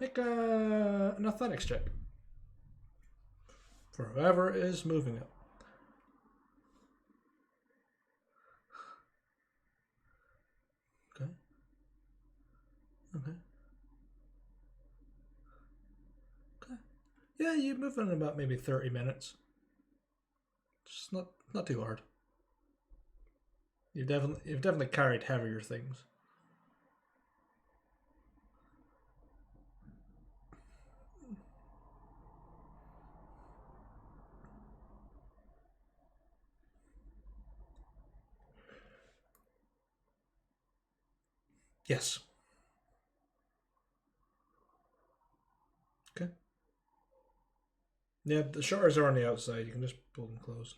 S1: Make an athletics check for whoever is moving it. Okay. Okay. Okay. Yeah, you move in about maybe 30 minutes. Just not too hard. You've definitely carried heavier things. Yes. Okay. Yeah, the shutters are on the outside. You can just pull them closed.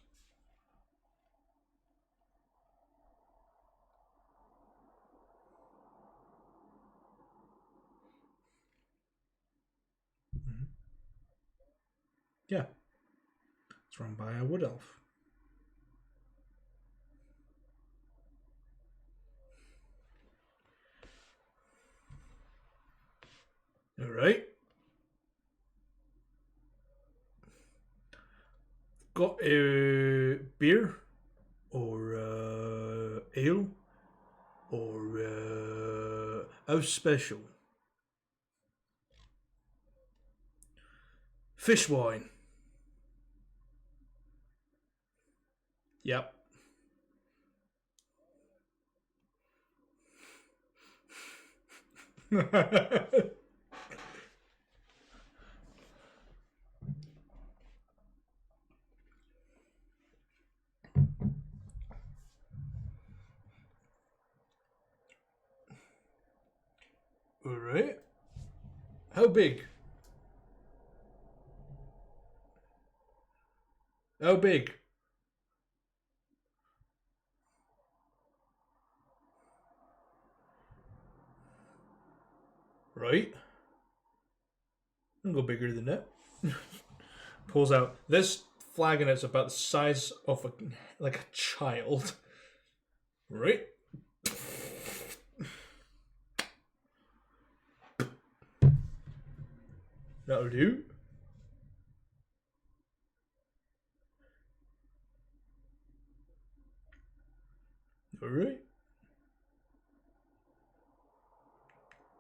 S1: Mm-hmm. Yeah. It's run by a wood elf. All right. Got a beer or ale or house special. Fish wine. Yep. Alright. How big? How big? Right? I'll go bigger than that. Pulls out this flagon. It's about the size of like a child. Right? That'll do. Alright.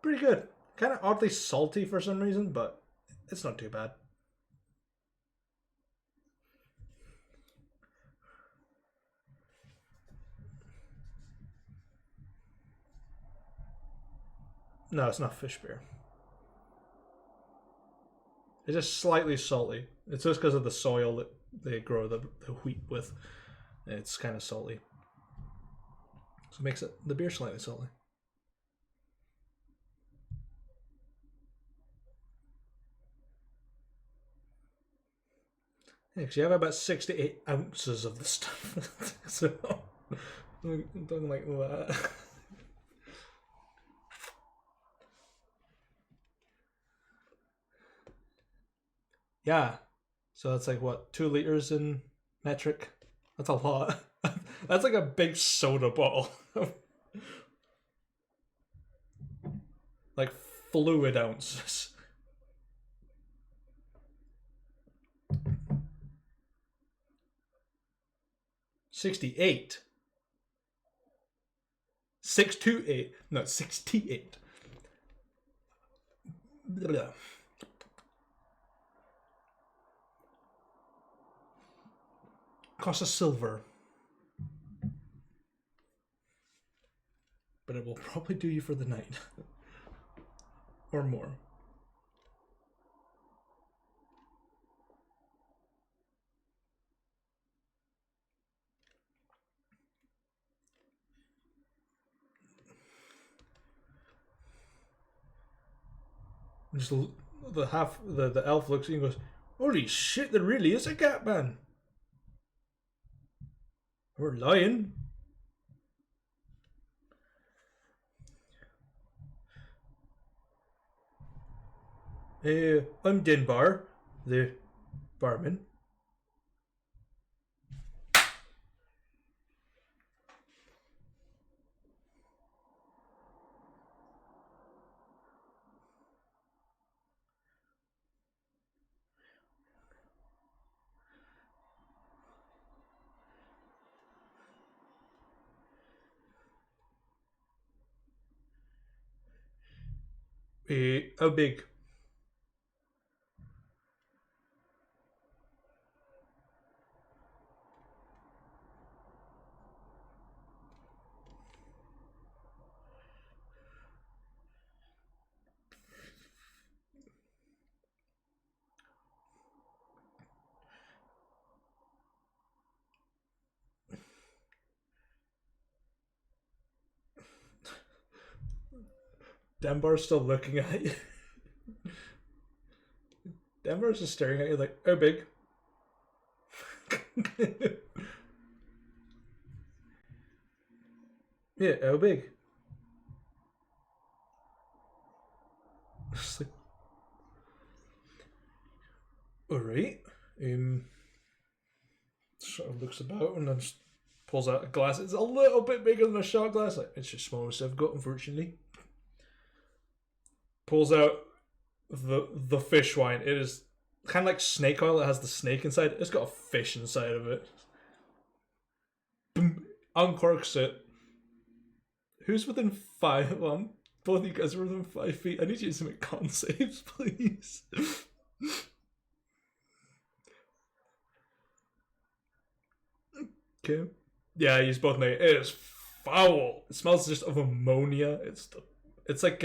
S1: Pretty good. Kind of oddly salty for some reason, but it's not too bad. No, it's not fish beer. It's just slightly salty. It's just because of the soil that they grow the wheat with. It's kind of salty. So it makes the beer slightly salty. Yeah, because you have about 6 to 8 ounces of the stuff. So, something like that. Yeah. So that's like what, 2 liters in metric? That's a lot. That's like a big soda bottle. Like fluid ounces. 68. 628. No, 68. Blah. Cost a silver. But it will probably do you for the night. Or more. Just the elf looks at you and goes, "Holy shit, there really is a cat man. We're lying." I'm Dinbar, the barman. How big? Denbar's still looking at you. Denbar's just staring at you like, how big? Yeah, how big? Just like, alright. Sort of looks about and then just pulls out a glass. It's a little bit bigger than a shot glass. Like, it's the smallest I've got, unfortunately. Pulls out the fish wine. It is kind of like snake oil. It has the snake inside. It's got a fish inside of it. Boom. Uncorks it. Who's within 5? Well, both of you guys are within 5 feet. I need you to make con saves, please. Okay. Yeah, you both know it is foul. It smells just of ammonia. It's like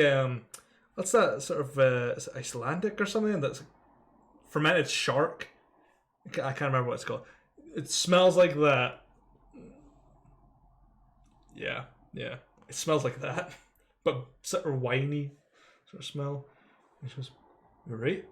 S1: what's that sort of is it Icelandic or something? That's fermented shark. I can't remember what it's called. It smells like that. Yeah, yeah. It smells like that, but sort of winey sort of smell. It's just right.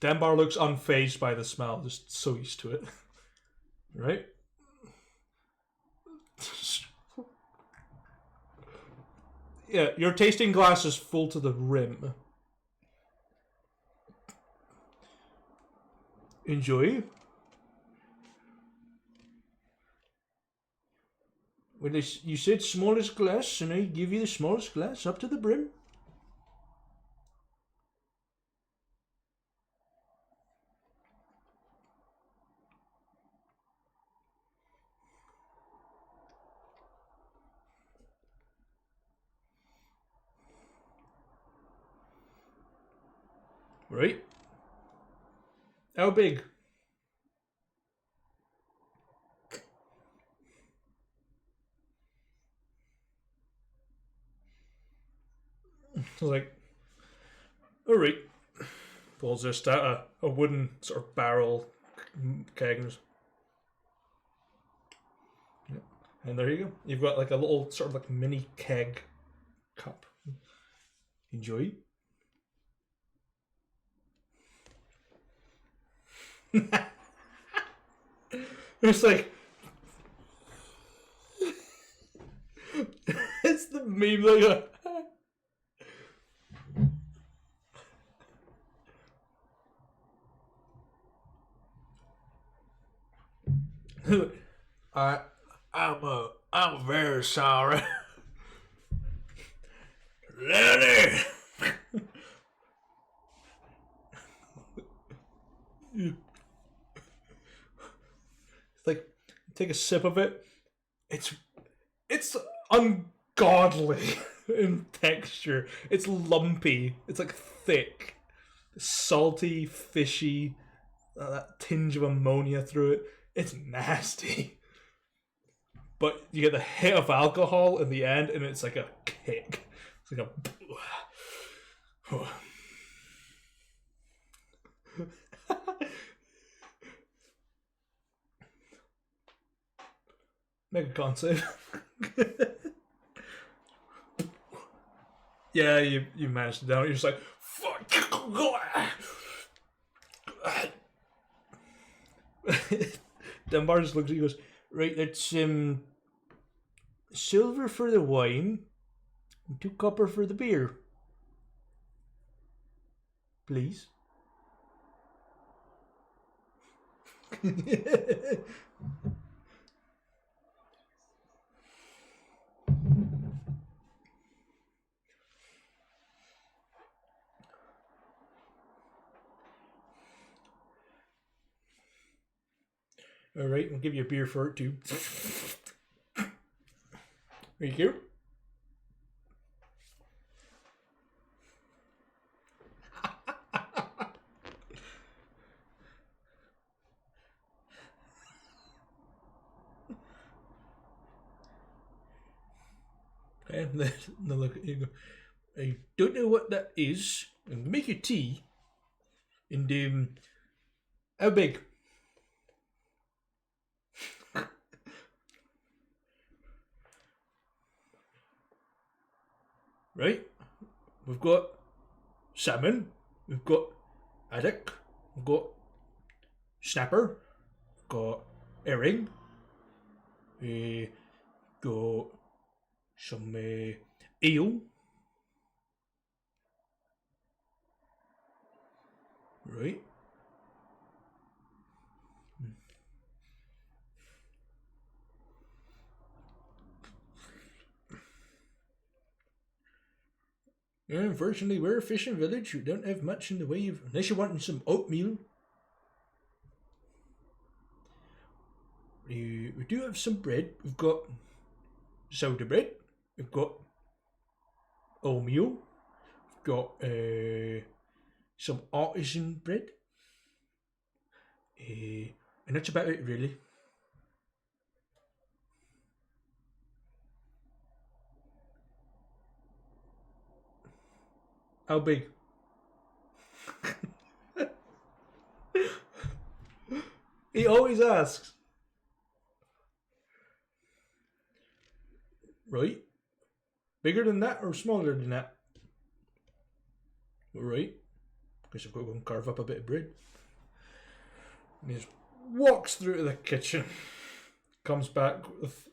S1: Denbar looks unfazed by the smell, just so used to it. Right? Yeah, your tasting glass is full to the rim. Enjoy. Well, you said smallest glass, and I give you the smallest glass up to the brim. Right? How big? I was like, alright. Pulls just out a wooden sort of barrel keg. And there you go. You've got like a little sort of like mini keg cup. Enjoy. It's like it's the meme like I I'm very sorry. Lenny. It's like take a sip of it. It's ungodly in texture. It's lumpy. It's like thick, salty, fishy. That tinge of ammonia through it. It's nasty. But you get the hit of alcohol in the end, and it's like a kick. It's like a. Make a con save. Yeah, you managed to down it. You're just like, fuck. Dunbar just looks at you and goes, right, that's silver for the wine, and 2 copper for the beer. Please. Alright, we'll give you a beer for it too. There you go. And then look at you go, I don't know what that is. And make your tea. And how big? Right? We've got salmon. We've got haddock. We've got snapper. We've got herring. We got some eel. Right? Yeah, unfortunately, we're a fishing village. We don't have much in the way of. Unless you're wanting some oatmeal. We do have some bread. We've got soda bread. We've got oatmeal. We've got some artisan bread. And that's about it, really. How big? He always asks. Right. Bigger than that or smaller than that? Right. Because I've got to go and carve up a bit of bread. And he just walks through to the kitchen. Comes back with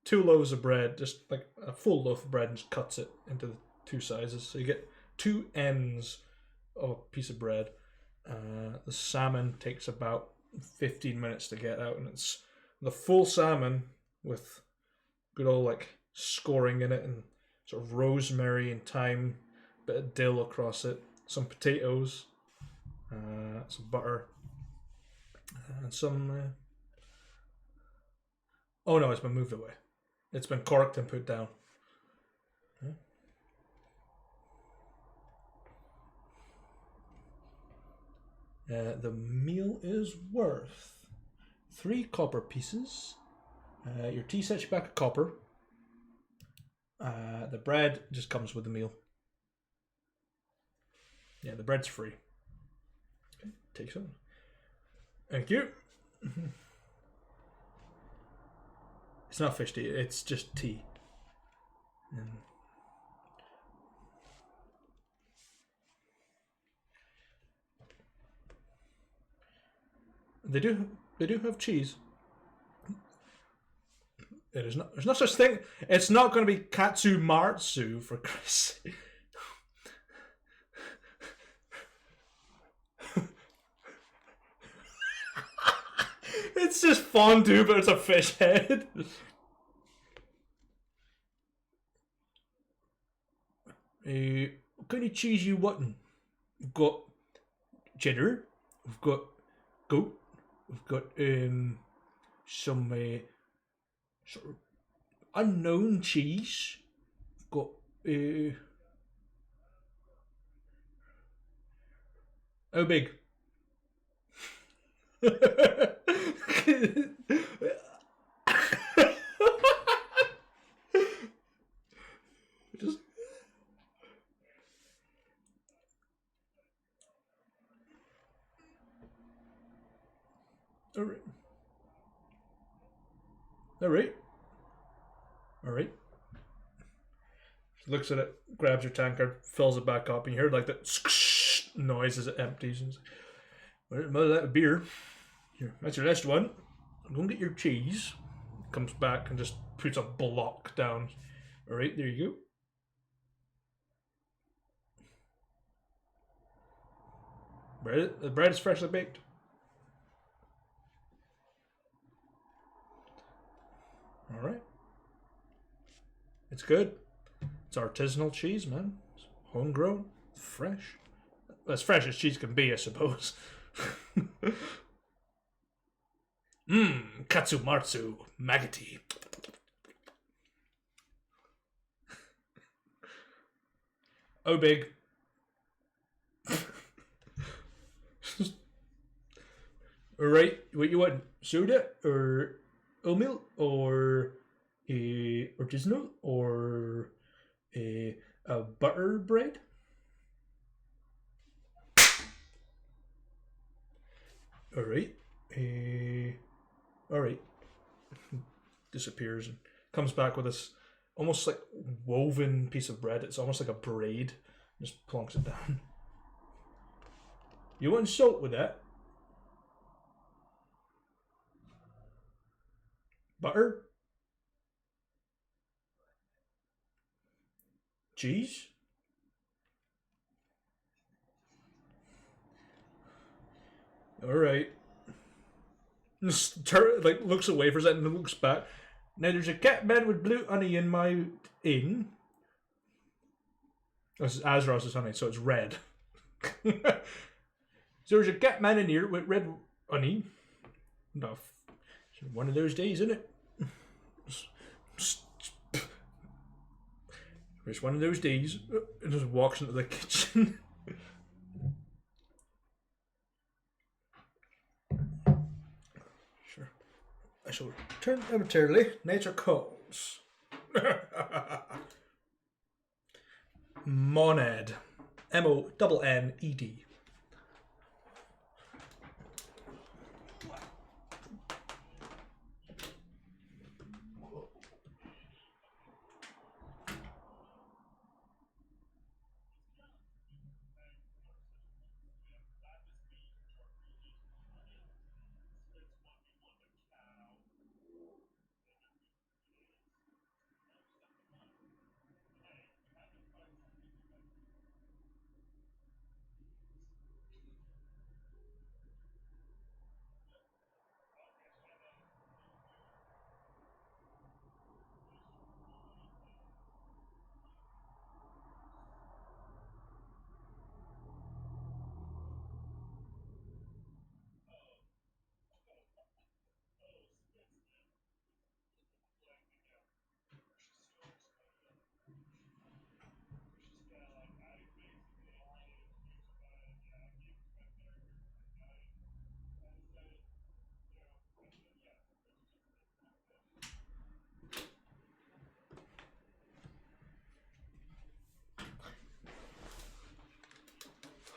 S1: 2 loaves of bread. Just like a full loaf of bread and just cuts it into the 2 sizes. So you get 2 ends of a piece of bread. The salmon takes about 15 minutes to get out. And it's the full salmon with good old like scoring in it and sort of rosemary and thyme, bit of dill across it, some potatoes, some butter, and some. Oh no, it's been moved away. It's been corked and put down. The meal is worth 3 copper pieces. Your tea sets you back a copper. The bread just comes with the meal. Yeah, the bread's free. Okay, take some. Thank you. It's not fish tea, it's just tea. They do have cheese. It is not. There's no such thing. It's not going to be katsu martsu for Christ's sake. It's just fondue, but it's a fish head. What kind of cheese you wanting? We've got cheddar. We've got goat. We've got some sort of unknown cheese. We've got how big? Just all right. All right. All right. She looks at it, grabs her tankard, fills it back up, and you hear like that noise as it empties. And well, mother that beer. Here, that's your last one. Go and get your cheese. Comes back and just puts a block down. All right, there you go. The bread is freshly baked. All right. It's good. It's artisanal cheese, man. It's homegrown. It's fresh. As fresh as cheese can be, I suppose. Katsumatsu maggoty. Oh, big. Alright, what you want? Soda or oatmeal or a artisanal or a butter bread? Alright. Alright. Disappears and comes back with this almost like woven piece of bread. It's almost like a braid. Just plonks it down. You want salt with that? Butter? Cheese? Alright. Like looks away for a second and looks back. Now there's a cat bed with blue honey in my inn. This is Azros's honey, so it's red. So there's a cat man in here with red honey. No, One of those days, isn't it? It's one of those days. And just walks into the kitchen. Sure. I shall return momentarily. Nature calls. Moned. Moned.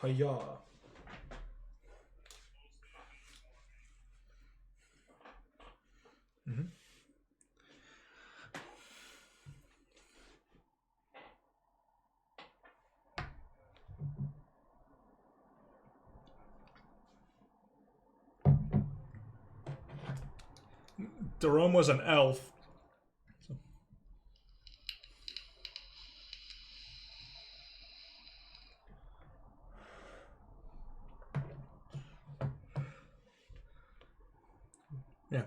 S1: Hiya. Mm-hmm. Jerome was an elf. Yeah.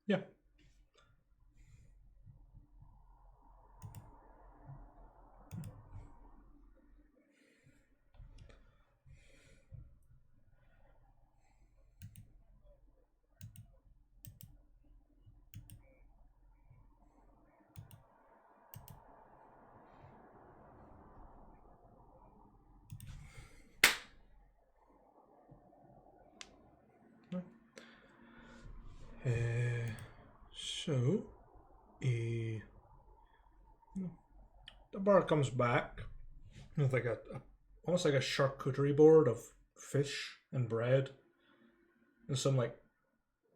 S1: Yeah. So, the bar comes back with like a almost like a charcuterie board of fish and bread and some like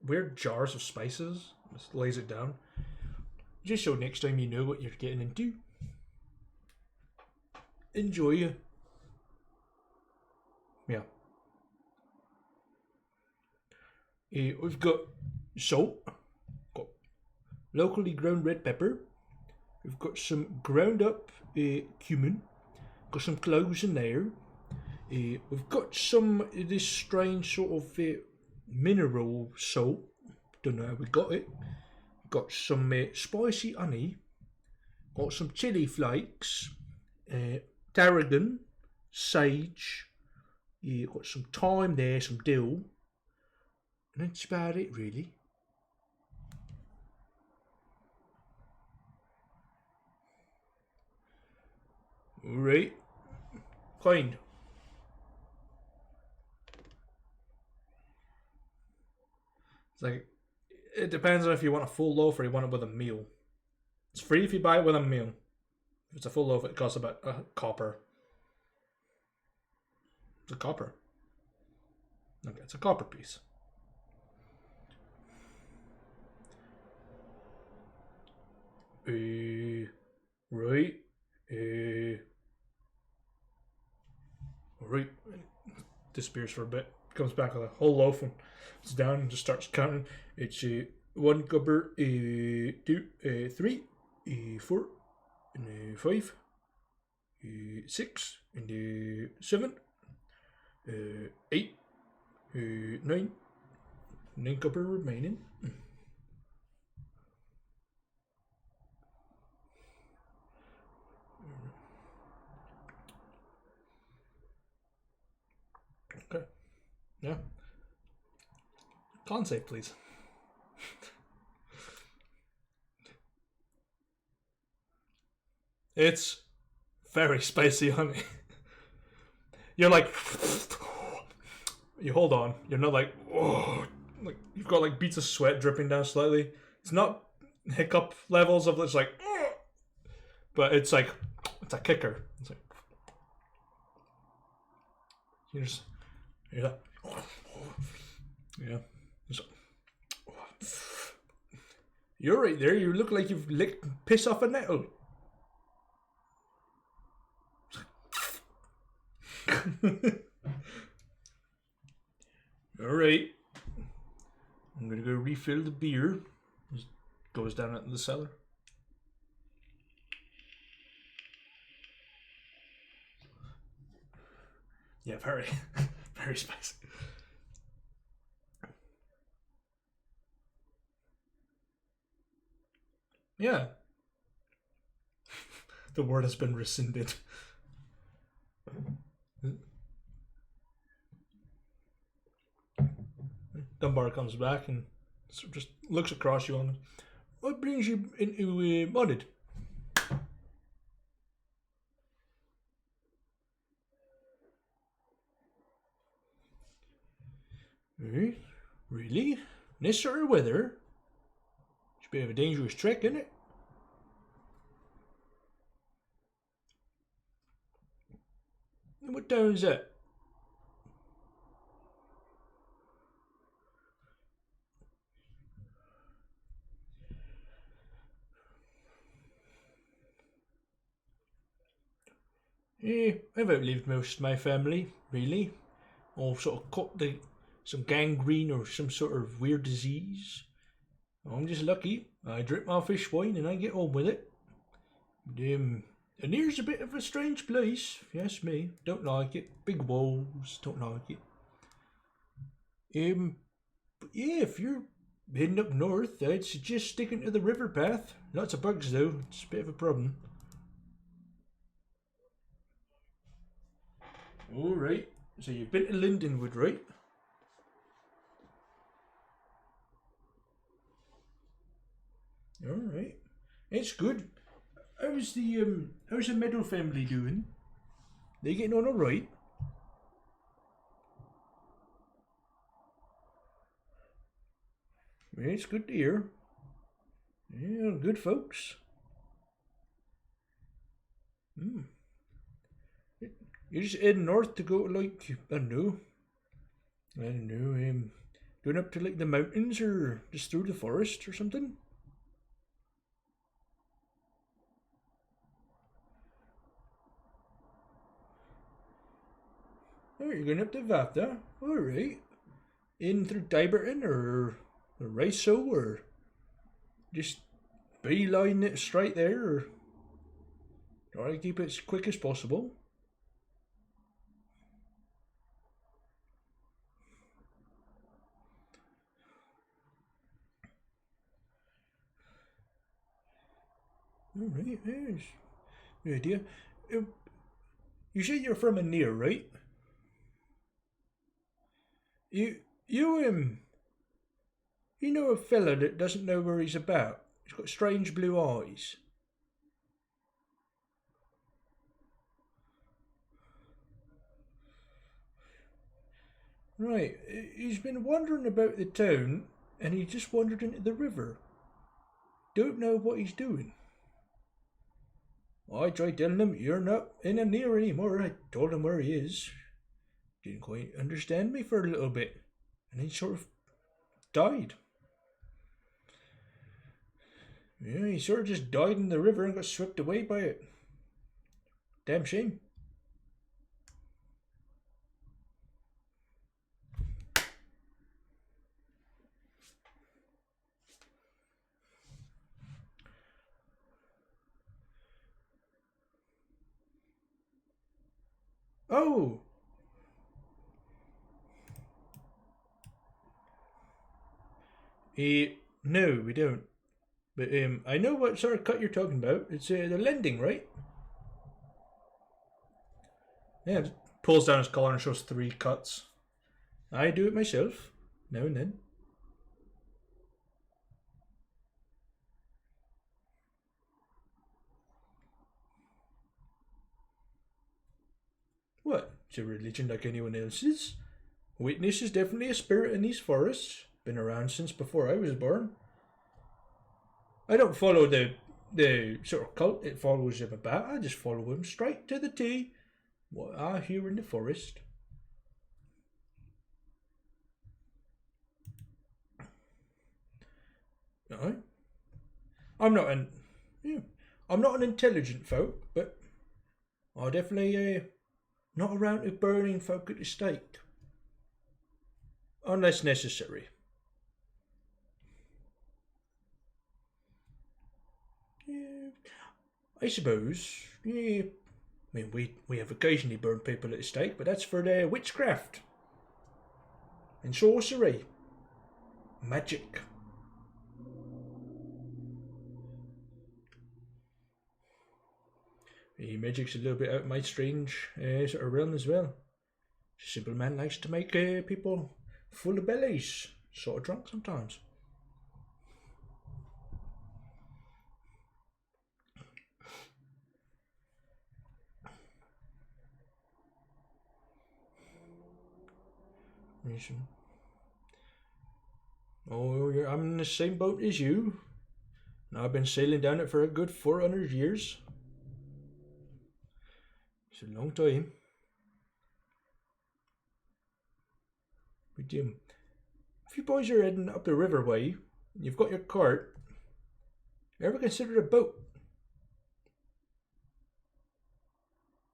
S1: weird jars of spices. Just lays it down. Just so next time you know what you're getting into. Enjoy. Yeah. We've got salt, got locally ground red pepper. We've got some ground up cumin. Got some cloves in there. We've got some of this strange sort of mineral salt. Don't know how we got it. Got some spicy honey. Got some chili flakes. Tarragon, sage. Got some thyme there, some dill. And that's about it, really. Right. Kind. It's like, it depends on if you want a full loaf or you want it with a meal. It's free if you buy it with a meal. If it's a full loaf, it costs about a copper. It's a copper. Okay, it's a copper piece. Right. Right. Disappears for a bit. Comes back with a whole loaf and it's down and just starts counting. It's one copper, two, three, 4, and 5, 6, and 7, 8, 9. 9 copper remaining. Okay. Yeah. Con save, please. It's very spicy honey. You're like, you hold on. You're not like, oh, like you've got like beads of sweat dripping down slightly. It's not hiccup levels of it's like, but it's like, it's a kicker. It's like, you're like, yeah. You're right there. You look like you've licked piss off a nettle. Alright. I'm gonna go refill the beer. Just goes down into the cellar. Yeah, very, very spicy. Yeah. The word has been rescinded. Dunbar comes back and just looks across you on what brings you into modded? Really? In this sort of weather? It's a bit of a dangerous trek, isn't it? And what town is that? I've outlived most of my family, really. All sort of caught some gangrene or some sort of weird disease. I'm just lucky. I drink my fish wine and I get on with it. And here's a bit of a strange place, if you ask me. Don't like it. Big walls, don't like it. But yeah, if you're heading up north, I'd suggest sticking to the river path. Lots of bugs though, it's a bit of a problem. Alright, so you've been to Lindenwood, right? Alright. It's good. How's the Meadow family doing? They getting on alright? Yeah, it's good to hear. Yeah, good folks. You're just heading north to go to like, I don't know, going up to like the mountains or just through the forest or something? Oh, you're going up to Vathe? Alright. In through Diberton or Riso or just beeline it straight there or try to keep it as quick as possible? Alright, there's good idea. You say you're from a near, right? You you you know a fella that doesn't know where he's about. He's got strange blue eyes. Right, he's been wandering about the town and he just wandered into the river. Don't know what he's doing. I tried telling him you're not in a near anymore. I told him where he is. Didn't quite understand me for a little bit. And he sort of died. Yeah, he sort of just died in the river and got swept away by it. Damn shame. Oh! No, we don't. But I know what sort of cut you're talking about. It's the lending, right? Yeah, pulls down his collar and shows 3 cuts. I do it myself, now and then. It's a religion like anyone else's. Witness is definitely a spirit in these forests. Been around since before I was born. I don't follow the sort of cult it follows him about. I just follow him straight to the T. What I hear in the forest. Aye. I'm not an yeah, I'm not an intelligent folk, but I definitely not around to burning folk at the stake. Unless necessary. Yeah, I suppose. Yeah. I mean, we have occasionally burned people at the stake, but that's for their witchcraft and sorcery, magic. The magic's a little bit out of my strange sort of realm as well. Simple man likes to make people full of bellies, sort of drunk sometimes. Reason. Oh, I'm in the same boat as you. Now I've been sailing down it for a good 400 years. It's a long time. But if you boys are heading up the river way, you've got your cart, you ever consider a boat?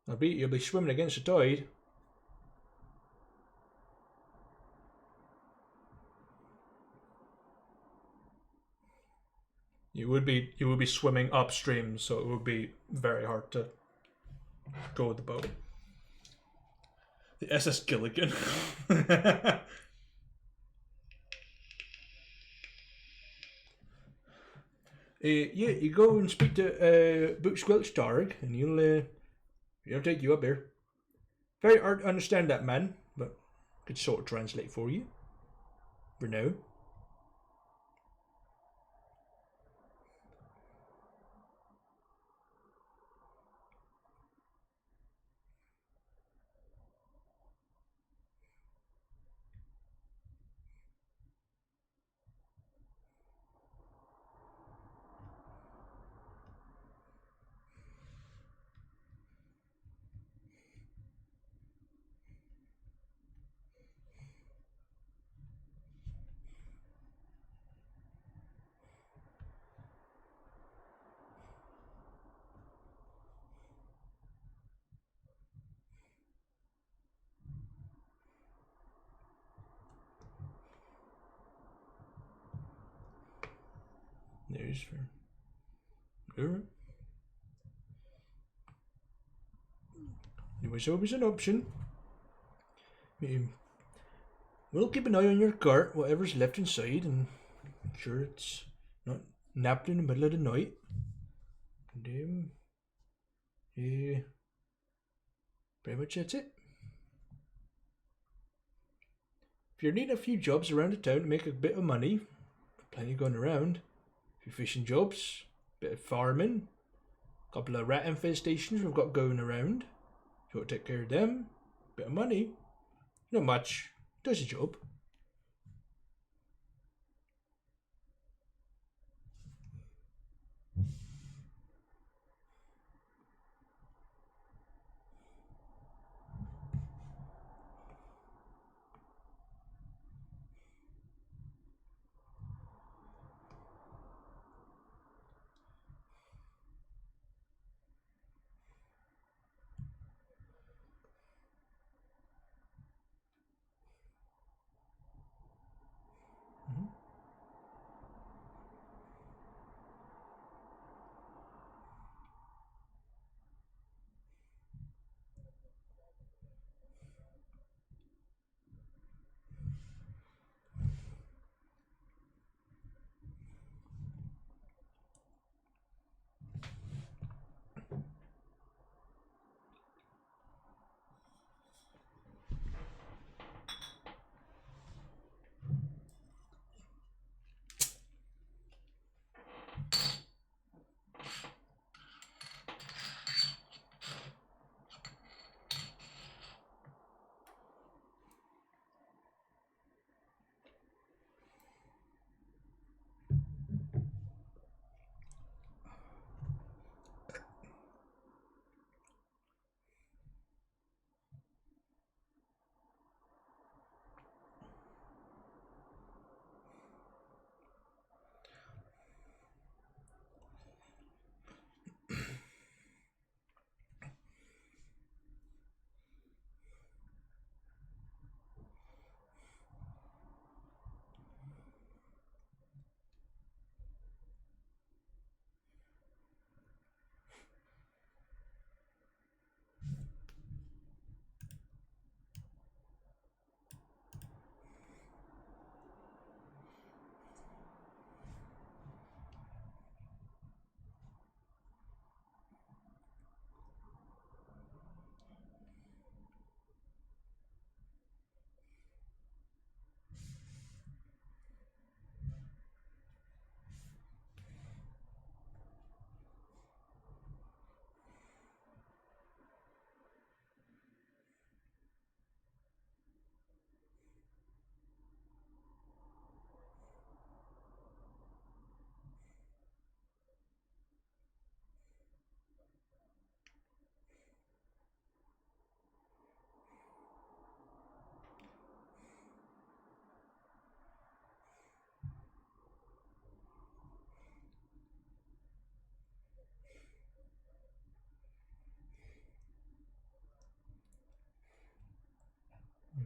S1: Albeit you'll be swimming against the tide. You would be swimming upstream, so it would be very hard to go with the boat. The SS Gilligan. Yeah, you go and speak to Boot Squelch Darg, and he'll take you up there. Very hard to understand that man, but I could sort of translate for you. For now. There's for. Alright. It was always an option. We'll keep an eye on your cart, whatever's left inside, and make sure it's not napped in the middle of the night. And yeah, pretty much that's it. If you're needing a few jobs around the town to make a bit of money, plenty going around. A few fishing jobs, bit of farming, a couple of rat infestations we've got going around. If you want to take care of them, bit of money. Not much, does the job.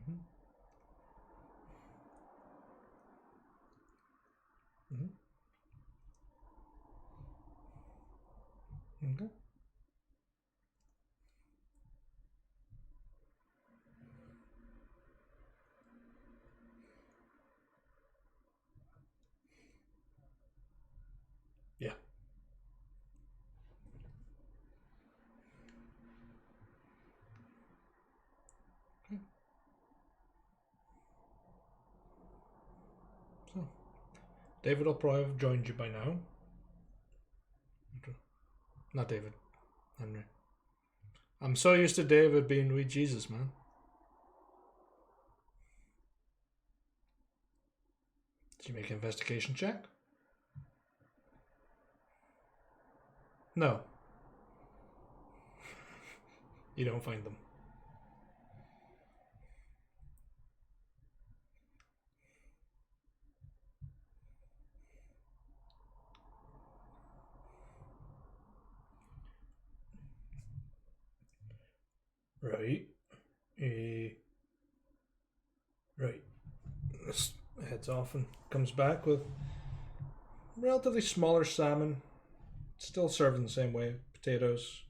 S1: Mm-hmm. Mm-hmm. Okay. Yeah. Okay. So, David will probably have joined you by now. Not David. Henry. I'm so used to David being with Jesus, man. Did you make an investigation check? No. You don't find them. Right. Right. Heads off and comes back with relatively smaller salmon, still served in the same way: potatoes,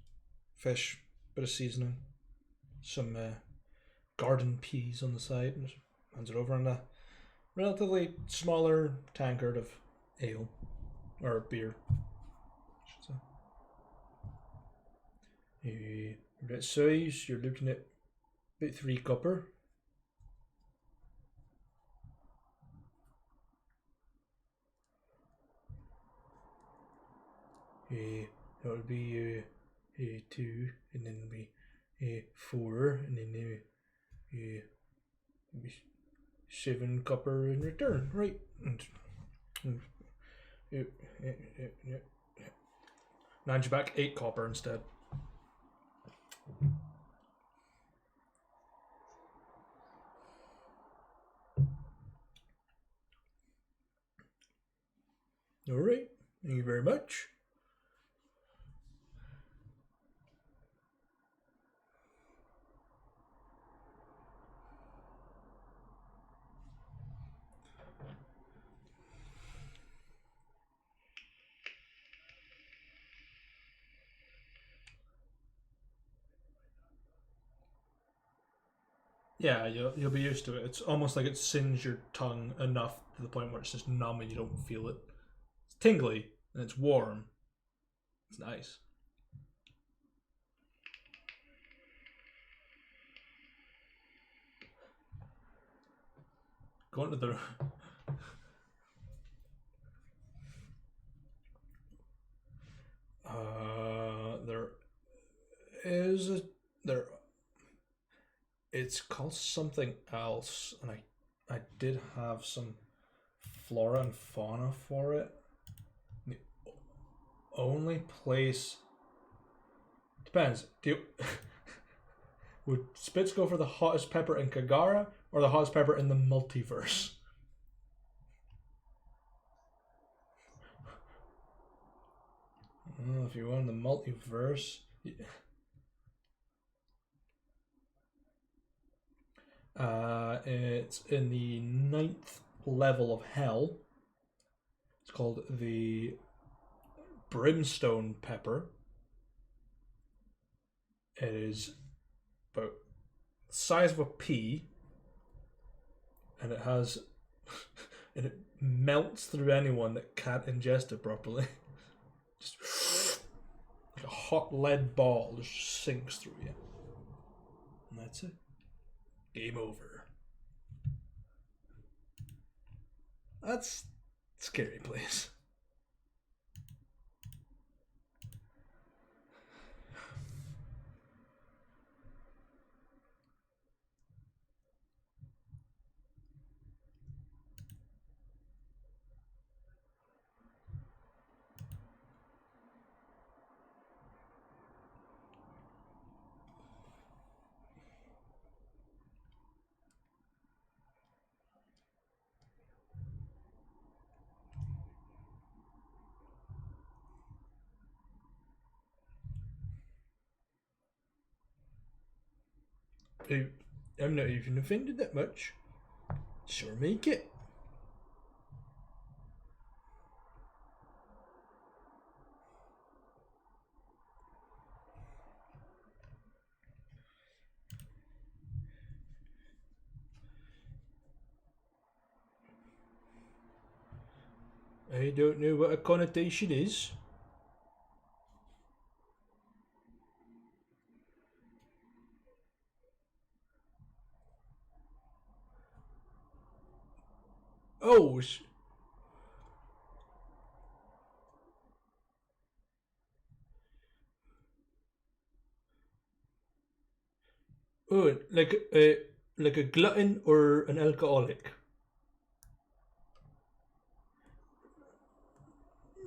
S1: fish, bit of seasoning, some garden peas on the side, and hands it over in a relatively smaller tankard of ale or beer. I should say. Right size, you're looking at about 3 copper. That would be 2, and then be 4, and then be 7 copper in return, right? And now you back 8 copper instead. All right, thank you very much. Yeah, you'll be used to it. It's almost like it sings your tongue enough to the point where it's just numb and you don't feel it. It's tingly and it's warm. It's nice. Going to the there is a there. It's called something else, and I did have some flora and fauna for it. The only place depends. Do you, would Spitz go for the hottest pepper in Kagara or the hottest pepper in the multiverse? If you want the multiverse, it's in the 9th level of hell. It's called the brimstone pepper. It is about the size of a pea, and it has and it melts through anyone that can't ingest it properly. Just like a hot lead ball just sinks through you, and that's it. Game over. That's a scary place. I'm not even offended that much. Sure, make it. I don't know what a connotation is. Oh, oh, like a glutton or an alcoholic,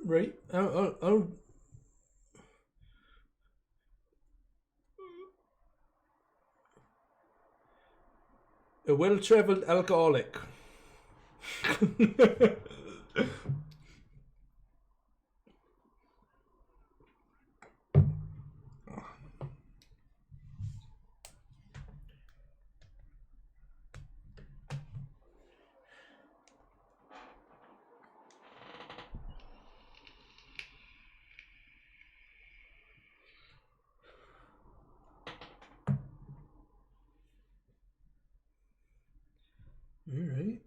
S1: right? I'll a well-traveled alcoholic. All right.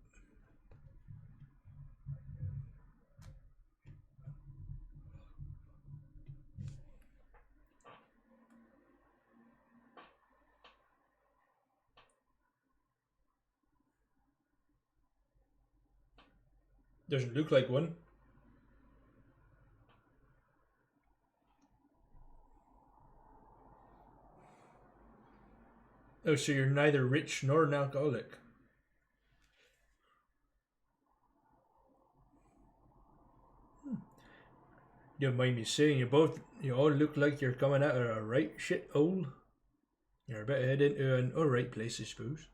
S1: Doesn't look like one. Oh, so you're neither rich nor an alcoholic. Don't mind me saying, you all look like you're coming out of a right shit hole. You're about to head into an alright place, I suppose.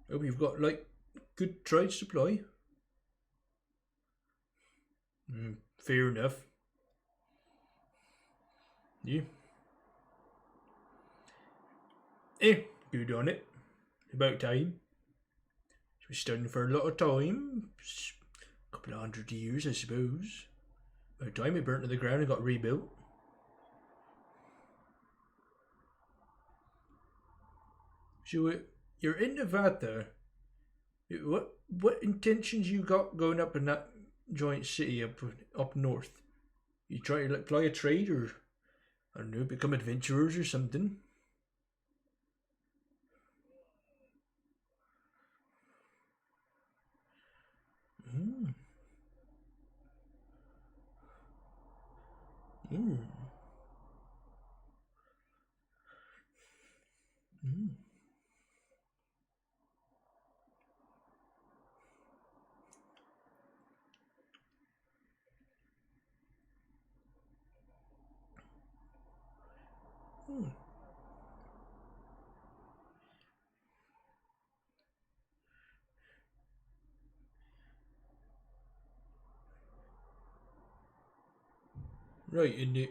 S1: Hope you've got, like, good trade supply. Fair enough. Yeah. Good on it. About time. It's been studying for a lot of time. A couple of 100 years, I suppose. By the time it burnt to the ground and got rebuilt. So you're into Vathe. What intentions you got going up in that giant city up north? You try to like ply a trade or I don't know, become adventurers or something? Mm. Mm. Mm. Mm. Right, and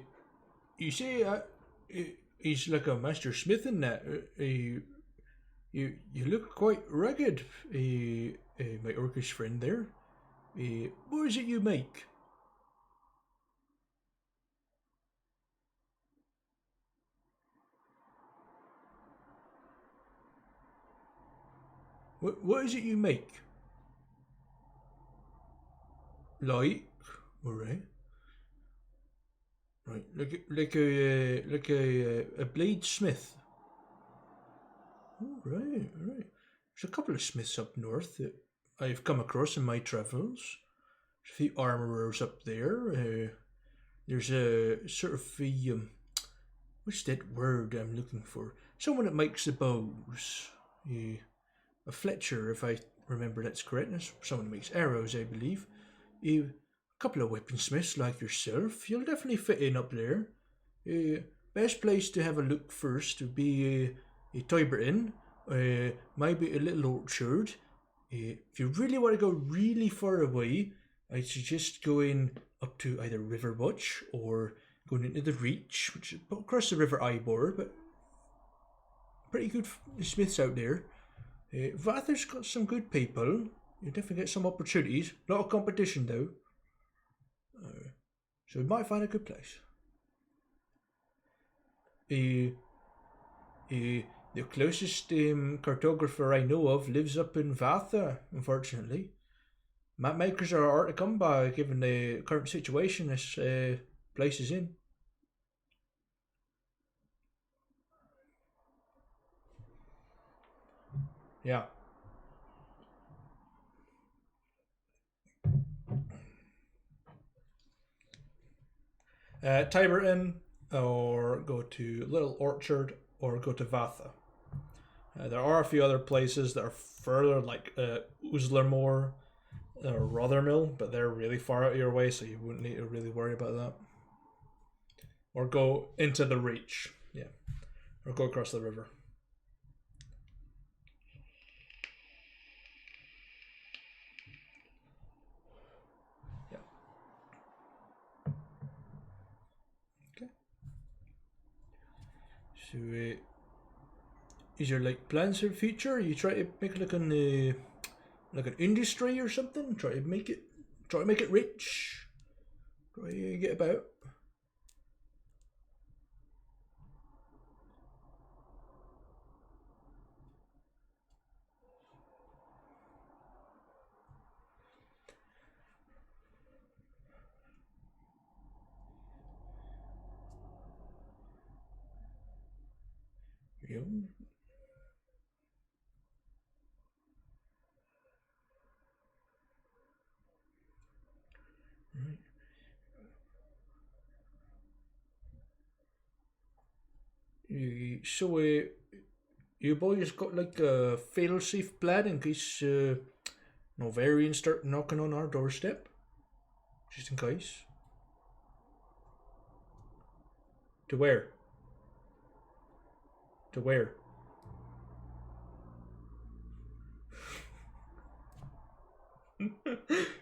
S1: you say he's like a master smith in that. You look quite rugged, my orcish friend there. What is it you make? What is it you make? Like, all right, right, like a blade smith. All right, all right. There's a couple of smiths up north that I've come across in my travels. There's a few armorers up there. There's a sort of what's that word I'm looking for? Someone that makes the bows. A Fletcher, if I remember that's correct. That's someone who makes arrows, I believe. A couple of weaponsmiths like yourself. You'll definitely fit in up there. Best place to have a look first would be a Tiberton, maybe a little orchard. If you really want to go really far away, I'd suggest going up to either Riverwatch or going into the Reach, which is across the River Ivor, but pretty good smiths out there. Vathe's got some good people. You definitely get some opportunities. A lot of competition though. So we might find a good place. The closest cartographer I know of lives up in Vathe, unfortunately. Map makers are hard to come by given the current situation this place is in. Yeah. Tiberton, or go to Little Orchard, or go to Vathe. There are a few other places that are further, like Uslermore or Rothermill, but they're really far out of your way, so you wouldn't need to really worry about that. Or go into the Reach, yeah, or go across the river. Yeah. Okay. So, is your like plans for the future? You try to make it like an industry or something? Try to make it rich. Try to get about. Yeah. Right. So, you boys got like a fail-safe plan in case no variants start knocking on our doorstep? Just in case. To where? To where?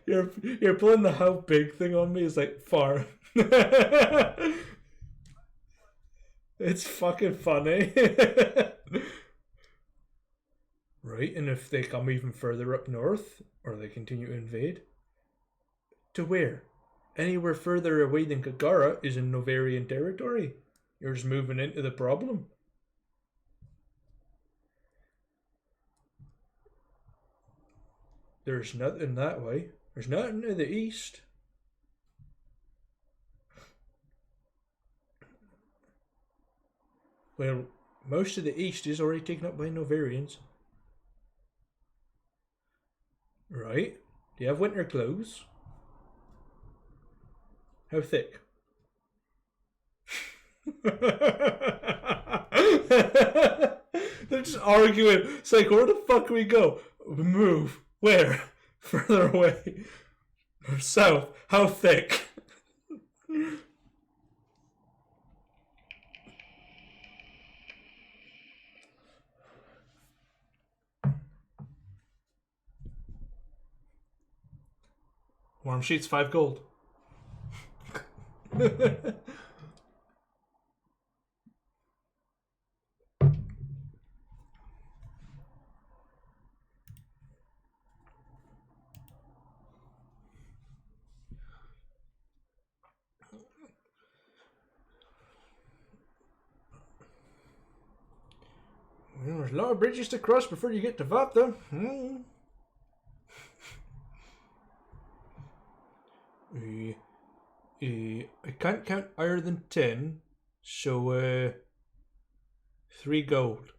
S1: You're pulling the how big thing on me. It's like far. It's fucking funny. Right, and if they come even further up north, or they continue to invade, to where? Anywhere further away than Kagara is in Novarian territory. You're just moving into the problem. There's nothing that way. There's nothing to the east. Well, most of the east is already taken up by Novarians. Right. Do you have winter clothes? How thick? They're just arguing. It's like, where the fuck we go? Move. Where? Further away. South. How thick? Warm sheets, 5 gold. Well, there's a lot of bridges to cross before you get to Vathe. I can't count higher than 10, so 3 gold.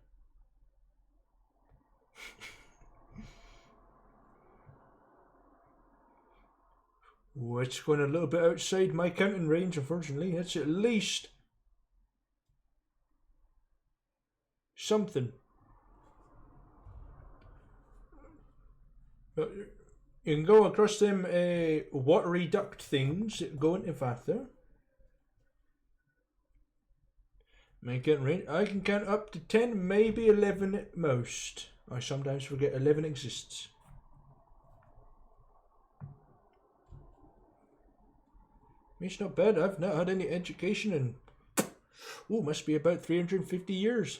S1: Oh, it's going a little bit outside my counting range, unfortunately. That's at least something. You can go across them watery duct things that go into Vathe. I can count up to 10, maybe 11 at most. I sometimes forget 11 exists. It's not bad. I've not had any education in, must be about 350 years.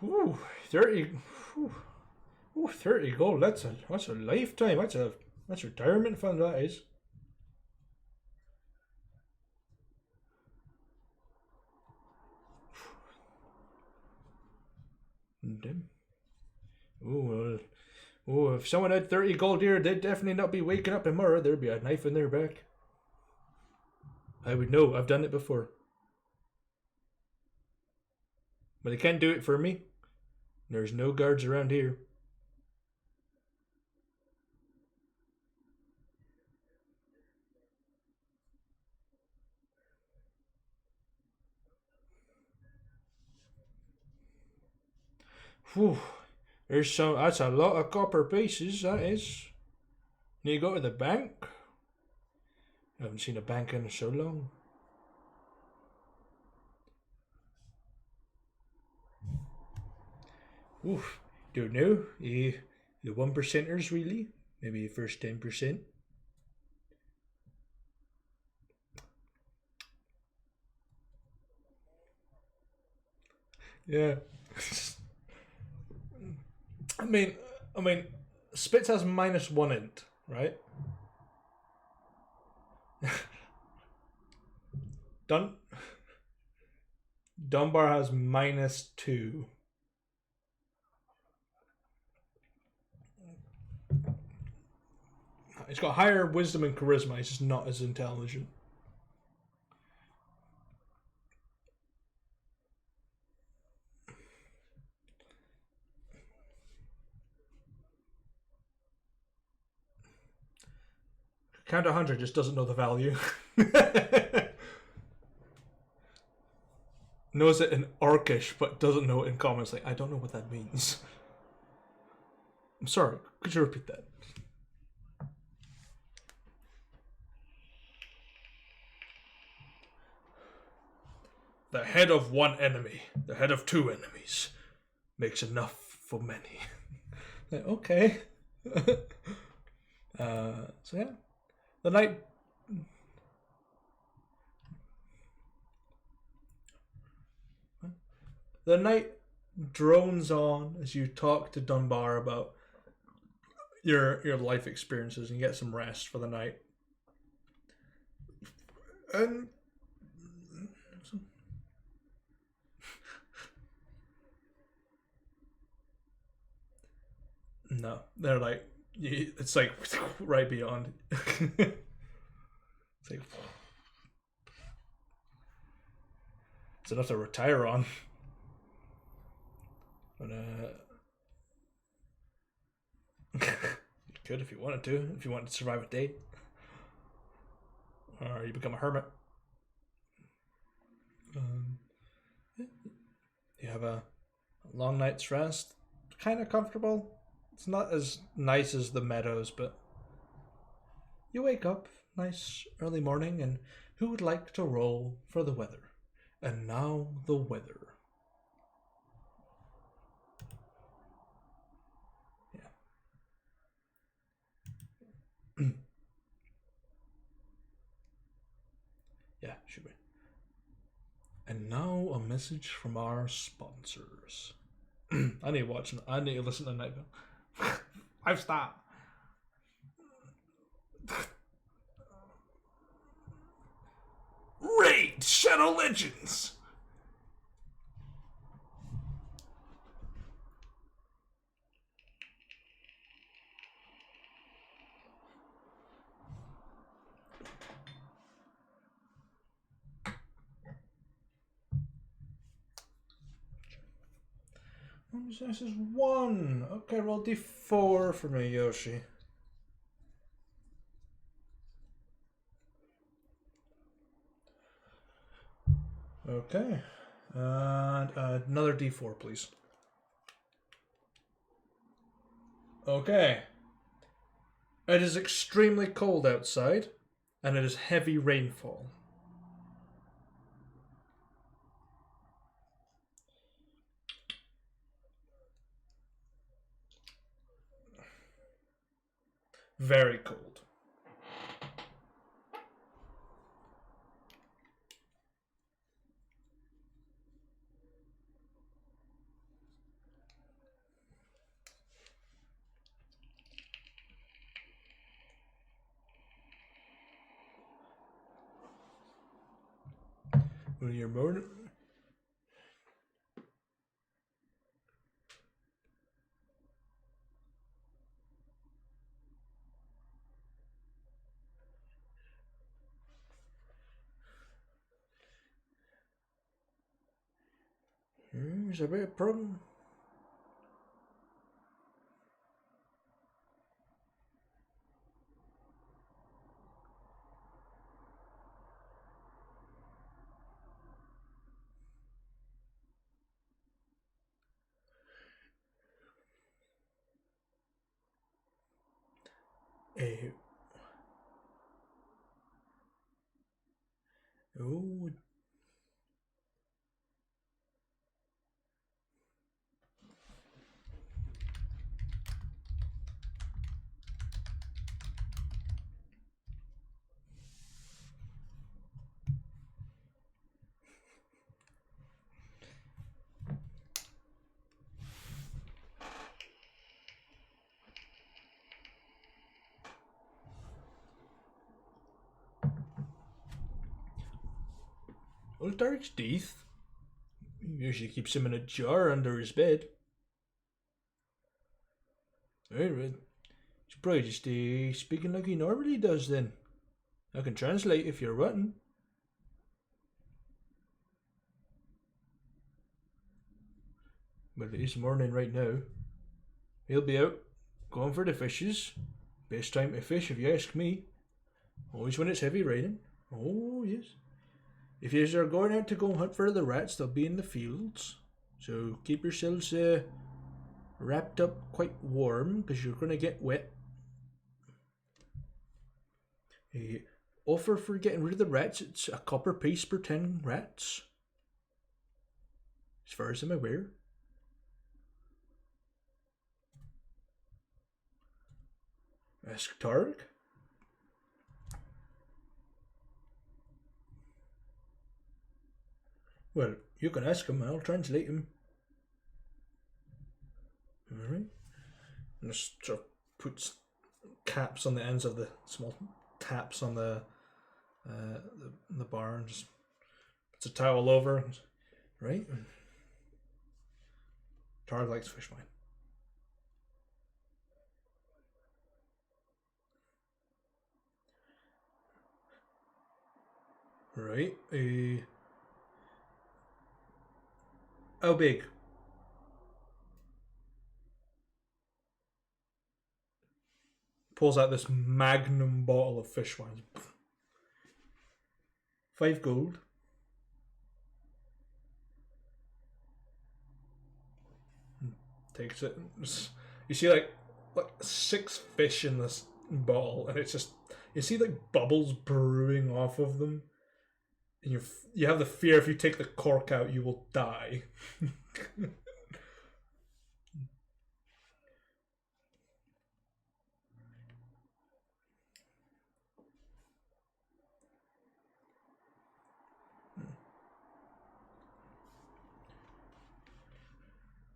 S1: Ooh, 30. Ooh, 30 gold. That's a lifetime. That's retirement fund. That is. Damn. Ooh, well, if someone had 30 gold here, they'd definitely not be waking up tomorrow. There'd be a knife in their back. I would know. I've done it before. But they can't do it for me. There's no guards around here. Whew. That's a lot of copper pieces, that is. Need to go to the bank? I haven't seen a bank in so long. Oof. Don't know. The 1%ers, really? Maybe the first 10%? Yeah. I mean, Spitz has -1 int, right? Dun Dunbar has -2. He's got higher wisdom and charisma. He's just not as intelligent. Count 100 just doesn't know the value. Knows it in Orcish, but doesn't know it in common. It's like, I don't know what that means. I'm sorry, could you repeat that? The head of one enemy, the head of two enemies, makes enough for many. Okay. So yeah. The night. The night drones on as you talk to Dunbar about your life experiences and get some rest for the night. And no, they're like, it's like right beyond. It's like it's enough to retire on. But you could if you wanted to, if you wanted to survive a day, or you become a hermit. You have a long night's rest, kind of comfortable. It's not as nice as the meadows, but you wake up nice early morning, and who would like to roll for the weather? And now the weather. Yeah. Yeah, should be. And now a message from our sponsors. I need to watch. I need to listen to Night Vale. I've stopped. Raid Shadow Legends. This is 1. Okay, roll D4 for me, Yoshi. Okay. And another D4, please. Okay. It is extremely cold outside, and it is heavy rainfall. Very cold. When you're moaning. There's a bit of problem. Oh. Old Derek's teeth. He usually keeps him in a jar under his bed. Right. He's probably just speaking like he normally does then. I can translate if you're wanting. But it is morning right now. He'll be out going for the fishes. Best time to fish if you ask me. Always when it's heavy raining. Oh, yes. If you are going out to go hunt for the rats, they'll be in the fields. So keep yourselves wrapped up quite warm because you're going to get wet. Offer for getting rid of the rats, it's a copper piece per 10 rats. As far as I'm aware. Ask Targ. Well, you can ask him and I'll translate him. Alright. And just sort of puts caps on the ends of the small taps on the bar and just puts a towel over. Right? Targ likes fish wine. Right. How big? Pulls out this magnum bottle of fish wine. 5 gold. Takes it. You see like 6 fish in this bottle, and it's just you see like bubbles brewing off of them, and you have the fear if you take the cork out, you will die.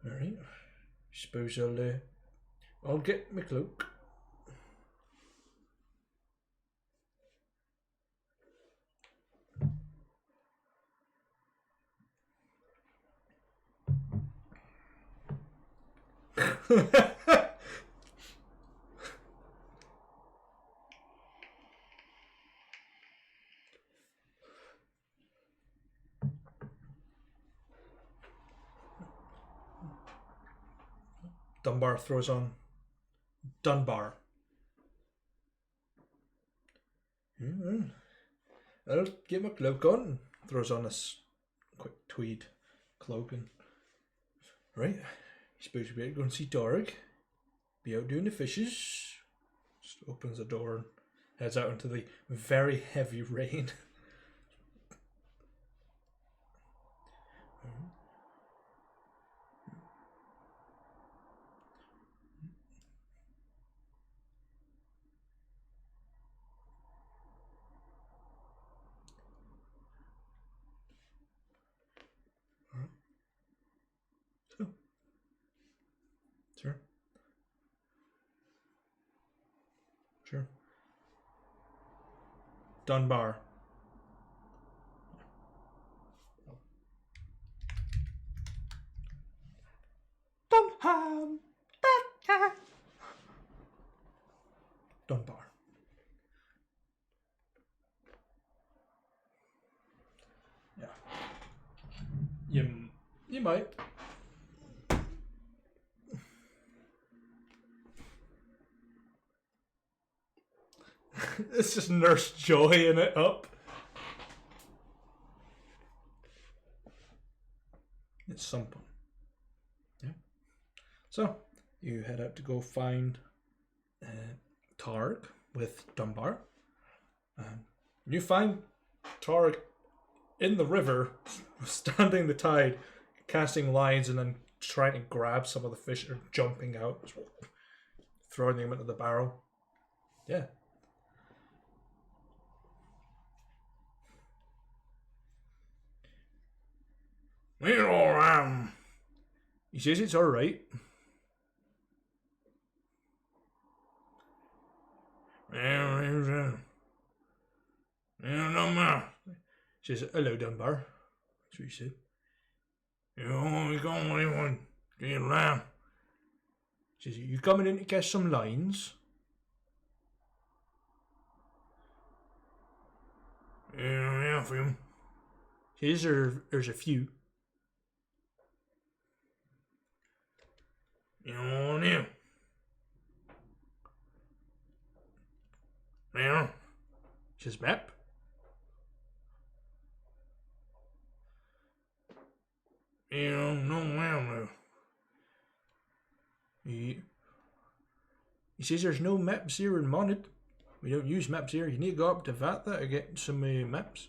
S1: All right. Suppose I'll get my cloak. Dunbar throws on. Dunbar. I'll get my cloak on. Throws on this quick tweed cloak and right. Suppose we better go and see Dorg. Be out doing the fishes. Just opens the door and heads out into the very heavy rain. Sure. Sure. Dunbar. Yeah. You might. It's just Nurse Joy in it up. It's some point. Yeah. So you head out to go find Targ with Dunbar. You find Targ in the river, standing the tide, casting lines, and then trying to grab some of the fish that are jumping out, throwing them into the barrel. Yeah. Well, he says it's alright. She says, hello, Dunbar. That's what he said. She says, you coming in to catch some lines? Yeah, for him. She says, there's a few. Yeah. She says, map? No. He says there's no maps here in Monad. We don't use maps here. You need to go up to Vathe to get some maps.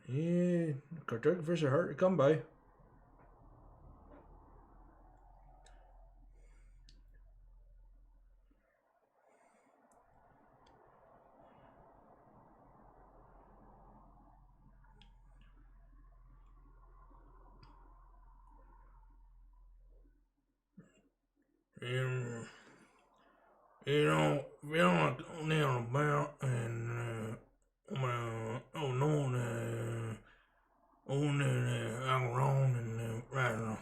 S1: Yeah, cartographers are hard to come by. We don't know about and right.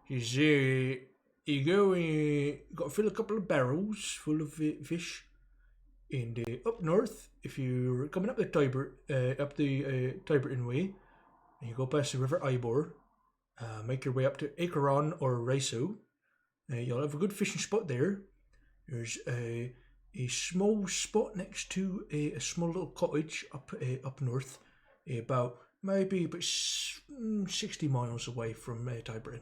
S1: He's you go got to fill a couple of barrels full of fish, and up north, if you're coming up the Tiber, up the Tiberton way, and you go past the River Ivor, make your way up to Acheron or Riso. You'll have a good fishing spot there. There's a small spot next to a small little cottage up north, about maybe 60 miles away from Tiberton.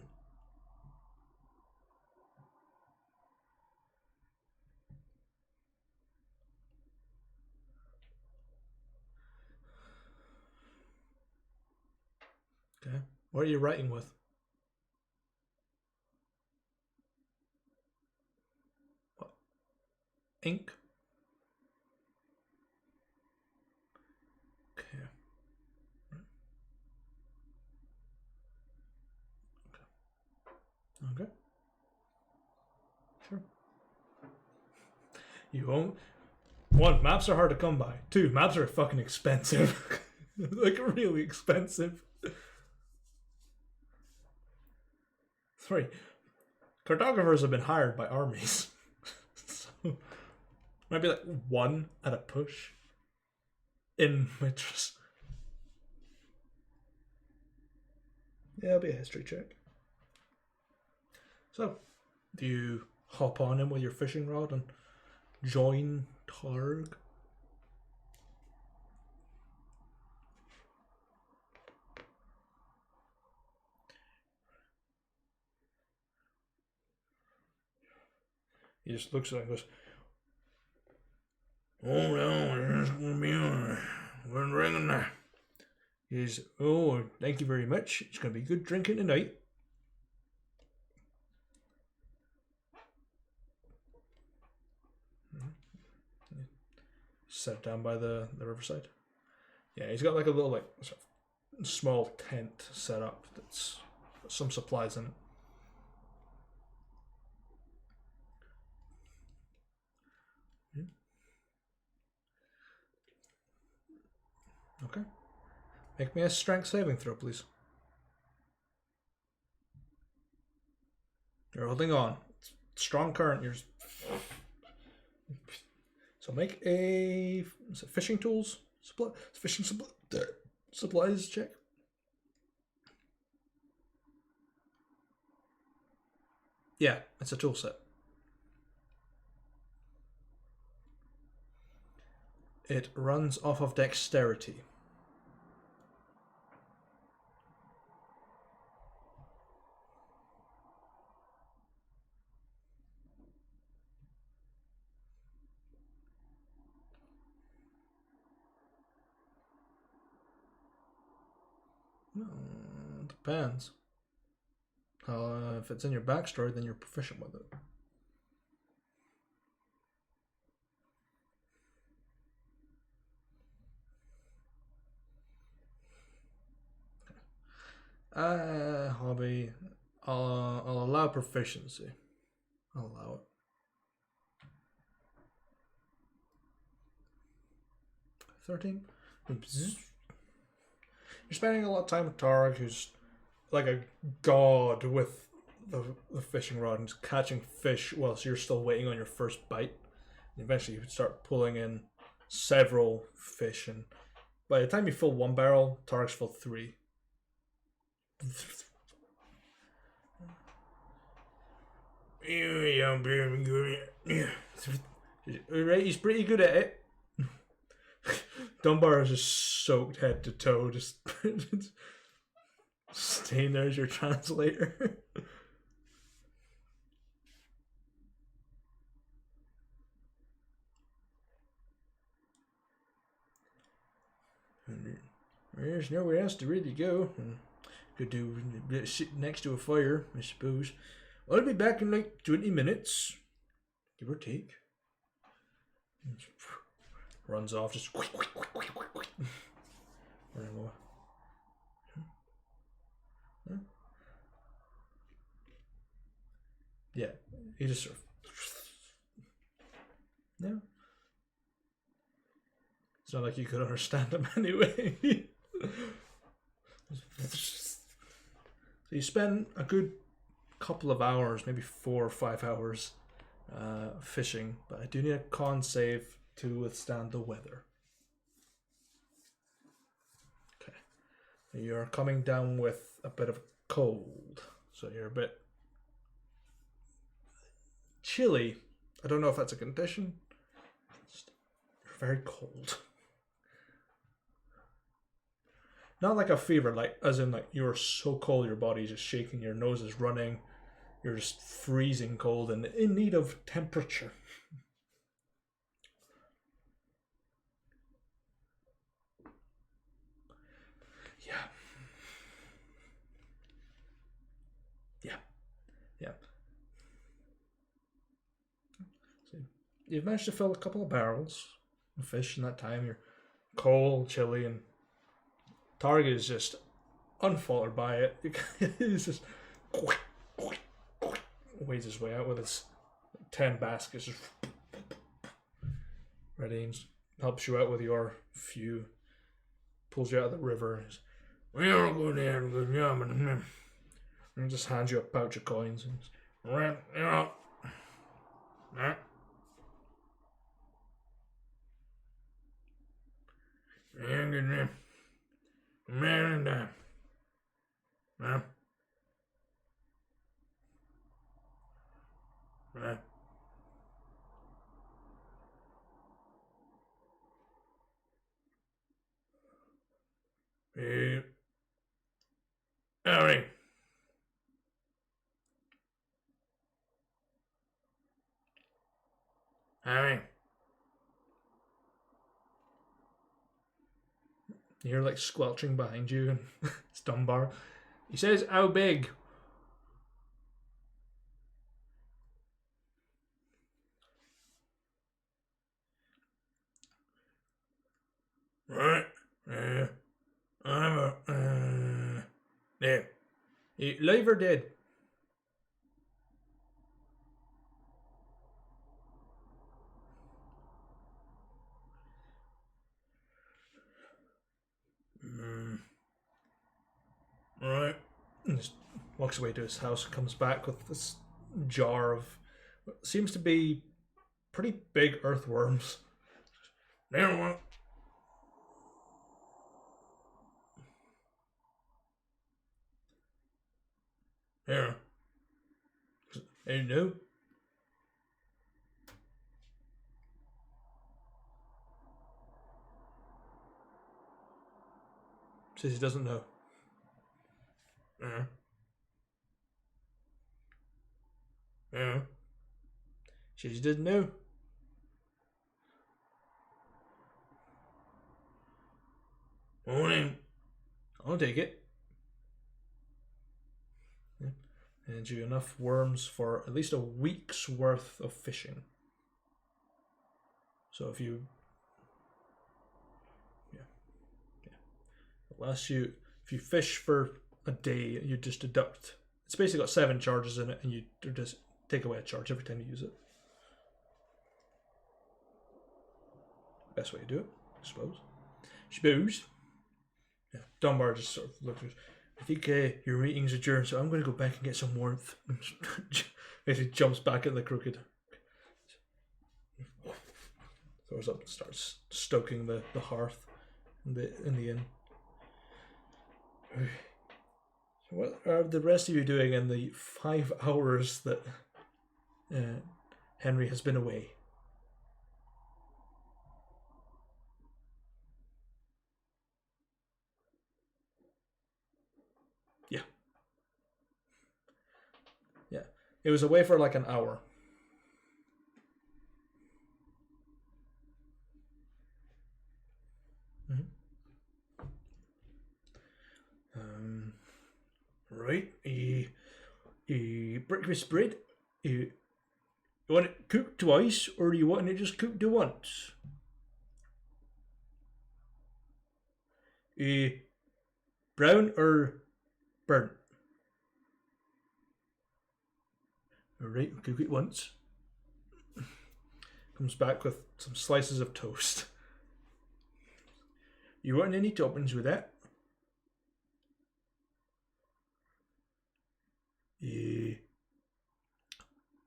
S1: Okay. What are you writing with? What? Ink? Okay. Okay. Sure. You won't. One, maps are hard to come by. Two, maps are fucking expensive. Like, really expensive. Three, cartographers have been hired by armies. So, maybe like one at a push. In Mitras. Yeah, it'll be a history check. So, do you hop on in with your fishing rod and join Targ? He just looks at it and goes, oh, no, there's going to be one ringing there. He's, oh, thank you very much. It's going to be good drinking tonight. Set down by the riverside. Yeah, he's got like a little, like, sort of small tent set up that's got some supplies in it. Okay. Make me a strength saving throw, please. You're holding on. It's strong current. So make a fishing tools. fishing supplies check. Yeah, it's a tool set. It runs off of dexterity. Depends. If it's in your backstory, then you're proficient with it. Hobby. I'll allow proficiency. I'll allow it. 13. You're spending a lot of time with Targ, who's like a god with the fishing rod and catching fish whilst you're still waiting on your first bite. And eventually you start pulling in several fish, and by the time you fill one barrel, Targ's filled 3. Right, he's pretty good at it. Dunbar is just soaked head to toe, just staying there as your translator. There's nowhere else to really go. Could do sit next to a fire, I suppose. I'll be back in like 20 minutes, give or take. Runs off, just yeah, he just sort of no. It's not like you could understand him anyway. So you spend a good couple of hours, maybe 4 or 5 hours, fishing, but I do need a con save to withstand the weather. Okay. You're coming down with a bit of cold, so you're a bit chilly. I don't know if that's a condition. You're very cold. Not like a fever, like as in like you're so cold your body's just shaking, your nose is running, you're just freezing cold and in need of temperature. Yeah. So you've managed to fill a couple of barrels of fish in that time. You're cold, chilly, and Target is just unfaltered by it. He's just weighs his way out with his 10 baskets, just ready, and helps you out with your few, pulls you out of the river. We'll go there and go yum, and just hands you a pouch of coins. And Harry. Harry. You hear like squelching behind you, and it's Dunbar. He says, "How big?" Right. I'm a. There. Live or dead? Right. And just walks away to his house, comes back with this jar of what seems to be pretty big earthworms. There one. Yeah. I know. Says he doesn't know. Yeah. Yeah. Says he didn't know. Morning. I'll take it. Yeah. And you enough worms for at least a week's worth of fishing. So if you, yeah, unless you, if you fish for a day, you just deduct. It's basically got 7 charges in it, and you just take away a charge every time you use it. Best way to do it, I suppose. Yeah, Dunbar just sort of looks. I think your meeting's adjourned, so I'm going to go back and get some warmth. Basically jumps back at the crooked. Throws up and starts stoking the hearth in the inn. What are the rest of you doing in the 5 hours that Henry has been away? Yeah. Yeah. It was away for like an hour. Mm-hmm. Right. Breakfast bread. You want it cooked twice, or do you want it just cooked once? Brown or burnt? Alright, we'll cook it once. Comes back with some slices of toast. You want any toppings with that?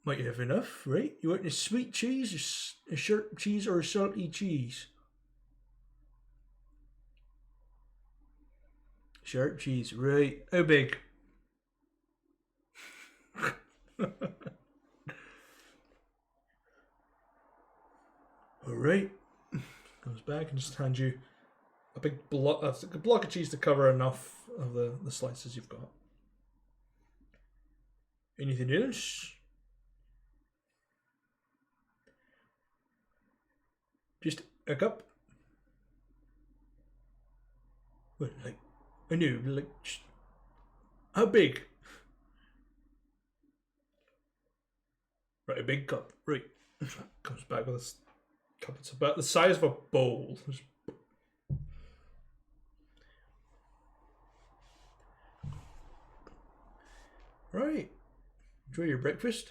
S1: Might you have enough, right? You want a sweet cheese, a sharp cheese, or a salty cheese? Sharp cheese, right. How big? Alright. Comes back and just hands you a big block of cheese to cover enough of the slices you've got. Anything else? Just a cup? Well, like, I knew, like, how big? Right, a big cup. Right. Comes back with this cup. It's about the size of a bowl. Right. Enjoy your breakfast.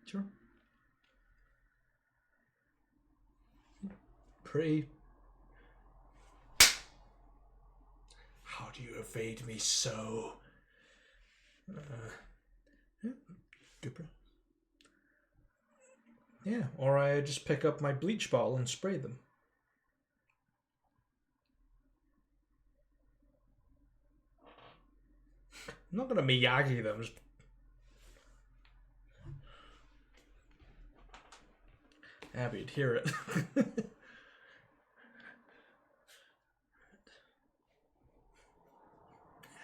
S1: Sure. Pretty. How do you evade me so? Yeah, Cooper. Yeah, or I just pick up my bleach bottle and spray them. I'm not gonna Miyagi them. Just... Abby'd hear it.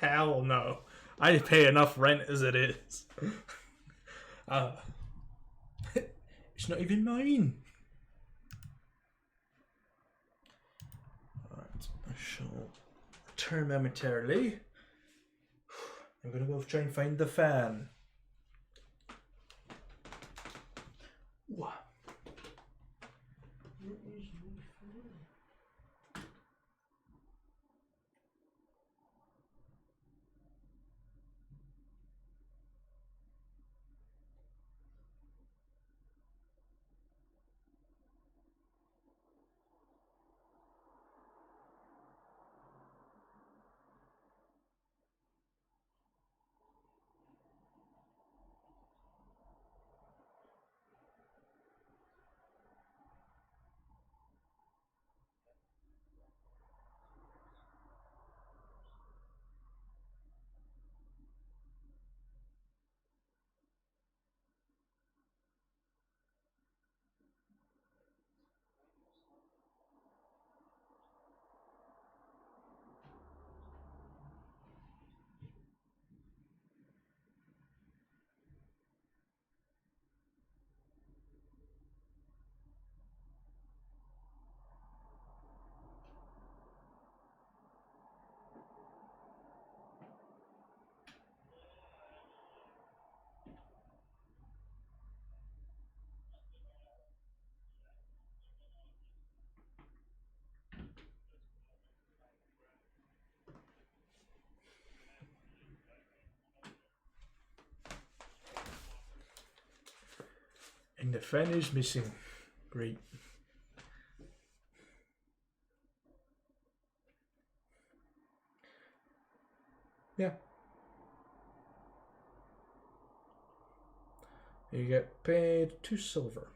S1: Hell no. I pay enough rent as it is. It's not even mine. Alright, I shall return momentarily. I'm gonna go try and find the fan. What? And the fan is missing. Great. Yeah. You get paid 2 silver.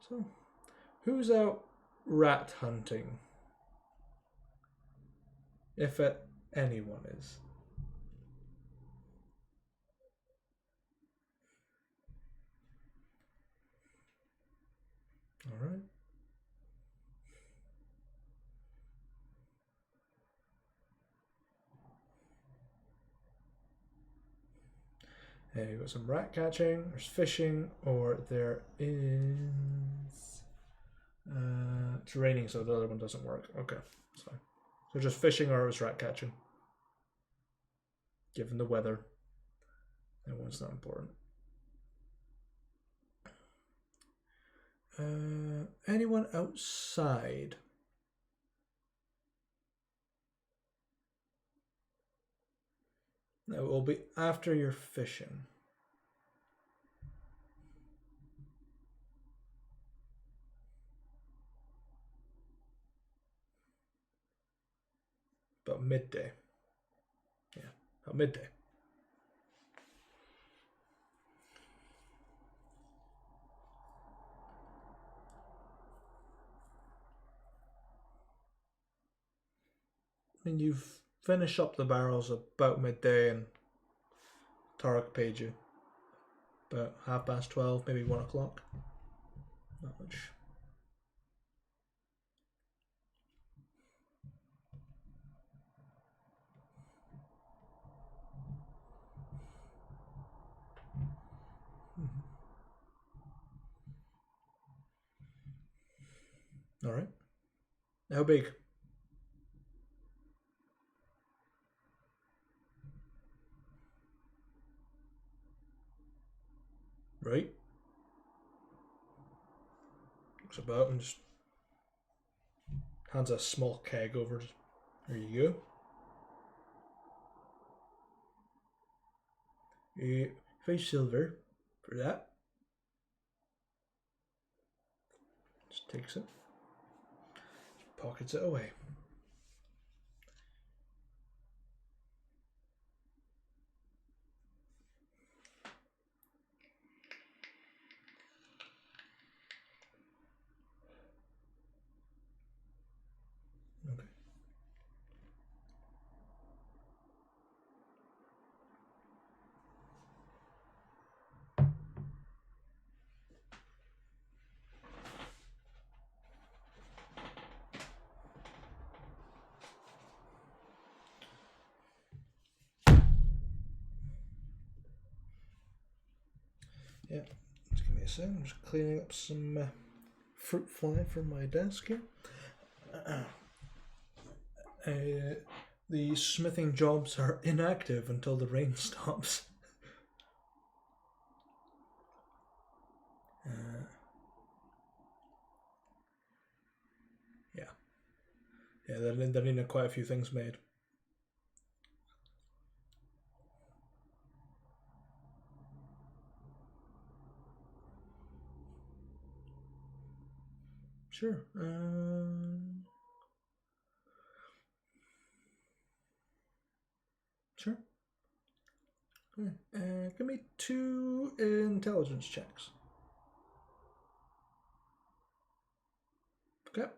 S1: So, who's out rat hunting? If anyone is. Alright. You've got some rat catching, there's fishing, or there is... it's raining, so the other one doesn't work. Okay, that's fine. So just fishing or it was rat catching. Given the weather, that one's not important. Anyone outside? No, it will be after you're fishing. About midday. Yeah, about midday. I mean, you've finished up the barrels about midday, and Tarek paid you about 12:30, maybe 1 o'clock. Not much. All right. How big? Right. Looks about and just hands a small keg over. There you go. 5 silver for that. Just takes it. Just pockets it away. Okay. Yeah, just give me a second. I'm just cleaning up some fruit fly from my desk here. The smithing jobs are inactive until the rain stops. Yeah. Yeah, they're needing quite a few things made. Sure. Sure. Give me 2 intelligence checks. Okay.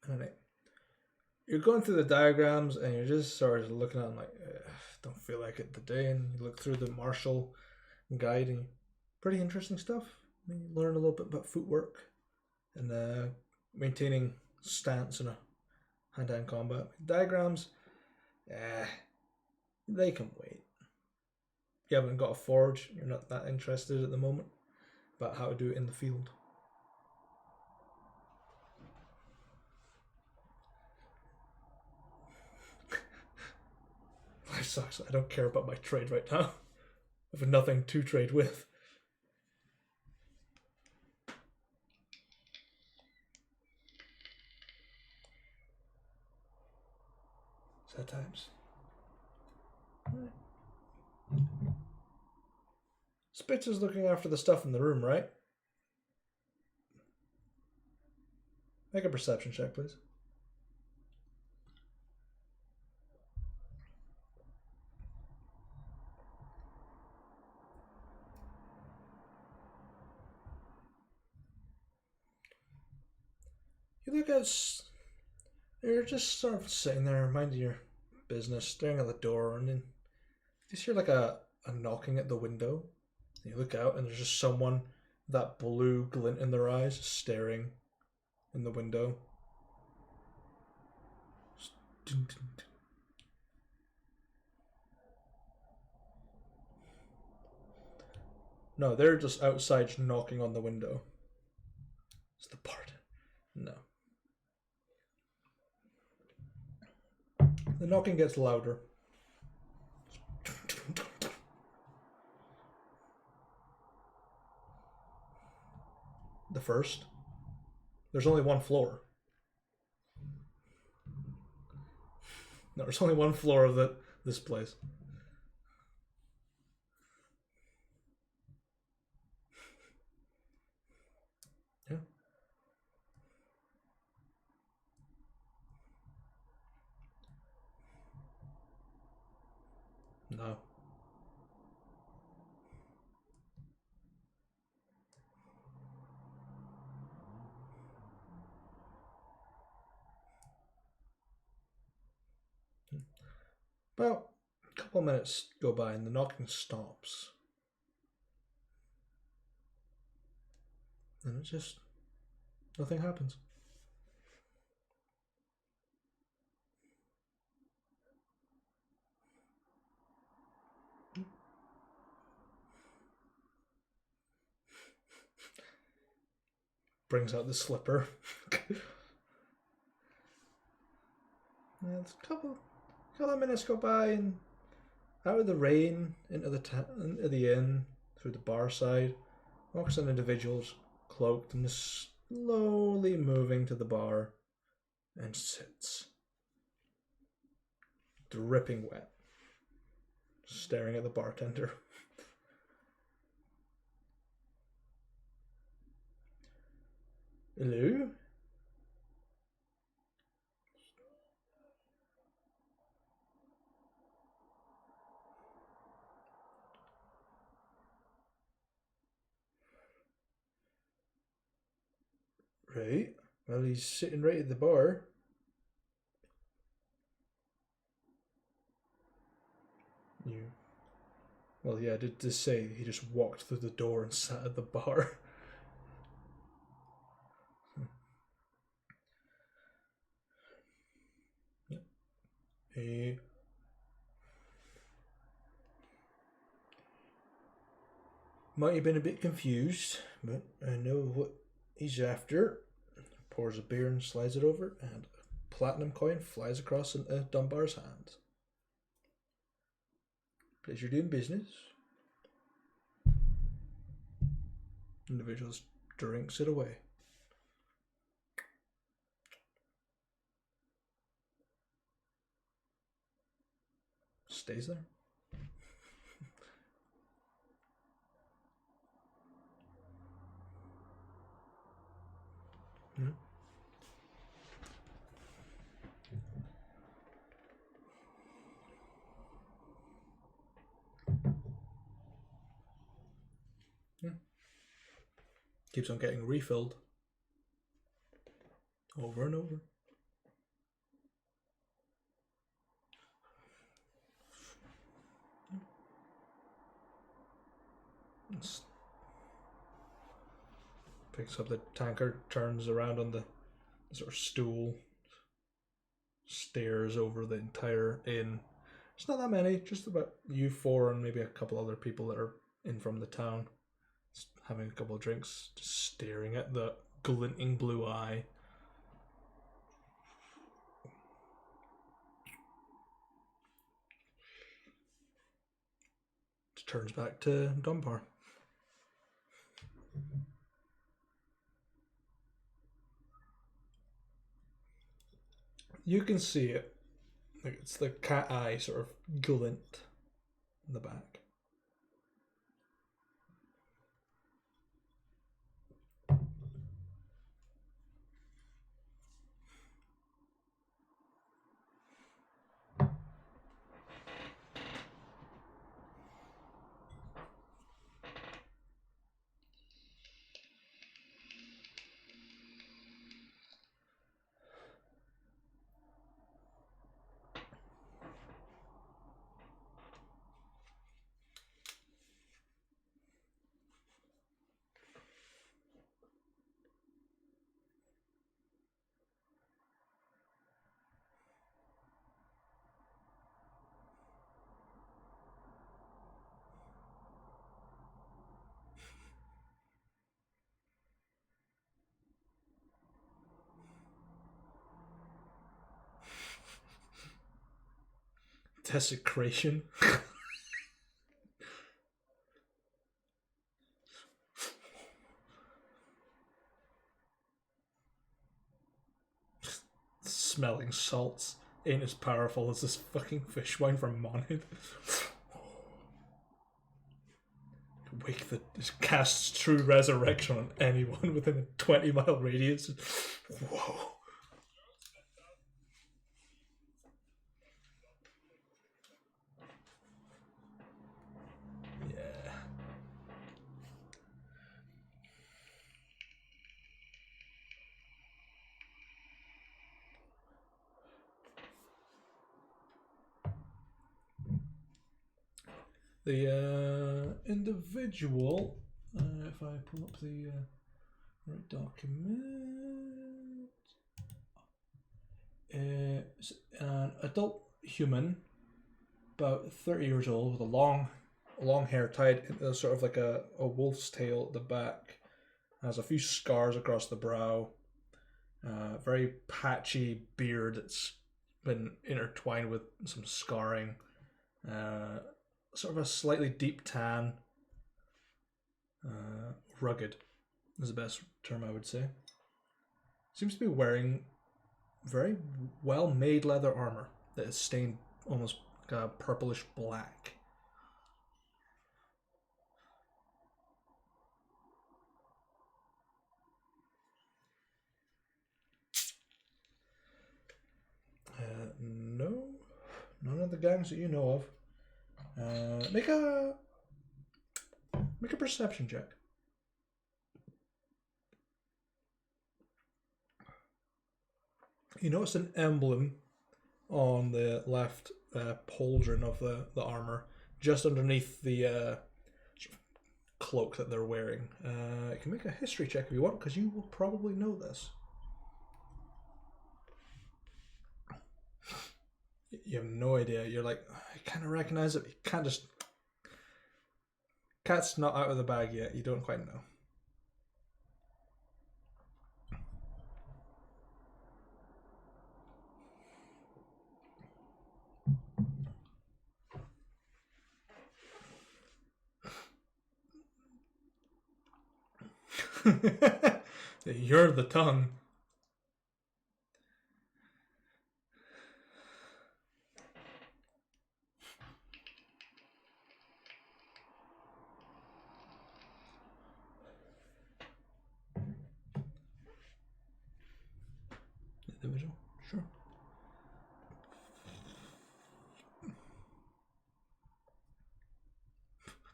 S1: And an 8. You're going through the diagrams and you're just sort of looking at them like, don't feel like it today. And you look through the Marshall guide and pretty interesting stuff. I mean, you learn a little bit about footwork and maintaining stance in a hand-to-hand combat. Diagrams, they can wait. You haven't got a forge, you're not that interested at the moment about how to do it in the field. Life sucks. I don't care about my trade right now. I have nothing to trade with. Sad times. Spitz is looking after the stuff in the room, right? Make a perception check, please. You look at... You're just sort of sitting there, minding your business, staring at the door, and then you just hear like a knocking at the window. And you look out, and there's just someone with that blue glint in their eyes staring in the window. No, they're just outside knocking on the window. It's the part. No. The knocking gets louder. The first. There's only one floor. No, there's only one floor of this place. Yeah. No. About a couple of minutes go by and the knocking stops. And it's just... nothing happens. Brings out the slipper. And a couple of minutes go by and out of the rain into the inn through the bar side walks an individual cloaked and is slowly moving to the bar and sits, dripping wet, staring at the bartender. Hello? Right. Well, he's sitting right at the bar. You. Well, yeah, I did just say he just walked through the door and sat at the bar. He might have been a bit confused, but I know what he's after. Pours a beer and slides it over, and a platinum coin flies across into Dunbar's hand. Pleasure doing business. Individuals drinks it away. Stays there. Hmm. Yeah. Keeps on getting refilled. Over and over. Picks up the tankard, turns around on the sort of stool, stares over the entire inn. It's not that many, just about you four and maybe a couple other people that are in from the town. Just having a couple of drinks, just staring at the glinting blue eye. Turns back to Dunbar. You can see it. Like it's the cat eye sort of glint in the back. Desecration. Smelling salts ain't as powerful as this fucking fish wine from Monhead. Wake the casts true resurrection on anyone within a 20-mile radius. Whoa. Yeah. The individual, if I pull up the right document, an adult human, about 30 years old, with a long hair tied into sort of like a wolf's tail at the back, has a few scars across the brow, very patchy beard that's been intertwined with some scarring, sort of a slightly deep tan, rugged is the best term I would say. Seems to be wearing very well made leather armor that is stained almost like a purplish black. No, none of the gangs that you know of. Make a perception check. You notice an emblem on the left pauldron of the armor, just underneath the sort of cloak that they're wearing. You can make a history check if you want, because you will probably know this. You have no idea. You're like, I kind of recognize it. You can't just. Cat's not out of the bag yet. You don't quite know. You're the tongue. Individual, sure.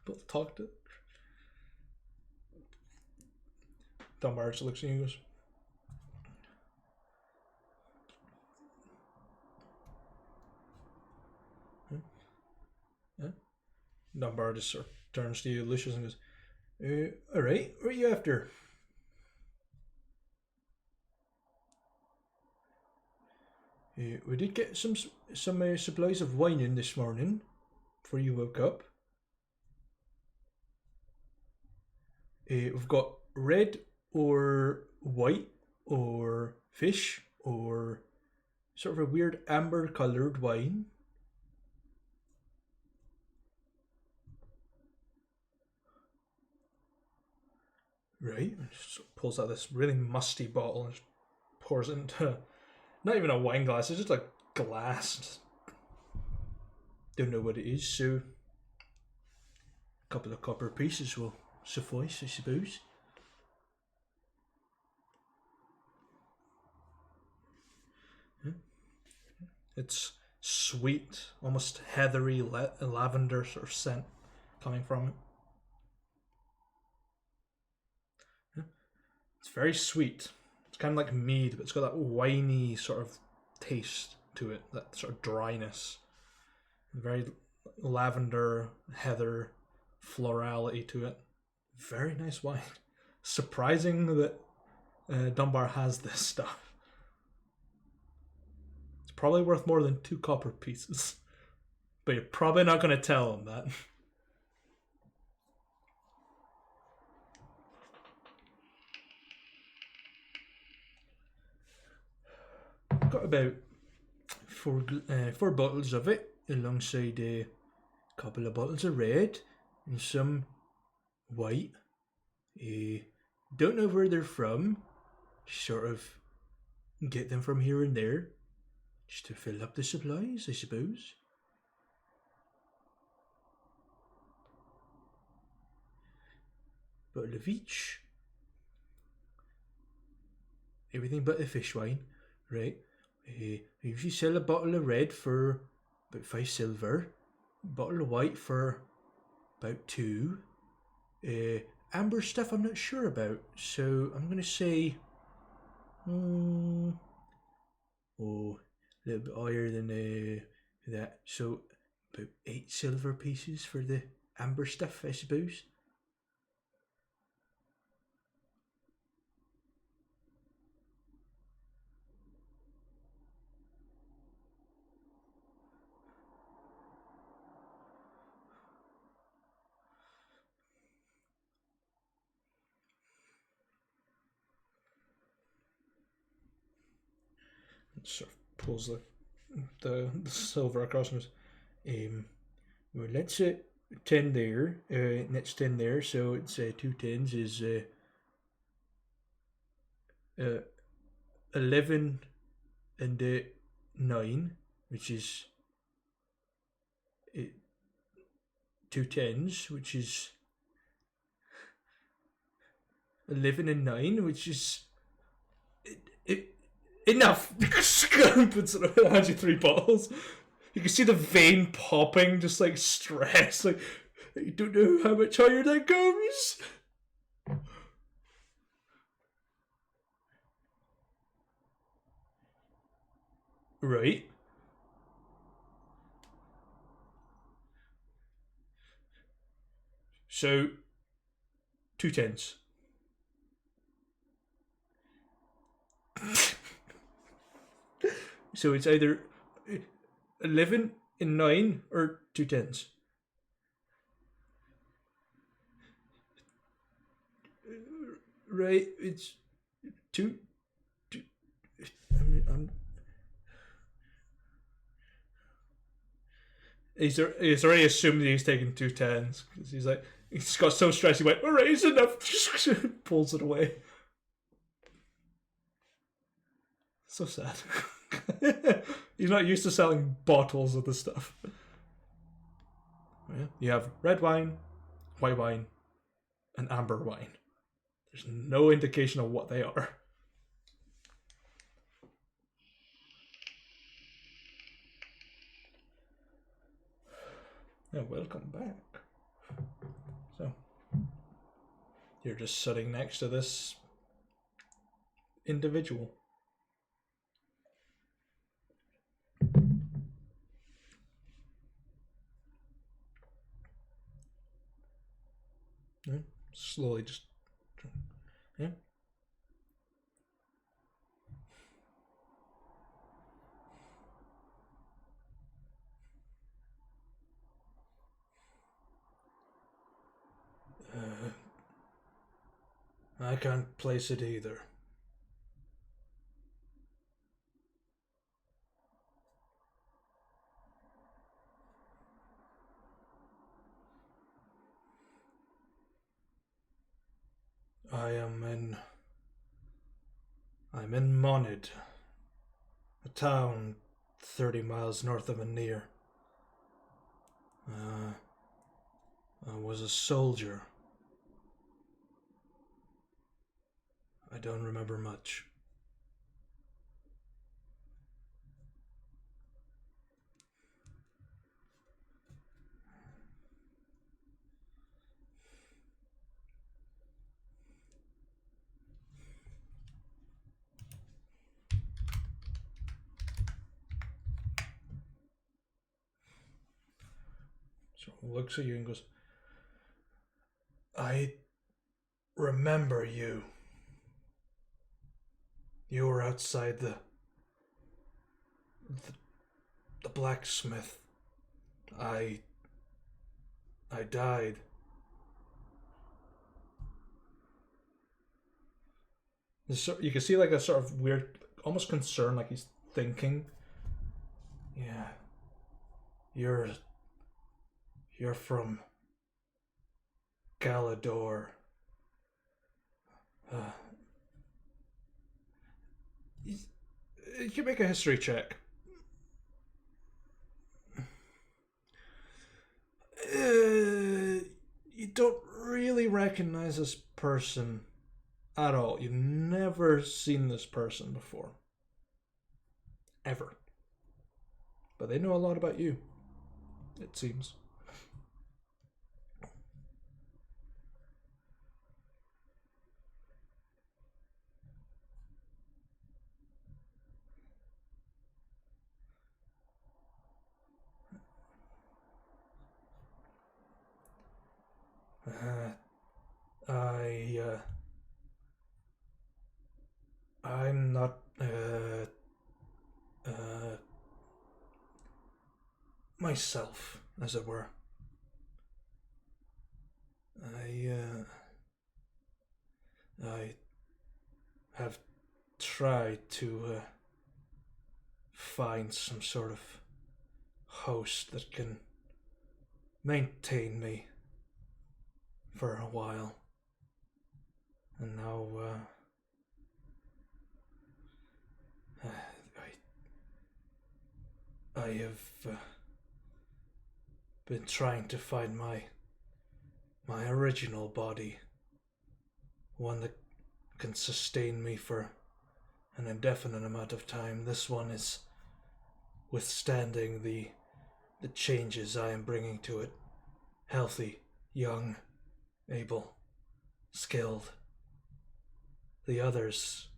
S1: But talk to. Dunbar just looks at you and goes, yeah? Dunbar just sort of turns to you, Lucius, and goes, alright, what are you after? We did get some supplies of wine in this morning before you woke up. We've got red or white or fish or sort of a weird amber coloured wine. Right, and just pulls out this really musty bottle and just pours it into not even a wine glass, it's just a glass. Don't know what it is, so A couple of copper pieces will suffice, I suppose. It's sweet, almost heathery lavender sort of scent coming from it. It's very sweet. It's kind of like mead, but it's got that winey sort of taste to it, that sort of dryness. Very lavender, heather florality to it. Very nice wine. Surprising that Dunbar has this stuff. It's probably worth more than 2 copper pieces. But you're probably not going to tell them that. Got about four bottles of it, alongside a couple of bottles of red and some white. Don't know where they're from. Just sort of get them from here and there, just to fill up the supplies, I suppose. Bottle of each. Everything but the fish wine, right? I usually sell a bottle of red for about 5 silver, bottle of white for about 2. Amber stuff I'm not sure about, so I'm gonna say, a little bit higher than that. So about 8 silver pieces for the amber stuff, I suppose. Sort of pulls the silver across and goes, well, let's 10 there, next 10 there, so it's 2 10s is 11 and 9, which is 2 10s, which is 11 and 9, which is enough. Puts it, hands you 3 bottles. You can see the vein popping, just like stress. Like, you don't know how much higher that goes. Right. So, 2 10s. So it's either 11 and 9 or 2 10s. Right, it's 2. He's already assumed that he's taking 2 10s. He's like, he's got so stressed, he went, alright, it's enough. Pulls it away. So sad. He's not used to selling bottles of the stuff. You have red wine, white wine, and amber wine. There's no indication of what they are. Yeah, welcome back. So, you're just sitting next to this individual. Yeah, slowly just, yeah. I can't place it either. I'm in Monid, a town 30 miles north of Anir. I was a soldier. I don't remember much. So he looks at you and goes, I remember you. You were outside the blacksmith. I died. You can see like a sort of weird, almost concern, like he's thinking. Yeah, you're from Galador. Uh, you can make a history check. You don't really recognize this person at all. You've never seen this person before. Ever. But they know a lot about you, it seems. I I'm not myself, as it were. I have tried to find some sort of host that can maintain me for a while, and now I have been trying to find my original body, one that can sustain me for an indefinite amount of time. This one is withstanding the changes I am bringing to it. Healthy, young, able, skilled. The others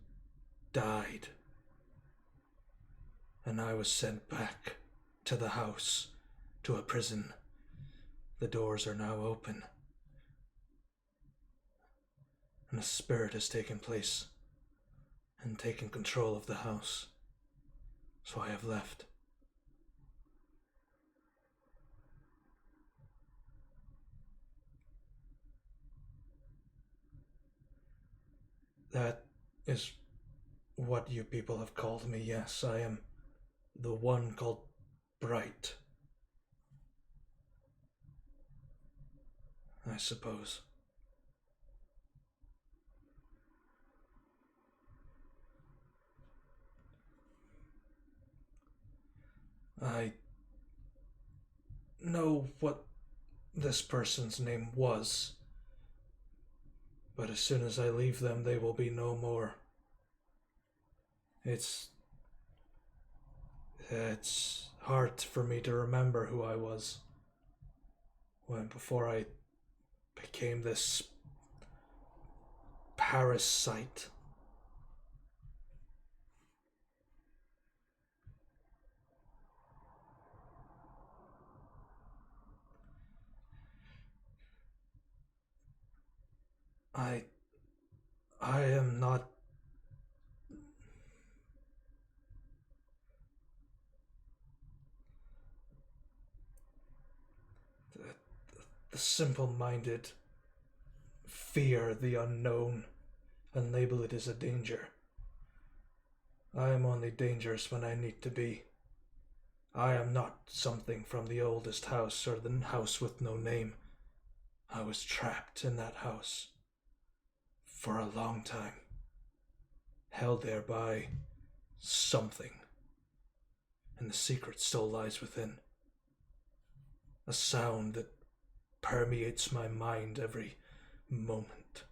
S1: died, and I was sent back to the house, to a prison. The doors are now open, and a spirit has taken place and taken control of the house. So I have left. That is what you people have called me. Yes, I am the one called Bright, I suppose. I know what this person's name was, but as soon as I leave them, they will be no more. It's hard for me to remember who I was before I became this parasite. I am not the simple-minded fear the unknown and label it as a danger. I am only dangerous when I need to be. I am not something from the oldest house or the house with no name. I was trapped in that house for a long time, held there by something, and the secret still lies within. A sound that permeates my mind every moment.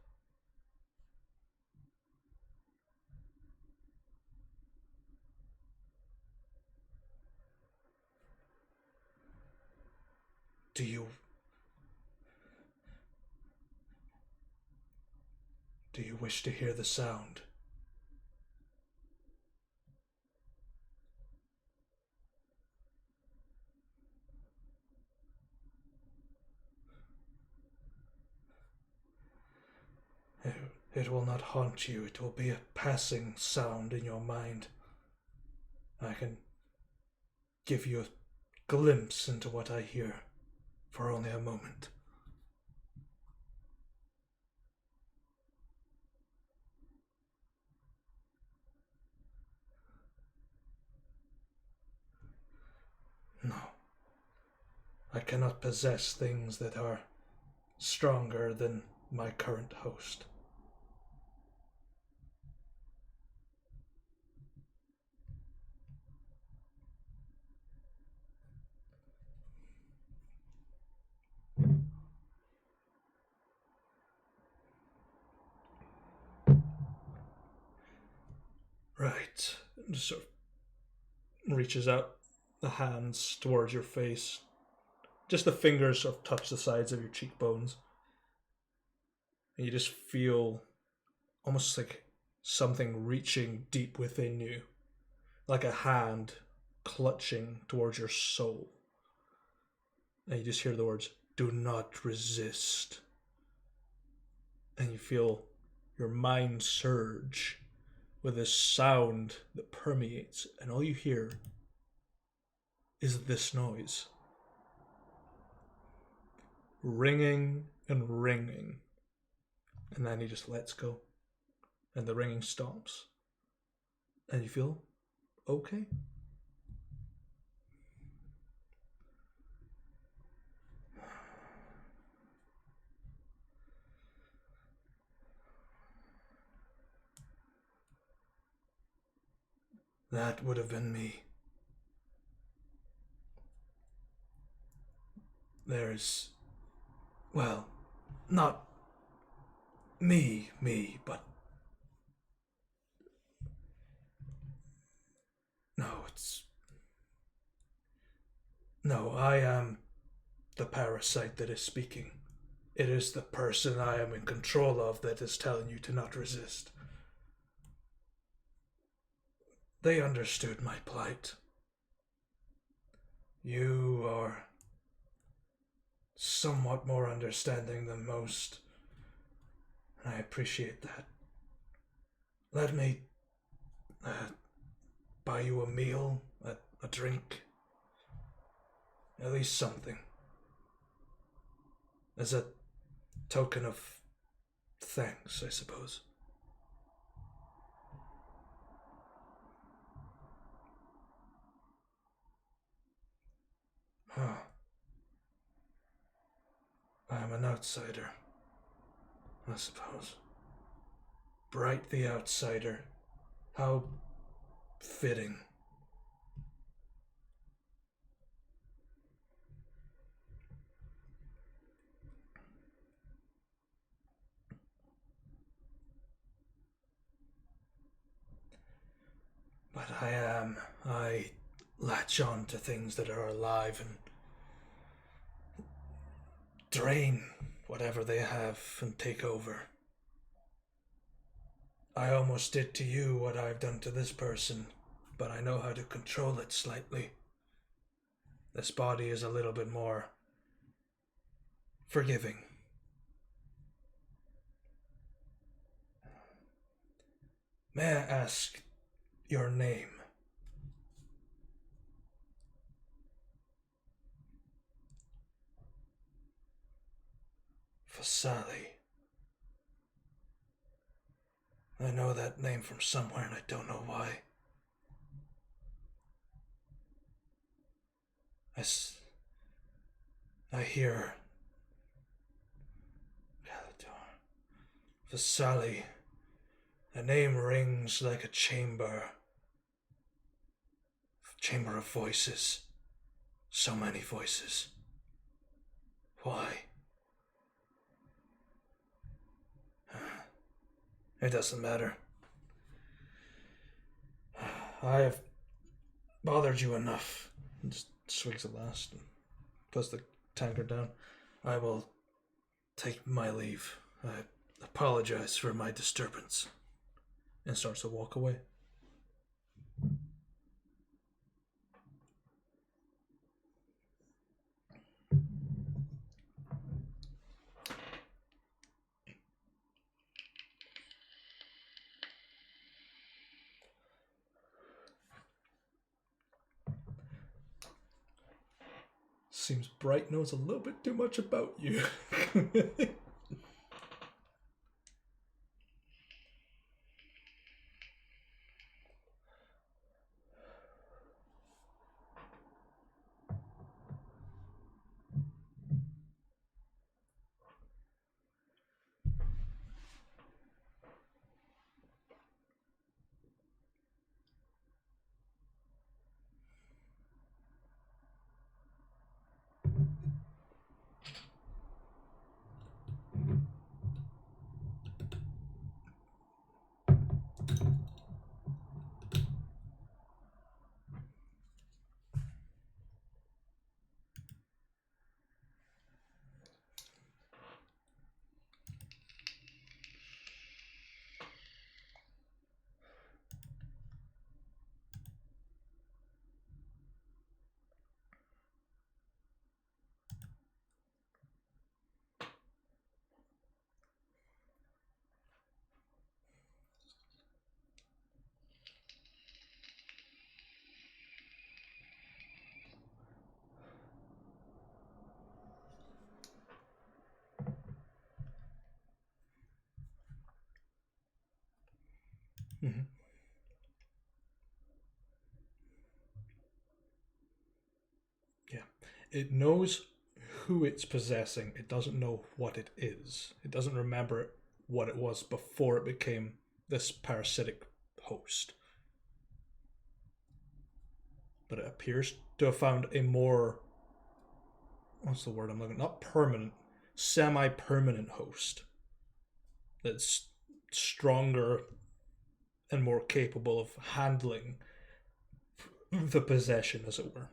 S1: Do you wish to hear the sound? It will not haunt you. It will be a passing sound in your mind. I can give you a glimpse into what I hear for only a moment. No. I cannot possess things that are stronger than my current host. Right. Just sort of reaches out the hands towards your face. Just the fingers sort of touch the sides of your cheekbones. And you just feel almost like something reaching deep within you, like a hand clutching towards your soul. And you just hear the words, "Do not resist." And you feel your mind surge with this sound that permeates, and all you hear is this noise. Ringing and ringing. And then he just lets go. And the ringing stops. And you feel okay. That would have been me. There's, well, not me, but no, no, I am the parasite that is speaking. It is the person I am in control of that is telling you to not resist. They understood my plight. You are somewhat more understanding than most, and I appreciate that. Let me buy you a meal, a drink, at least something, as a token of thanks, I suppose. Huh. I am an outsider, I suppose. Bright the outsider. How fitting. But I latch on to things that are alive and drain whatever they have and take over. I almost did to you what I've done to this person, but I know how to control it slightly. This body is a little bit more forgiving. May I ask your name? Vasali. I know that name from somewhere and I don't know why. I hear Vasali. The name rings like a chamber of voices. So many voices. Why? It doesn't matter. I have bothered you enough. And just swigs the last and puts the tankard down. I will take my leave. I apologize for my disturbance. And starts to walk away. Seems Bright knows a little bit too much about you. Mm-hmm. Yeah. It knows who it's possessing. It doesn't know what it is. It doesn't remember what it was before it became this parasitic host. But it appears to have found a more, what's the word I'm looking, not permanent, semi-permanent host that's stronger and more capable of handling the possession, as it were.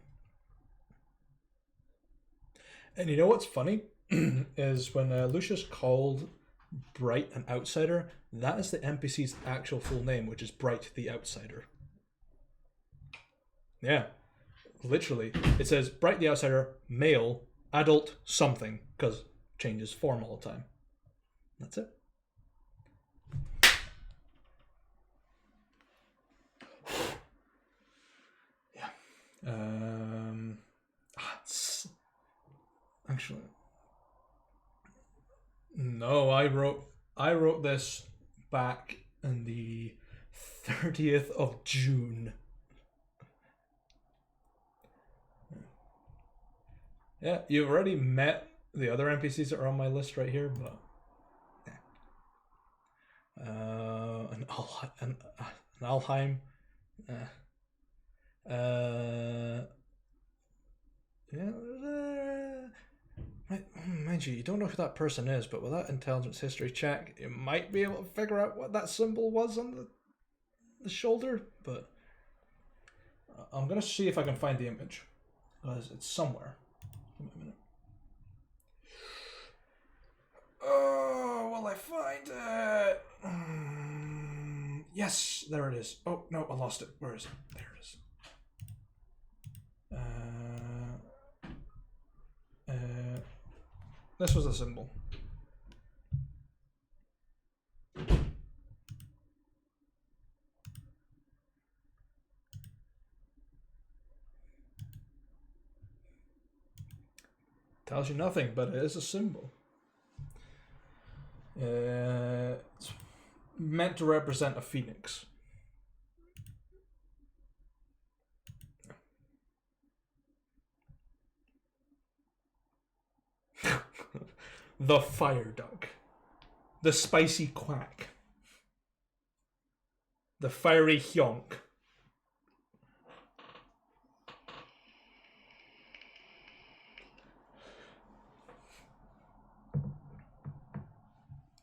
S1: And you know what's funny is when Lucius called Bright an outsider, that is the NPC's actual full name, which is Bright the Outsider. Yeah, literally. It says Bright the Outsider, male, adult, something, because changes form all the time. That's it. Yeah. Actually, no. I wrote this back in the 30th of June. Yeah, you've already met the other NPCs that are on my list right here, but yeah. An Alheim. Yeah. Mind you, you don't know who that person is, but with that intelligence history check, you might be able to figure out what that symbol was on the shoulder. But I'm gonna see if I can find the image, because it's somewhere. Give me a minute. Oh, will I find it? Yes, there it is. Oh no, I lost it. Where is it? There it is. This was a symbol. Tells you nothing, but it is a symbol. It's meant to represent a phoenix. The fire duck. The spicy quack. The fiery hyonk.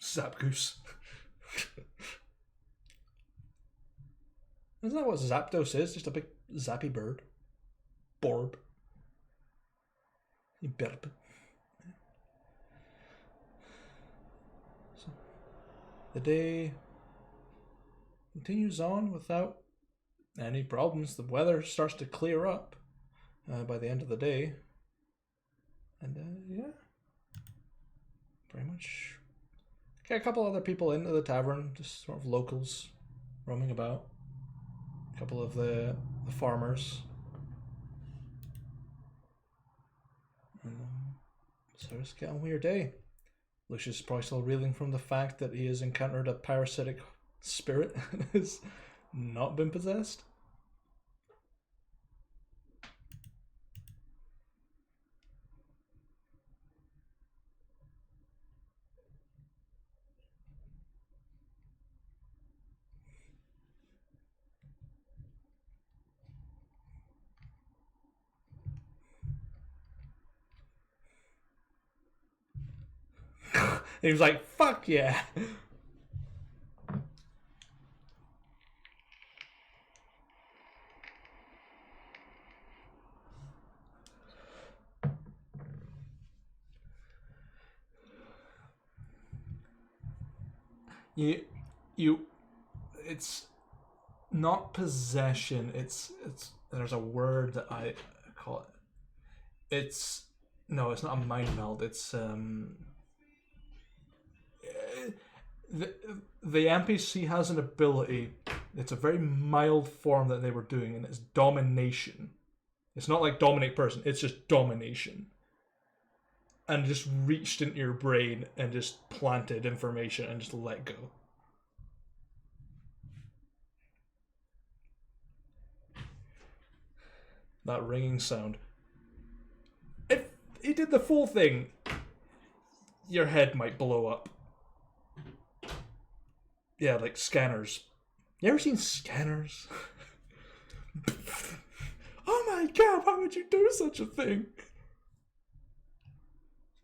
S1: Zap goose. Isn't that what Zapdos is? Just a big zappy bird. Borb. Burp. So, the day continues on without any problems. The weather starts to clear up by the end of the day. And yeah, pretty much get a couple other people into the tavern, just sort of locals roaming about. A couple of the farmers. And so just get on with your day. Lucius is probably still reeling from the fact that he has encountered a parasitic spirit and has not been possessed. He was like, fuck yeah. It's not possession. It's there's a word that I call it. No, it's not a mind meld. It's the NPC has an ability. It's a very mild form that they were doing, and it's domination. It's not like dominate person. It's just domination. And just reached into your brain and just planted information and just let go. That ringing sound. If he did the full thing, your head might blow up. Yeah, like scanners. You ever seen Scanners? Oh my god, why would you do such a thing?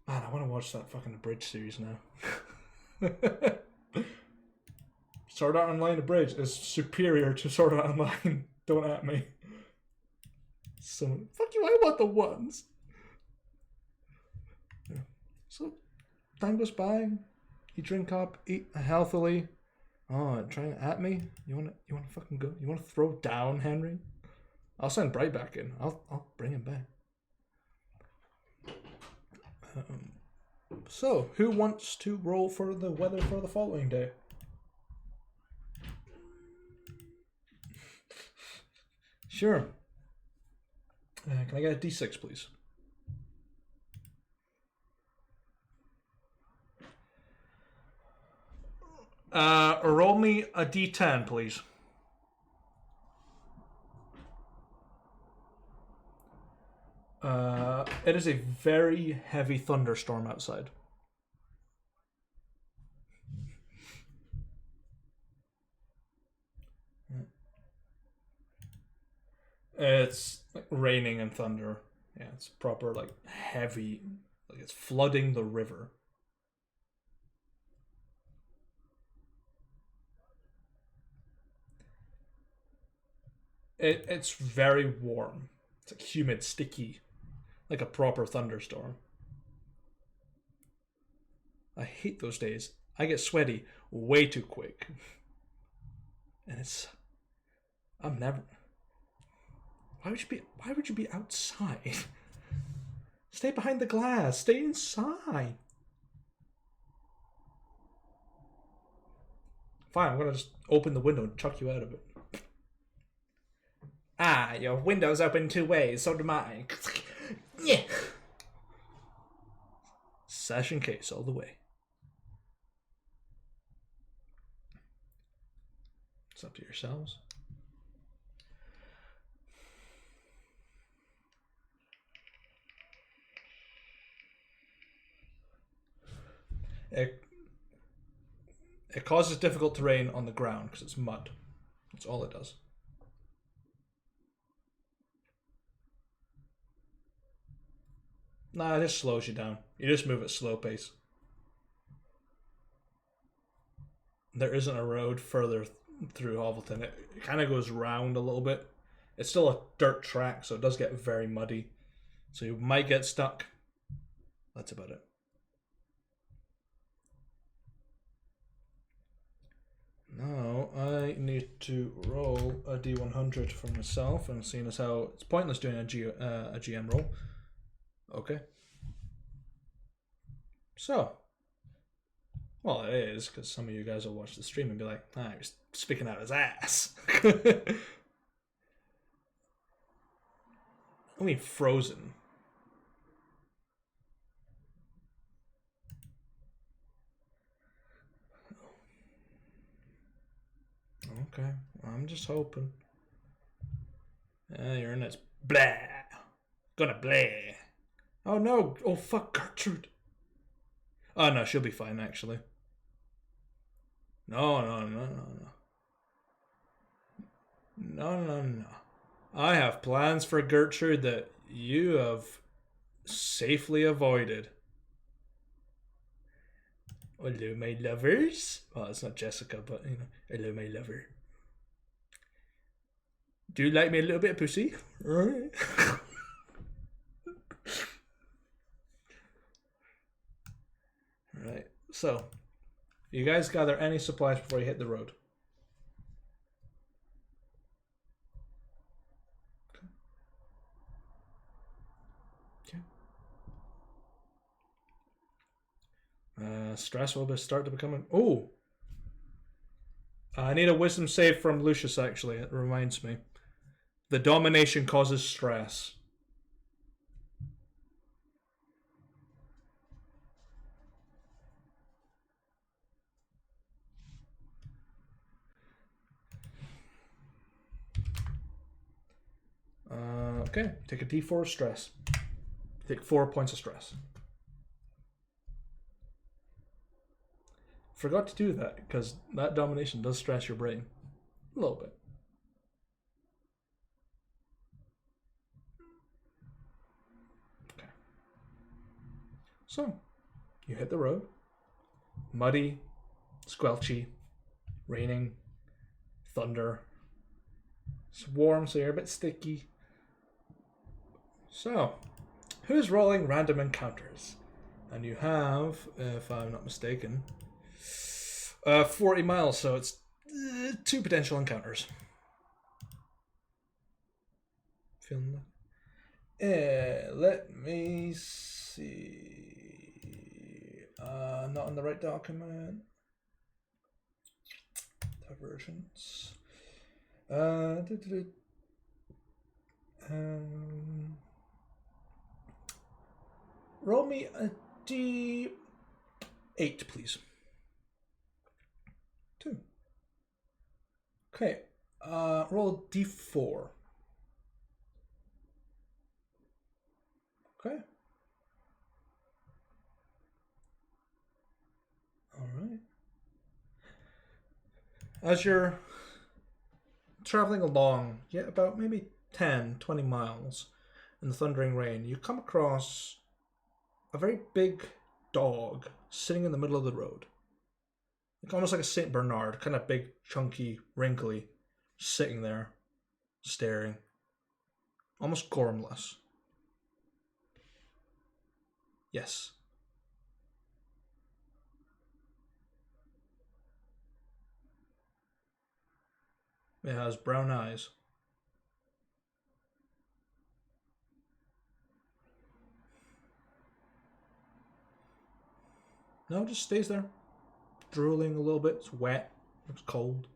S1: Man, I want to watch that fucking Abridged series now. Sword Art Online Abridged is superior to Sword Art Online. Don't at me. So, fuck you, I want the ones. Yeah. So, time goes by. You drink up, eat healthily. Oh, trying at me? You wanna fucking go? You wanna throw down, Henry? I'll send Bright back in. I'll bring him back. So, who wants to roll for the weather for the following day? Sure. Can I get a D6, please? Roll me a D10, please. It is a very heavy thunderstorm outside. It's like raining and thunder. Yeah, it's proper like heavy, like it's flooding the river. It's very warm. It's like humid, sticky, like a proper thunderstorm. I hate those days. I get sweaty way too quick. And I'm never why would you be outside? Stay behind the glass. Stay inside. Fine, I'm gonna just open the window and chuck you out of it. Ah, your window's open two ways, so do mine. Yeah. Session case all the way. It's up to yourselves. It causes difficult terrain on the ground because it's mud. That's all it does. Nah, it just slows you down. You just move at slow pace. There isn't a road further through Hovelton. It kind of goes round a little bit. It's still a dirt track, so it does get very muddy. So you might get stuck. That's about it. Now I need to roll a D100 for myself, and seeing as how it's pointless doing a GM roll. Okay. So, well, it is, because some of you guys will watch the stream and be like, he was speaking out his ass. I mean, frozen. Okay, I'm just hoping. You're in this. Blah. Gonna blah. Oh no. Oh fuck, Gertrude. Oh no, she'll be fine actually. No. No. I have plans for Gertrude that you have safely avoided. Hello, my lovers. Well, it's not Jessica, but you know, hello, my lover. Do you like me a little bit of pussy? Right. Right. So, you guys gather any supplies before you hit the road? Stress will start to become. Oh! I need a wisdom save from Lucius, actually. It reminds me. The domination causes stress. Okay, take a D4 of stress. Take 4 points of stress. Forgot to do that, because that domination does stress your brain. A little bit. Okay. So, you hit the road. Muddy, squelchy, raining, thunder. It's warm, so you're a bit sticky. So, who's rolling random encounters? And you have, if I'm not mistaken, 40 miles, so it's 2 potential encounters. Feeling that? Let me see. Not on the right document. Divergence. Roll me a D8, please. 2. Okay. Roll a D4. Okay. All right. As you're traveling along, about maybe 10, 20 miles in the thundering rain, you come across a very big dog sitting in the middle of the road. Almost like a St. Bernard, kind of big, chunky, wrinkly, sitting there, staring. Almost gormless. Yes. It has brown eyes. No, it just stays there. Drooling a little bit. It's wet. It's cold.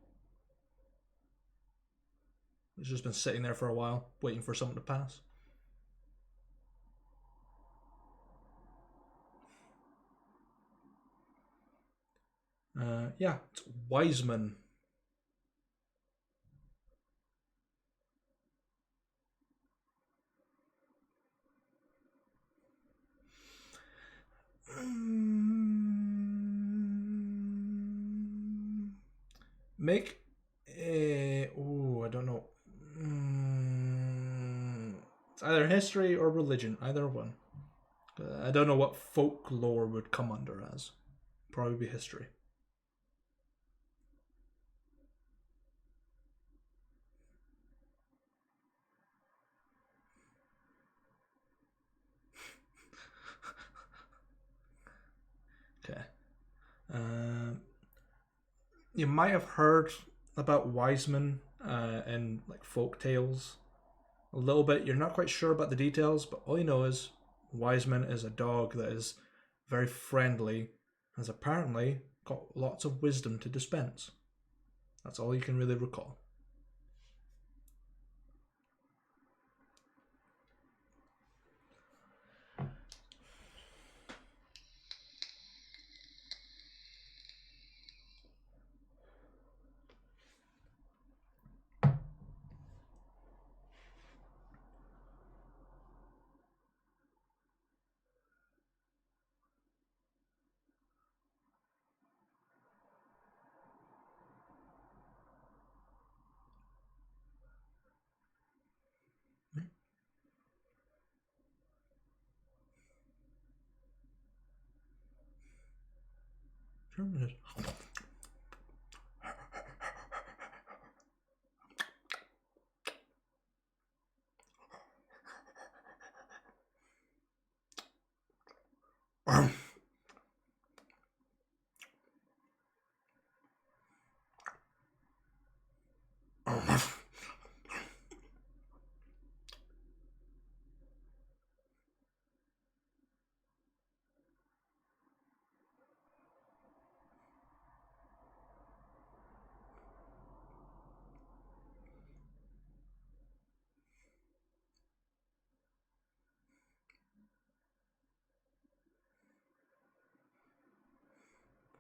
S1: It's just been sitting there for a while, waiting for something to pass. It's Wiseman. Make a... I don't know. It's either history or religion. Either one. I don't know what folklore would come under as. Probably be history. you might have heard about Wiseman in like folk tales a little bit. You're not quite sure about the details, but all you know is Wiseman is a dog that is very friendly, has apparently got lots of wisdom to dispense. That's all you can really recall.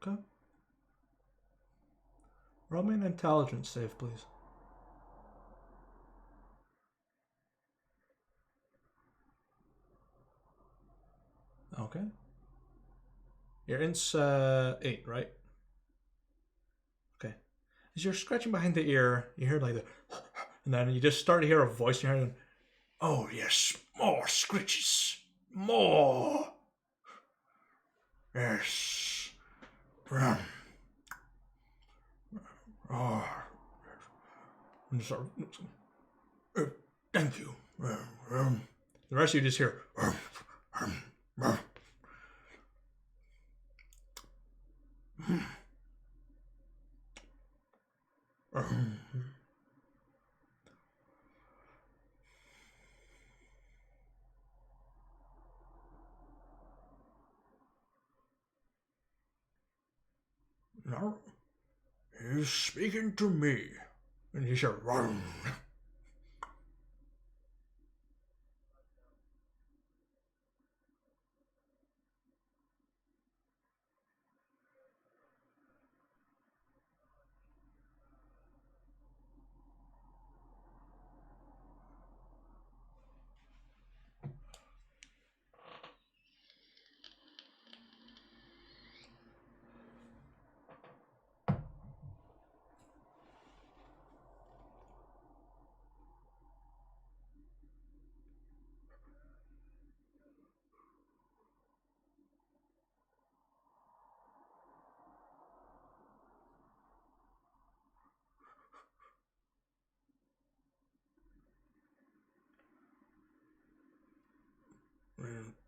S1: Okay. Roll me an intelligence save, please. Okay. You're in 8, right? Okay. As you're scratching behind the ear, you hear like the, and then you just start to hear a voice in your head. Oh yes, more scritches, more. Yes. Oh. And you start, thank you. The rest of you just hear. No, he's speaking to me. And you hear.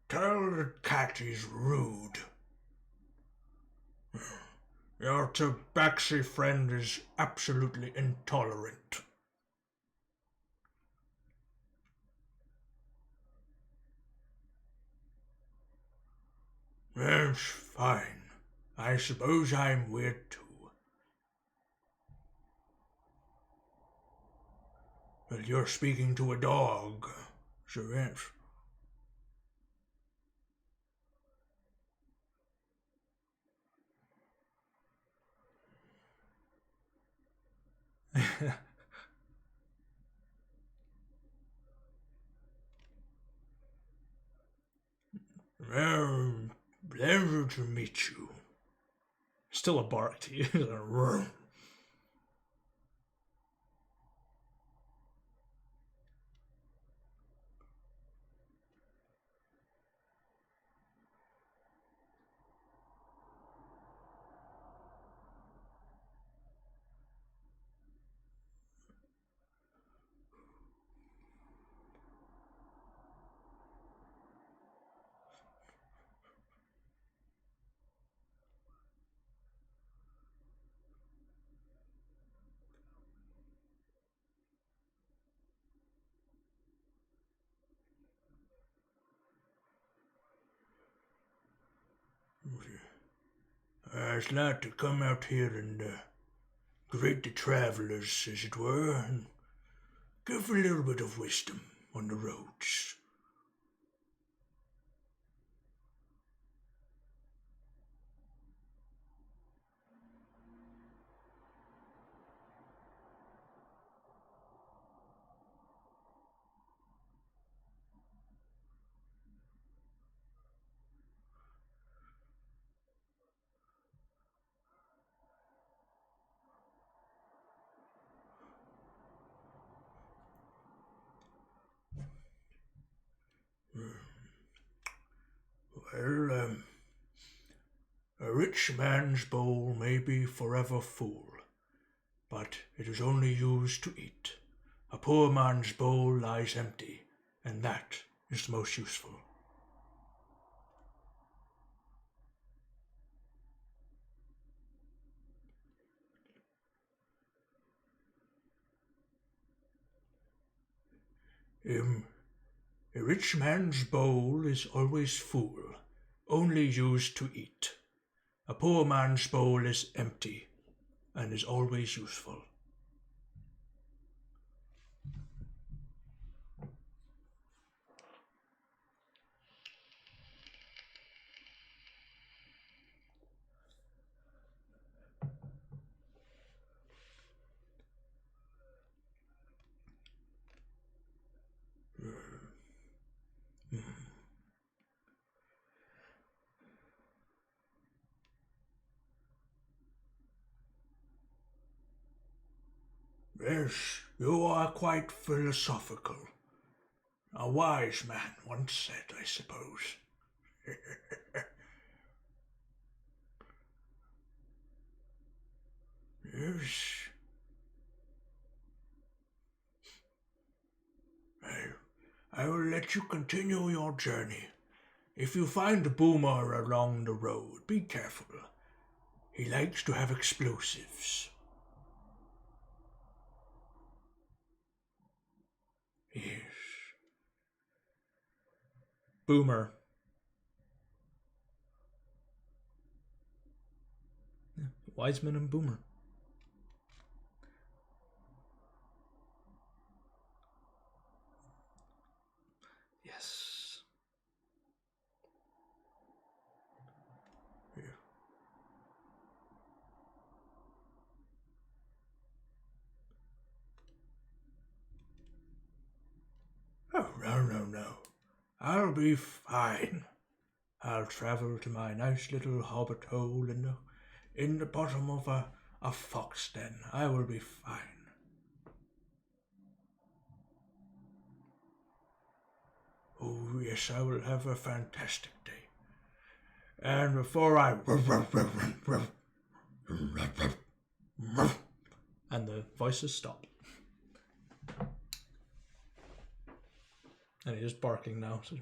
S1: Tell the cat he's rude. Your tabaxi friend is absolutely intolerant. That's fine. I suppose I'm weird too. But you're speaking to a dog, so yes. Well, pleasure to meet you. Still a bark to you.
S2: I'd like to come out here and greet the travellers, as it were, and give a little bit of wisdom on the roads. Well, a rich man's bowl may be forever full, but it is only used to eat. A poor man's bowl lies empty, and that is the most useful. A rich man's bowl is always full, only used to eat. A poor man's bowl is empty, and is always useful. Yes, you are quite philosophical. A wise man once said, I suppose. Yes. I will let you continue your journey. If you find Boomer along the road, be careful. He likes to have explosives. Yes.
S1: Boomer. Yeah, Wiseman and Boomer. Yes.
S2: Yeah. Oh, no. I'll be fine. I'll travel to my nice little hobbit hole in the bottom of a fox den. I will be fine. Oh, yes, I will have a fantastic day. And before I...
S1: And the voices stop. And he's just barking now. So...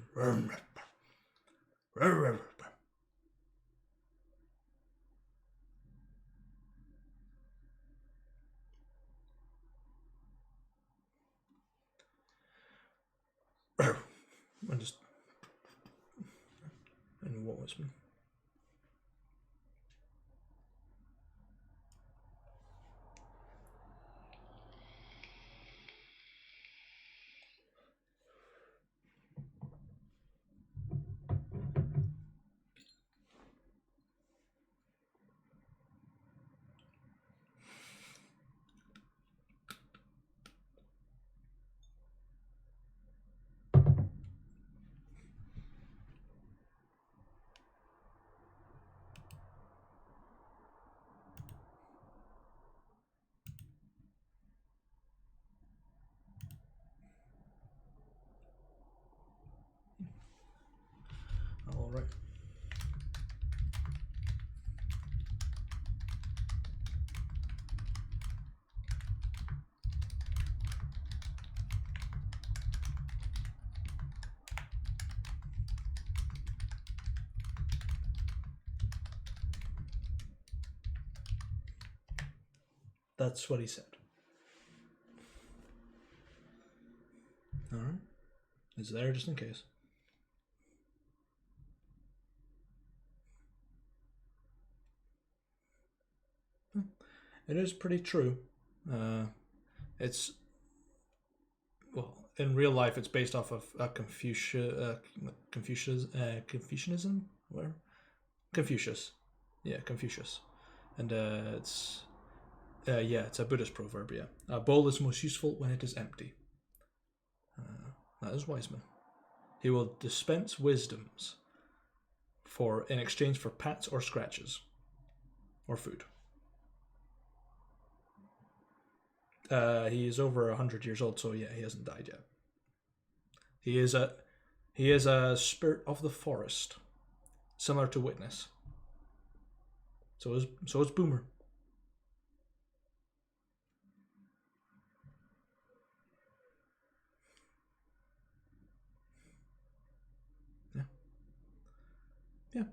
S1: And just... And what was... All right. That's what he said. All right. It's there just in case. It is pretty true. It's well, in real life, it's based off of Confucianism, where Confucius, yeah, Confucius, and it's a Buddhist proverb. Yeah, a bowl is most useful when it is empty. That is Wiseman. He will dispense wisdoms in exchange for pats or scratches, or food. He is over 100 years old, so yeah, he hasn't died yet. He is a spirit of the forest, similar to Witness. So is Boomer. Yeah. Yeah.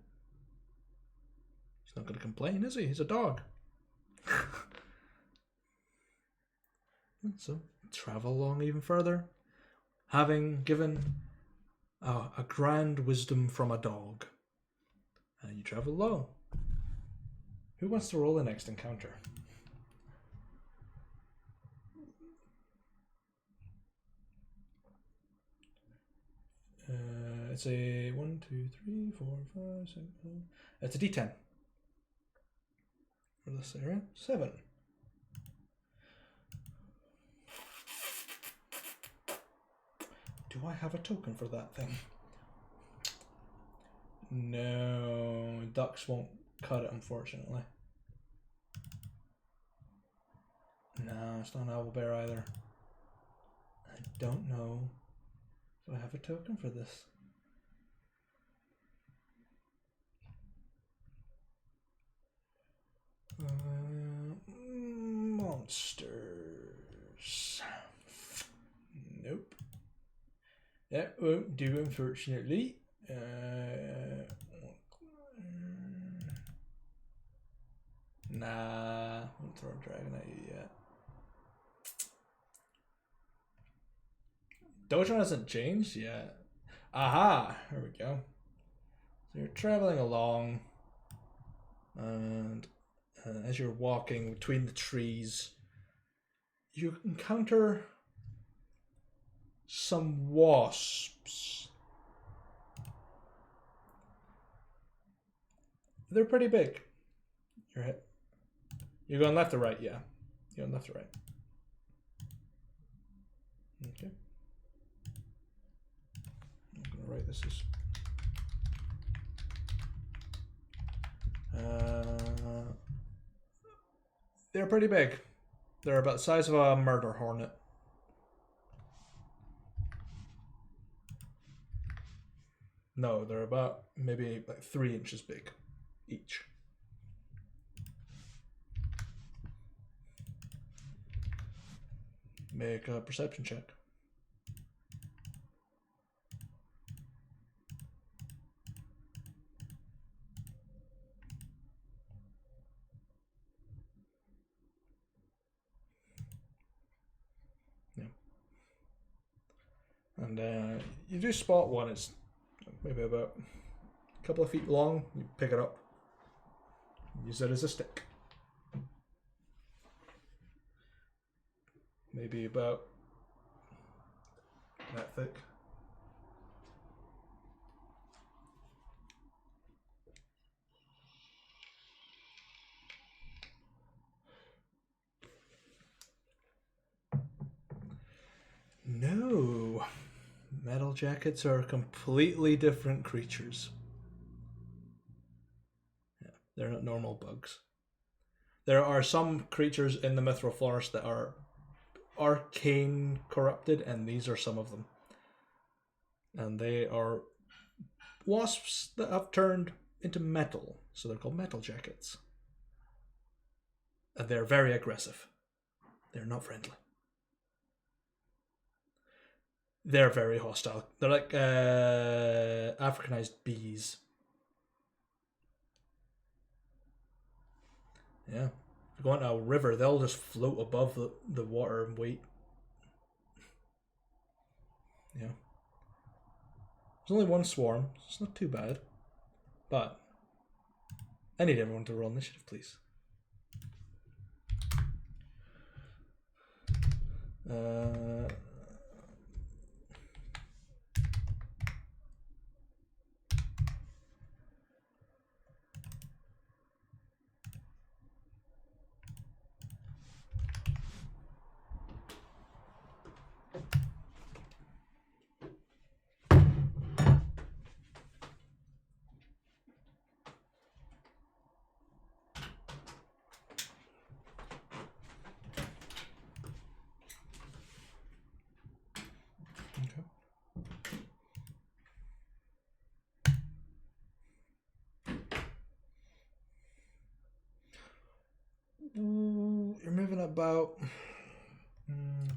S1: He's not going to complain, is he? He's a dog. So travel along even further, having given a grand wisdom from a dog. And you travel along. Who wants to roll the next encounter? It's a 1, 2, 3, 4, 5, 6, 7. It's a D10 for this area. 7. Do I have a token for that thing? No, ducks won't cut it, unfortunately. No, it's not an owlbear either. I don't know. Do I have a token for this? Monsters. Nope. That won't do, unfortunately. Nah, won't throw a dragon at you yet. Dojo hasn't changed yet. Aha! There we go. So you're traveling along, and as you're walking between the trees, you encounter some wasps. They're pretty big. You're going left or right? Yeah. You're going left or right. Okay. I'm going to write this as... they're pretty big. They're about the size of a murder hornet. No, they're about maybe like 3 inches big each. Make a perception check. Yeah. And you do spot one. It's maybe about a couple of feet long. You pick it up. Use it as a stick. Maybe about that thick. No. Metal jackets are completely different creatures. Yeah, they're not normal bugs. There are some creatures in the Mithril Forest that are arcane corrupted, and these are some of them. And they are wasps that have turned into metal, so they're called metal jackets. And they're very aggressive. They're not friendly. They're very hostile. They're like Africanized bees. Yeah. If you go into a river, they'll just float above the water and wait. Yeah. There's only one swarm, so it's not too bad. But I need everyone to roll initiative, please. Uh, okay. You're moving about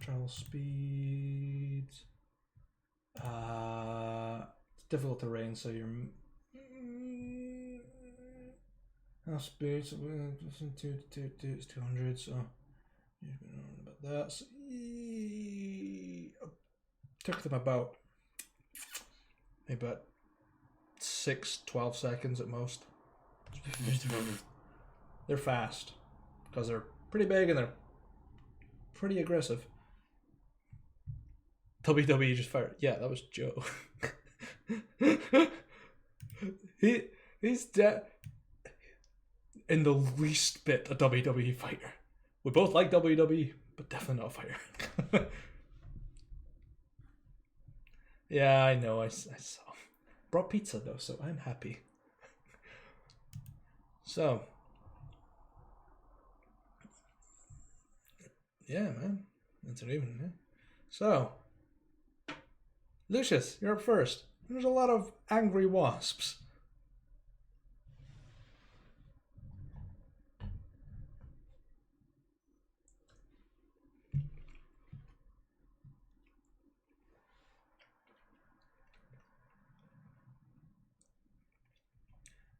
S1: travel speeds. It's difficult terrain, so you're speed. So 200. So you've been on about that. So took them about maybe about 12 seconds at most. They're fast because they're pretty big and they're pretty aggressive. WWE just fired. Yeah, that was Joe. He's in the least bit a WWE fighter. We both like WWE, but definitely not a fighter. Yeah, I know. I saw. Brought pizza though, so I'm happy. So, yeah, man, that's an even. Yeah. So, Lucius, you're up first. There's a lot of angry wasps.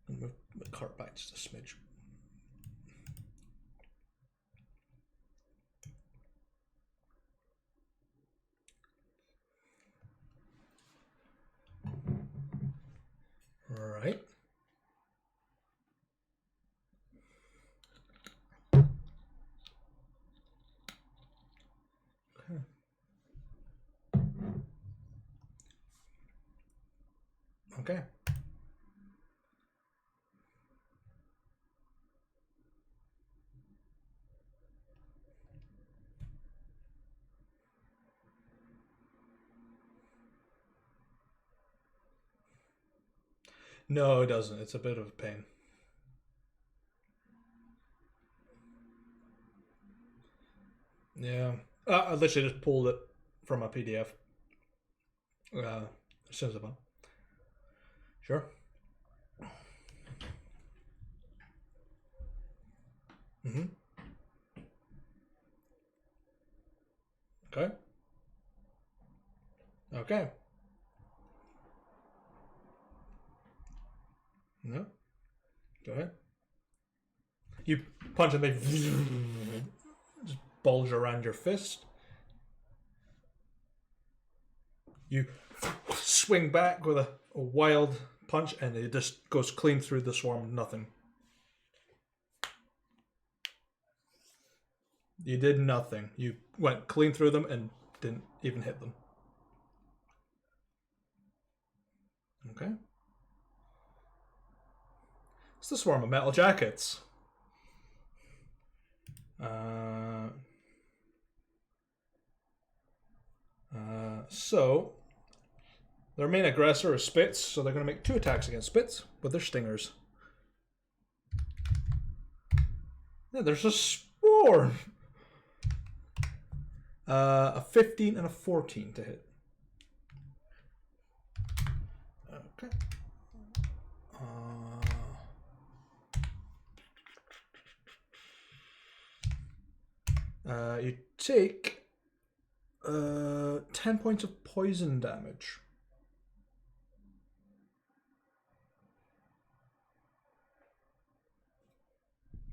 S1: And move the cart back just a smidge. All right. Okay. Okay. No, it doesn't. It's a bit of a pain. Yeah. I literally just pulled it from a PDF. As soon as I bought. Sure. Mm-hmm. Okay. Okay. No. Go ahead. You punch and they just bulge around your fist. You swing back with a wild punch and it just goes clean through the swarm. Nothing. You did nothing. You went clean through them and didn't even hit them. Okay. It's the swarm of metal jackets. So their main aggressor is Spitz, so they're going to make 2 attacks against Spitz with their stingers. Yeah, there's a swarm. A 15 and a 14 to hit. Okay. You take 10 points of poison damage.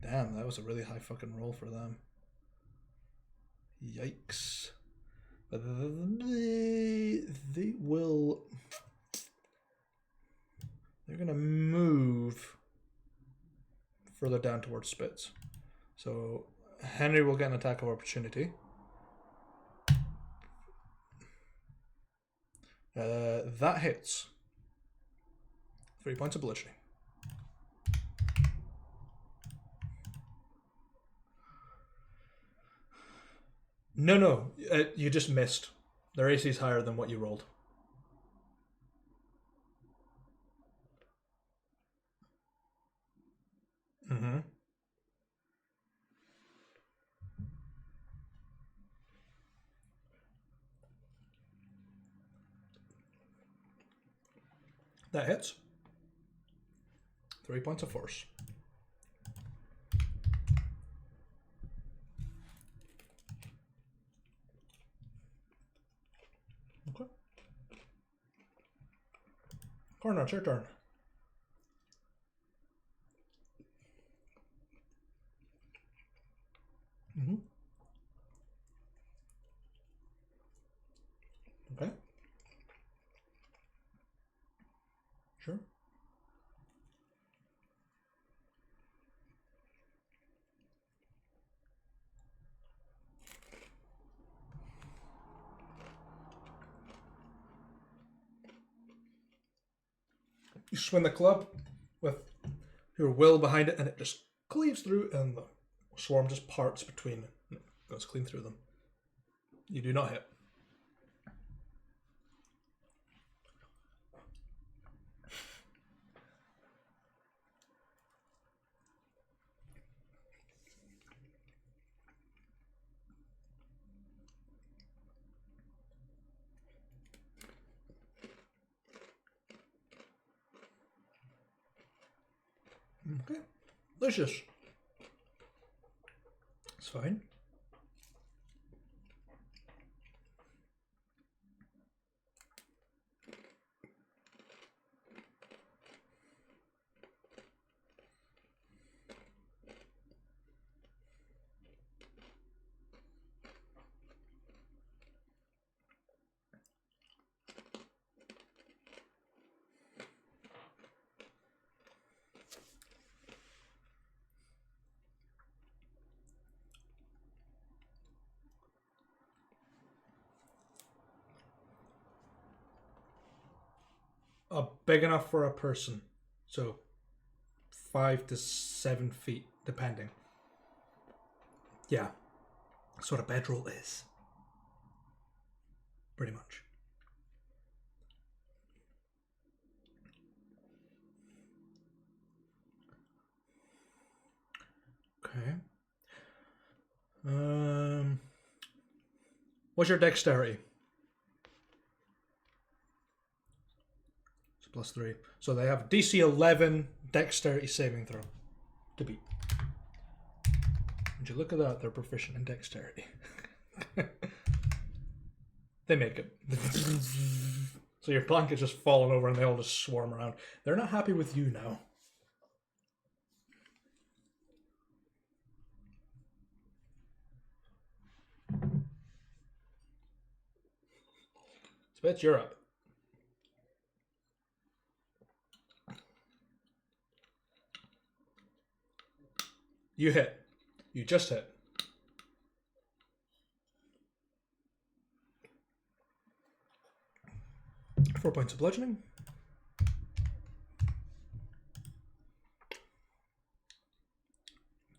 S1: Damn, that was a really high fucking roll for them. Yikes. They will... They're going to move further down towards Spitz. So Henry will get an attack of opportunity. That hits. 3 points of bludgeoning. No. You just missed. Their AC is higher than what you rolled. Mm-hmm. That hits. 3 points of force. Okay. Corner, it's your turn. Mm-hmm. Okay. Sure. You swing the club with your will behind it, and it just cleaves through, and the swarm just parts between. It goes clean through them. You do not hit. Okay. Lucius. It's fine. Big enough for a person. So 5 to 7 feet, depending. Yeah. That's what a bedroll is. Pretty much. Okay. What's your dexterity? It's +3. So they have DC 11 dexterity saving throw to beat. Would you look at that? They're proficient in dexterity. They make it. So your blanket's just falling over and they all just swarm around. They're not happy with you now. Spitz, you're up. You hit. You just hit. 4 points of bludgeoning.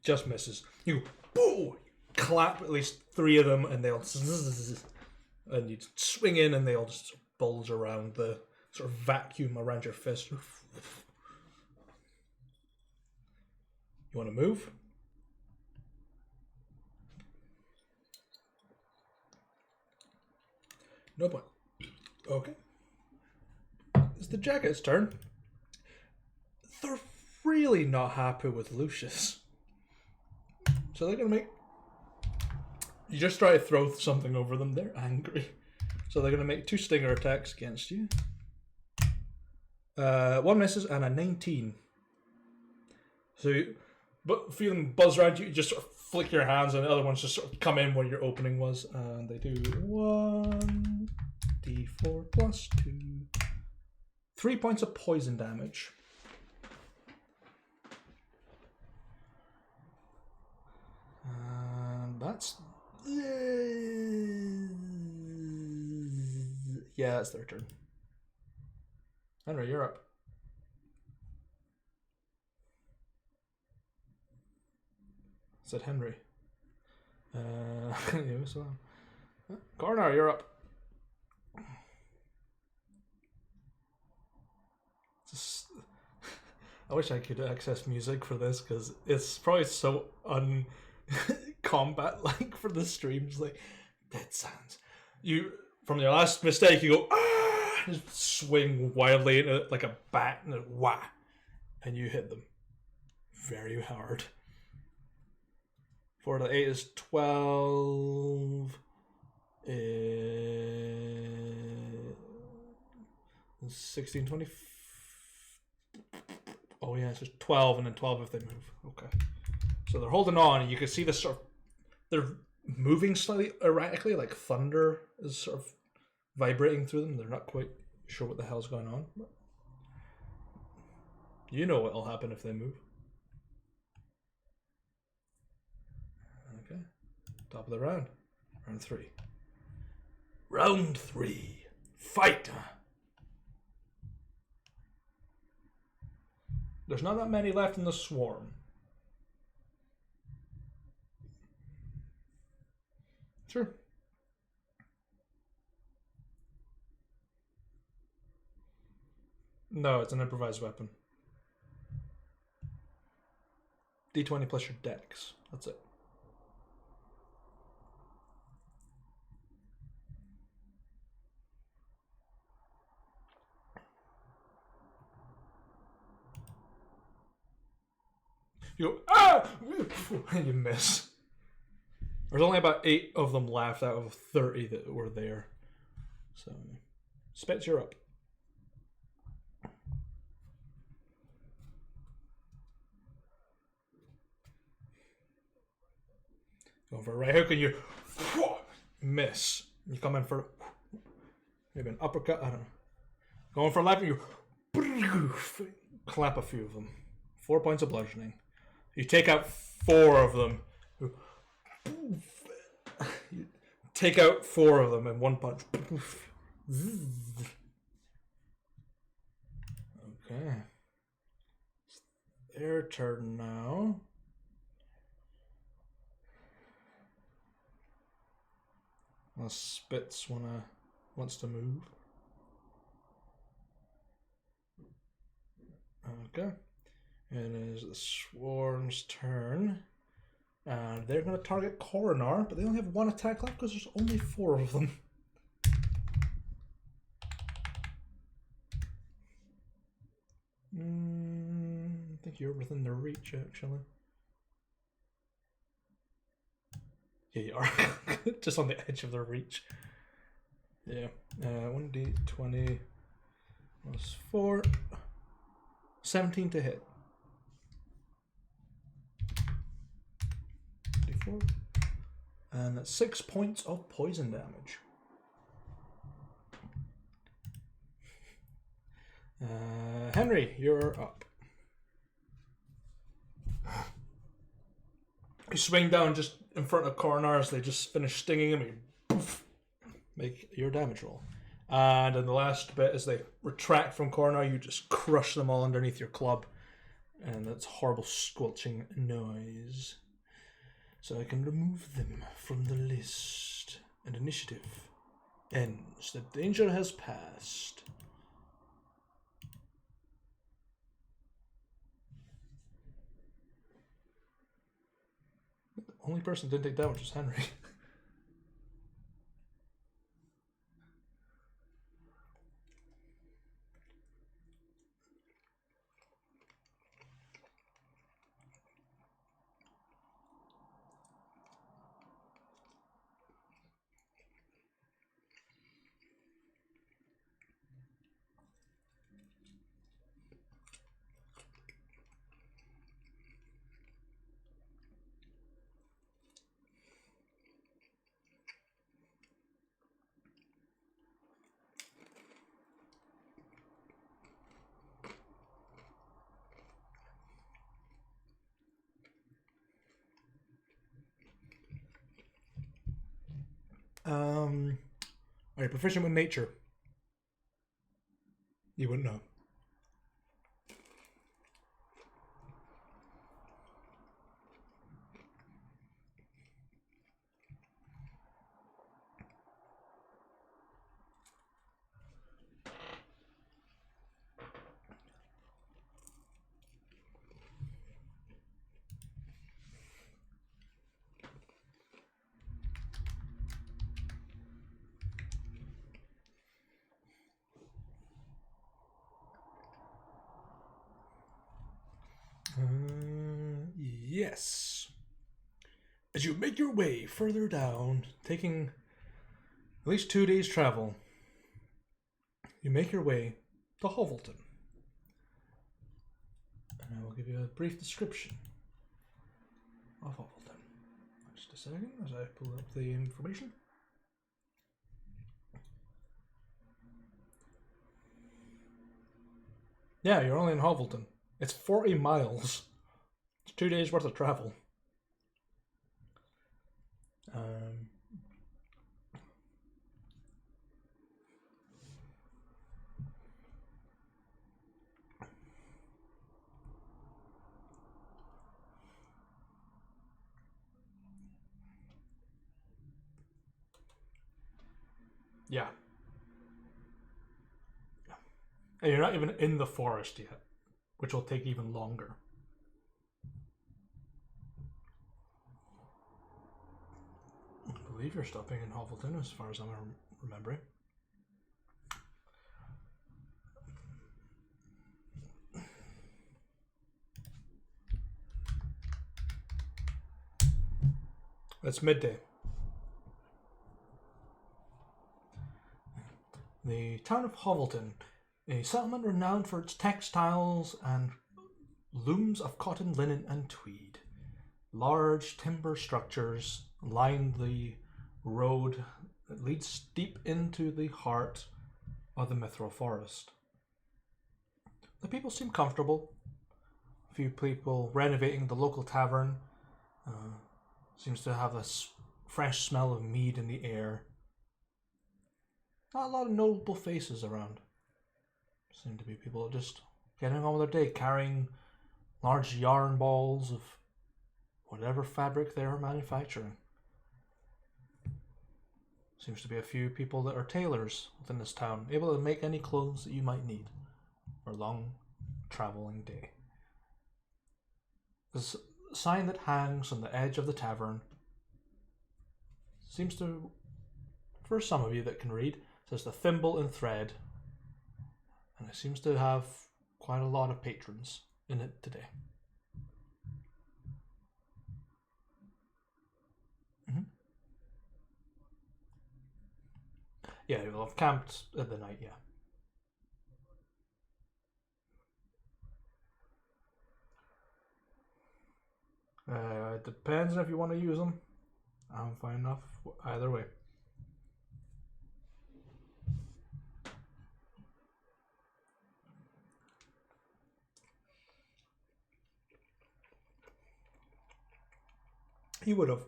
S1: Just misses. You boo, clap at least 3 of them, and they'll and you swing in, and they all just bulge around the sort of vacuum around your fist. You want to move? No point. Okay. It's the Jacket's turn. They're really not happy with Lucius. So they're going to make... You just try to throw something over them, they're angry. So they're going to make 2 stinger attacks against you. 1 misses and a 19. So, but feeling buzz around you, you just sort of flick your hands, and the other ones just sort of come in where your opening was, and they do 1d4 plus 2. 3 points of poison damage. And that's... Yeah, that's their turn. Henry, you're up. I said Henry. Coroner, you're up. I wish I could access music for this because it's probably so combat-like for the streams. Like dead sounds. You from your last mistake, you go just swing wildly into it like a bat and wah, and you hit them very hard. 4 to 8 is 12. 16, 20. Oh yeah, it's just 12 and then 12 if they move. Okay. So they're holding on and you can see this sort of, they're moving slightly erratically, like thunder is sort of vibrating through them. They're not quite sure what the hell's going on. You know what'll happen if they move. Okay. Top of the round. Round 3. Round 3. Fight! There's not that many left in the swarm. Sure. No, it's an improvised weapon. D20 plus your dex. That's it. You go, ah! You miss. There's only about 8 of them left out of 30 that were there. So, Spitz, you're up. Going for a right hook and you miss. You come in for maybe an uppercut, I don't know. Going for a left and you clap a few of them. 4 points of bludgeoning. You take out 4 of them. You take out 4 of them in one punch. Okay. It's their turn now. Spitz wants to move. Okay. It is the swarm's turn. And they're going to target Coronar, but they only have 1 attack left because there's only 4 of them. I think you're within their reach, actually. Yeah, you are. Just on the edge of their reach. Yeah. 1d20 plus 4. 17 to hit. D4. And that's 6 points of poison damage. Henry, you're up. You swing down just in front of Coronar as they just finish stinging him. You poof, make your damage roll. And in the last bit, as they retract from Coronar, you just crush them all underneath your club. And that's horrible squelching noise. So I can remove them from the list. And initiative ends. The danger has passed. The only person who didn't take damage was Henry. Are you proficient with nature? You wouldn't know. Yes. As you make your way further down, taking at least 2 days' travel, you make your way to Hovelton. And I will give you a brief description of Hovelton. Just a second as I pull up the information. Yeah, you're only in Hovelton. It's 40 miles. It's 2 days worth of travel. Yeah. And you're not even in the forest yet, which will take even longer. I believe you're stopping in Hovelton, as far as I'm remembering. It's midday. The town of Hovelton, a settlement renowned for its textiles and looms of cotton, linen, and tweed. Large timber structures line the road that leads deep into the heart of the Mithril Forest. The people seem comfortable. A few people renovating the local tavern. Seems to have a fresh smell of mead in the air. Not a lot of notable faces around. Seem to be people just getting on with their day, carrying large yarn balls of whatever fabric they are manufacturing. Seems to be a few people that are tailors within this town, able to make any clothes that you might need for a long traveling day. There's a sign that hangs on the edge of the tavern. Seems to, for some of you that can read, says the Thimble and Thread, and it seems to have quite a lot of patrons in it today. Yeah, you'll have camped at the night, yeah. It depends if you want to use them. I'm fine enough either way. He would have.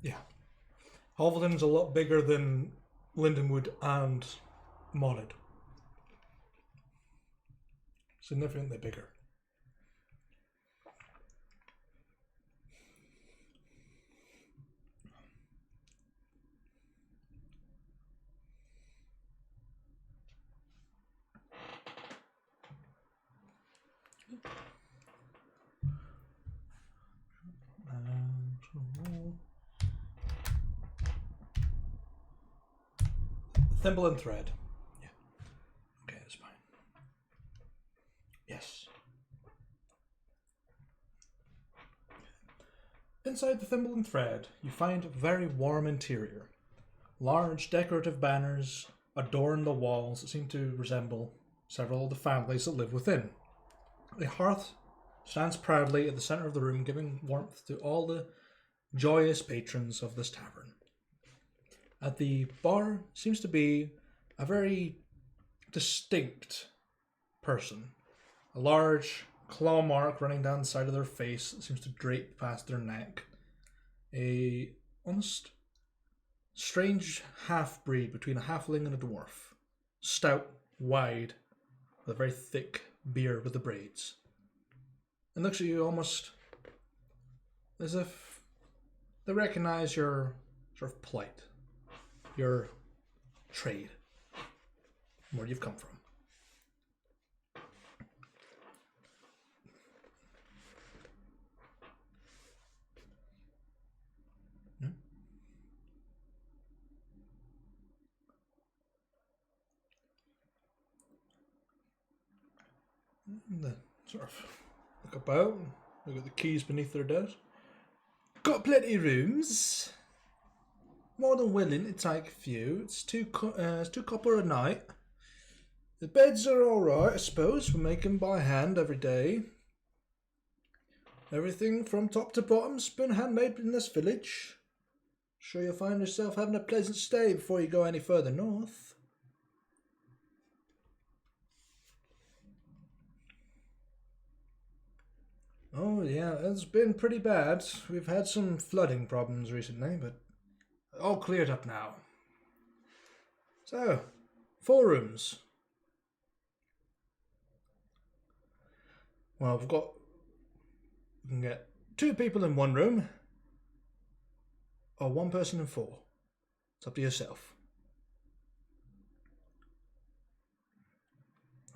S1: Yeah. Hovelton's a lot bigger than Lindenwood and Modded. Significantly bigger. Thimble and Thread. Yeah. Okay, that's fine. Yes. Inside the Thimble and Thread, you find a very warm interior. Large decorative banners adorn the walls that seem to resemble several of the families that live within. A hearth stands proudly at the center of the room, giving warmth to all the joyous patrons of this tavern. At the bar seems to be a very distinct person. A large claw mark running down the side of their face that seems to drape past their neck. A almost strange half-breed between a halfling and a dwarf. Stout, wide, with a very thick beard with the braids. And looks at you almost as if they recognize your sort of plight, your trade, where you've come from. And they sort of look about, look at the keys beneath their desk. Got plenty of rooms. More than willing to take a few. It's two copper a night. The beds are alright, I suppose. We make them by hand every day. Everything from top to bottom's been handmade in this village. Sure you'll find yourself having a pleasant stay before you go any further north. Oh yeah, it's been pretty bad. We've had some flooding problems recently, but all cleared up now. So, 4 rooms. Well, we can get 2 people in 1 room, or 1 person in 4. It's up to yourself.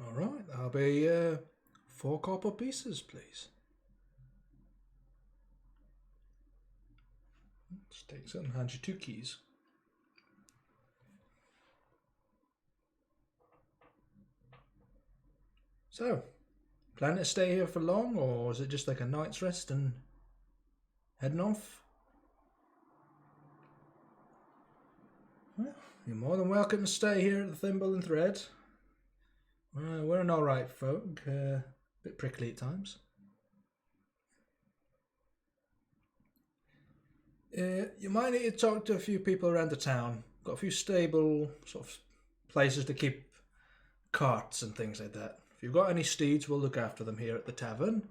S1: Alright, that'll be 4 copper pieces, please. Just takes it and hands you 2 keys. So, plan to stay here for long, or is it just like a night's rest and heading off? Well, you're more than welcome to stay here at the Thimble and Thread. We're an alright folk, a bit prickly at times. You might need to talk to a few people around the town. Got a few stable sort of places to keep carts and things like that. If you've got any steeds, we'll look after them here at the tavern.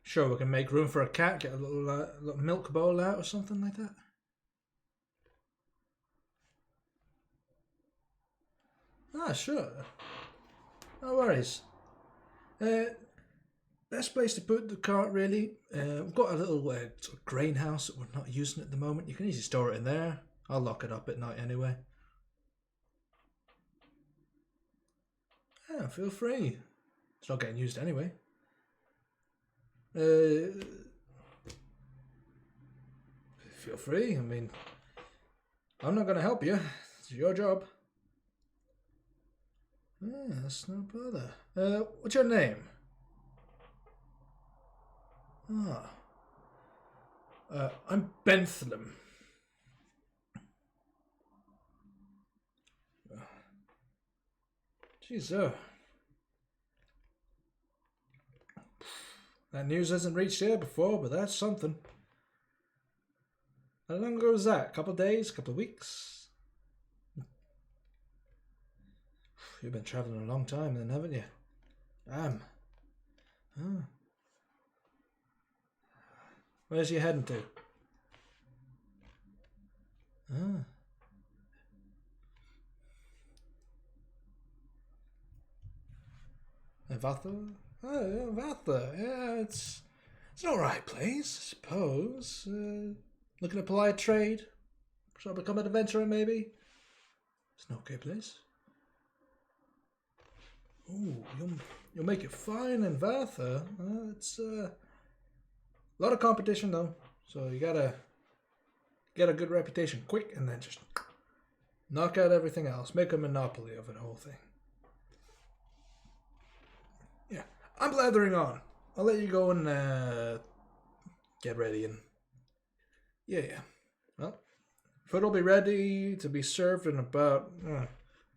S1: Sure, we can make room for a cat, get a little milk bowl out or something like that. Ah, sure. No worries. Best place to put the cart, really. We've got a little sort of grain house that we're not using at the moment. You can easily store it in there. I'll lock it up at night anyway. Yeah, feel free. It's not getting used anyway. Feel free. I mean, I'm not going to help you. It's your job. Yeah, that's no bother. What's your name? I'm Benthlehem. Jeez, that news hasn't reached here before, but that's something. How long ago was that? Couple of days? Couple of weeks? You've been travelling a long time then, haven't you? Damn. Oh. Where's you heading to? Ah. Vathe? Oh, yeah, Vathe. Yeah, it's an alright place, I suppose. Looking to apply a trade? Try to become an adventurer, maybe? It's an okay place. Ooh, you'll make it fine in Vathe. It's a lot of competition, though. So you gotta get a good reputation quick and then just knock out everything else. Make a monopoly of the whole thing. Yeah, I'm blathering on. I'll let you go and get ready and yeah. Well, food will be ready to be served in about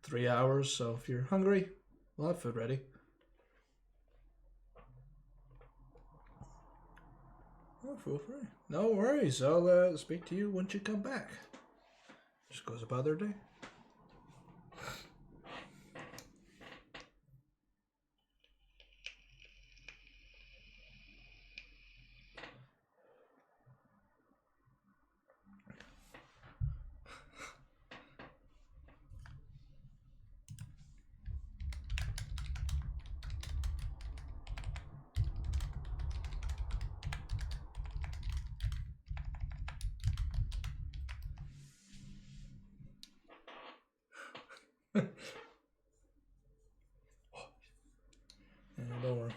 S1: 3 hours. So if you're hungry, We'll have food ready. Oh, feel free. No worries. I'll speak to you once you come back. Just goes about their day. Yeah, don't worry.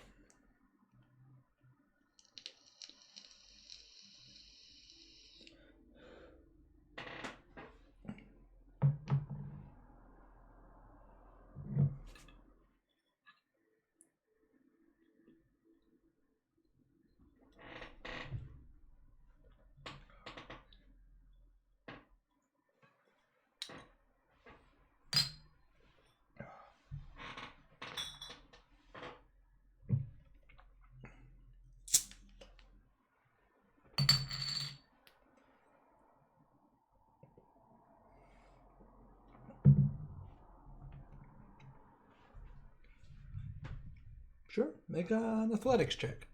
S1: Sure, make an athletics check.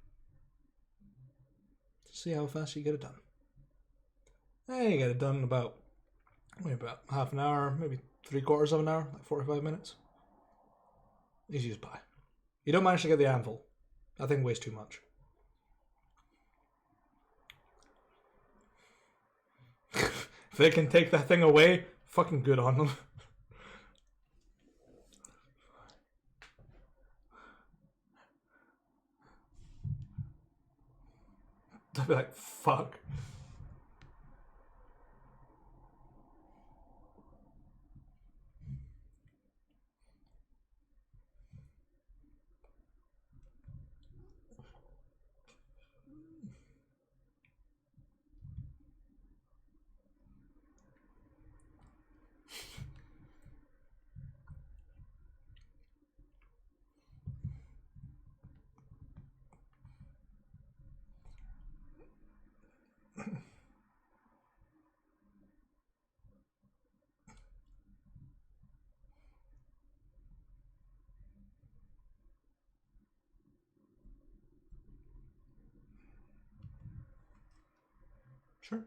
S1: See how fast you get it done. Hey, you get it done in about half an hour, maybe 3/4 of an hour, like 45 minutes. Easy as pie. You don't manage to get the anvil. That thing weighs too much. If they can take that thing away, fucking good on them. They'll be like, fuck. Sure.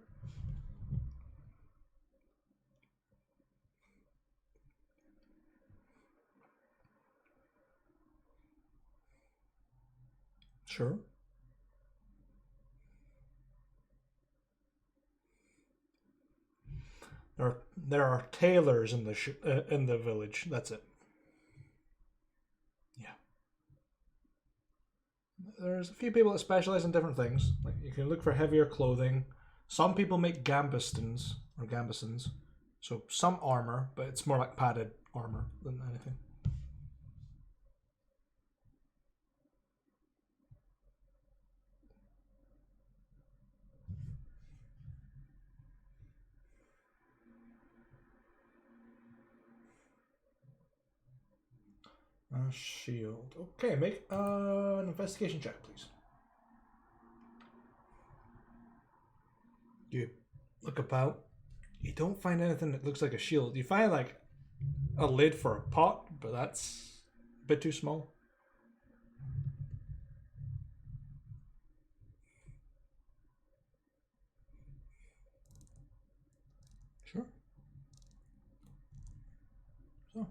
S1: Sure. There are tailors in the village. That's it. Yeah. There's a few people that specialize in different things. Like you can look for heavier clothing. Some people make gambesons, so some armor, but it's more like padded armor than anything. A shield. Okay, make an investigation check, please. You look about. You don't find anything that looks like a shield. You find like a lid for a pot, but that's a bit too small. Sure. So,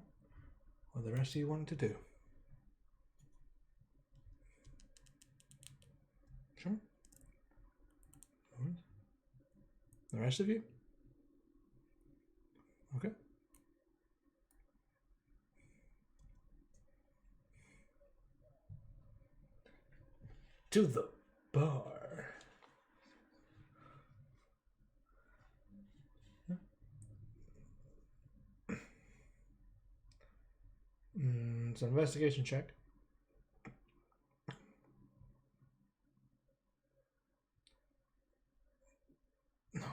S1: what the rest of you want to do? Sure. The rest of you? Okay. To the bar. It's an investigation check. No.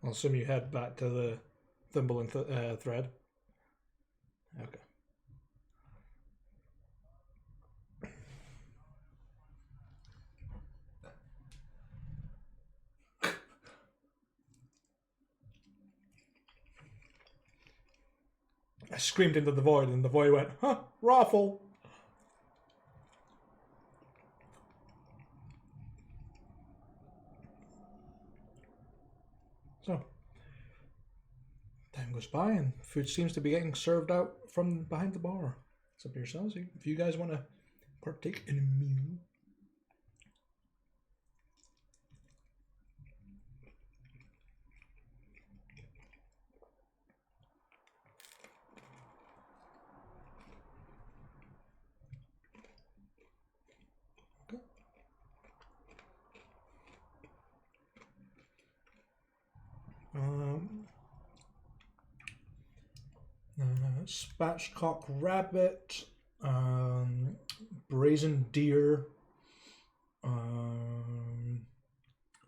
S1: I'll assume you head back to the thimble and thread. Okay. I screamed into the void, and the void went, "Huh, raffle." So, time goes by, and food seems to be getting served out from behind the bar. It's up to yourselves. If you guys want to partake in a meal. Okay. Spatchcock rabbit, brazen deer,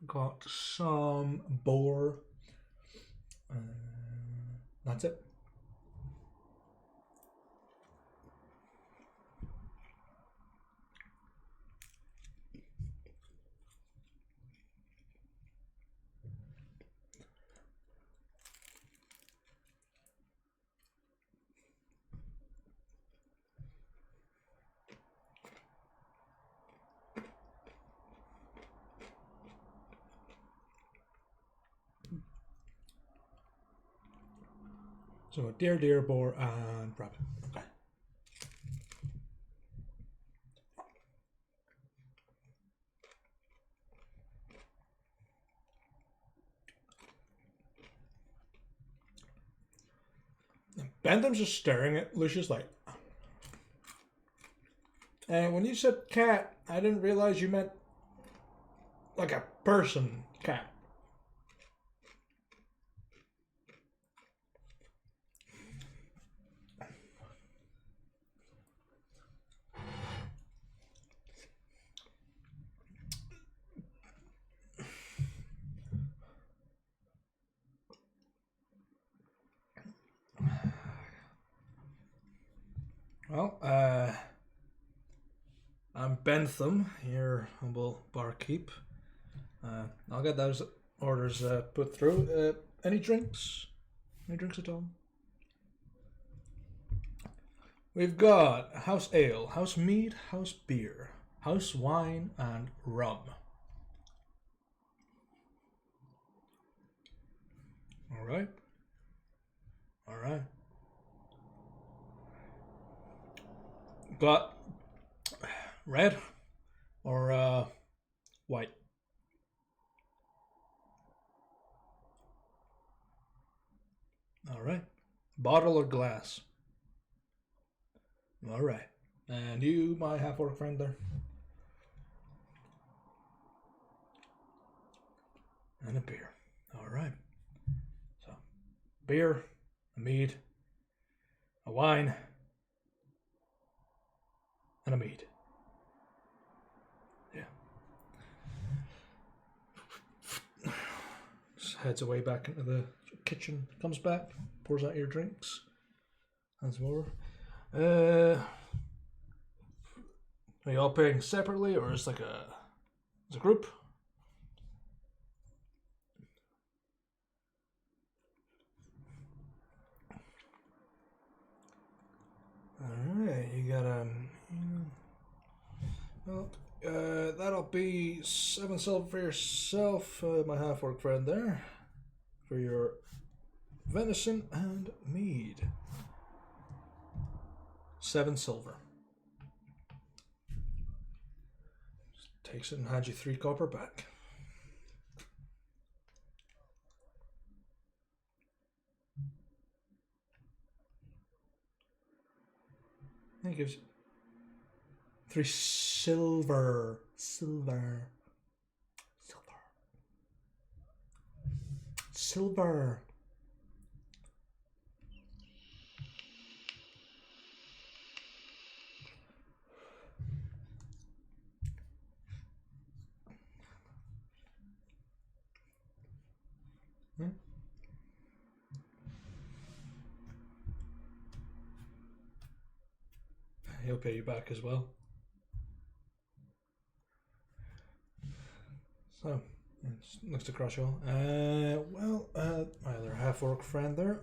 S1: got some boar. That's it. So deer, boar, and rabbit. Okay. Bentham's just staring at Lucius like. And when you said cat, I didn't realize you meant like a person cat. Well, I'm Bentham, your humble barkeep. I'll get those orders put through. Any drinks? Any drinks at all? We've got house ale, house mead, house beer, house wine, and rum. All right. All right. Got red or white? All right. Bottle or glass? All right. And you, my half-orc friend there? And a beer. All right. So, beer, a mead, a wine, and a mead. Yeah. Just heads away back into the kitchen. Comes back, pours out your drinks. Hands them over. Are you all paying separately, or is like as a group? Alright, you got well, that'll be 7 silver for yourself, my half-orc friend there, for your venison and mead. 7 silver. Just takes it and hands you 3 copper back. And he gives you 3 silver. Silver. he'll pay you back as well. So, looks across you all. My other half-orc friend there.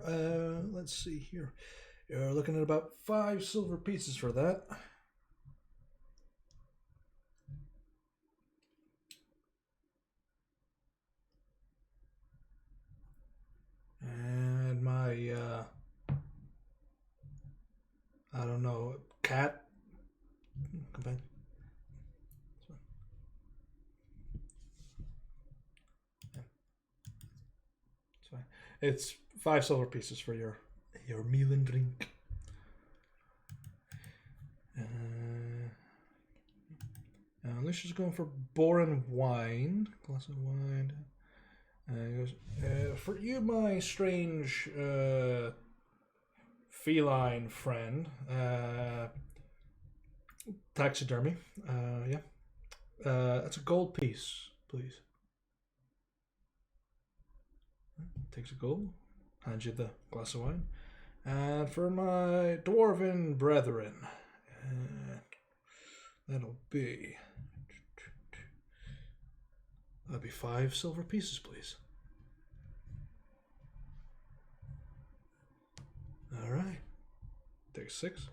S1: Let's see here. You're looking at about 5 silver pieces for that. And my, I don't know, cat companion. It's fine. It's 5 silver pieces for your meal and drink. Alicia's going for boring wine. Glass of wine. He goes, for you, my strange feline friend, taxidermy. Yeah. That's a gold piece, please. Takes a gold. Hands you the glass of wine. And for my dwarven brethren, that'll be 5 silver pieces, please. All right. Take 6.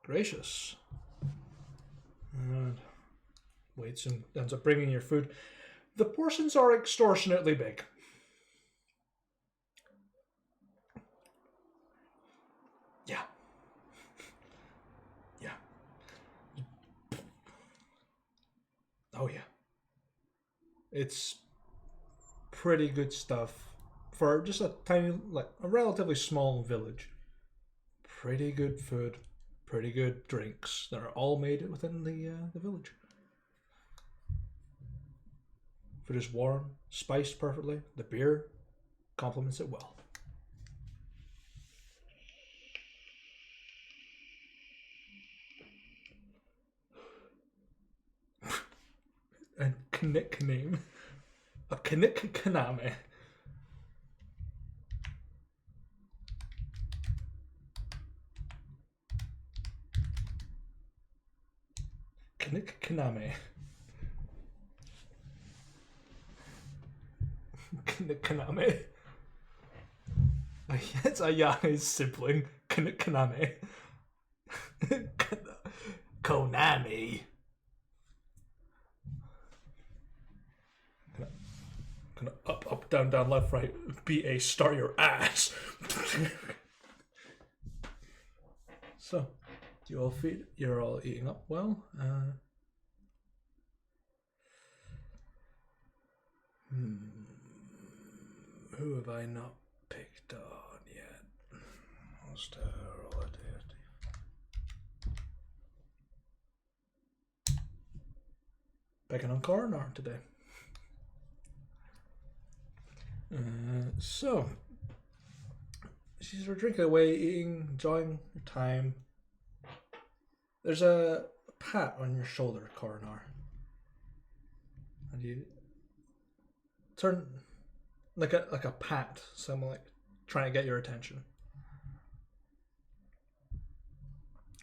S1: Gracious. And waits and ends up bringing your food. The portions are extortionately big. Yeah. Yeah. Oh, yeah. It's pretty good stuff for just a tiny, like a relatively small village. Pretty good food, pretty good drinks that are all made within the village. Food is warm, spiced perfectly. The beer complements it well. And nickname. A Knick Kaname. Knick Kaname. Knick Kaname. It's Ayane's sibling. Knick Kaname. Konami. Up, down, down, left, right. BA, start your ass. So, you all feed. You're all eating up well. Who have I not picked on yet? Most roll a deity. Picking on Coronar today. So, she's drinking away, eating, enjoying your time. There's a pat on your shoulder, Coronar. And you turn like a pat, someone like trying to get your attention.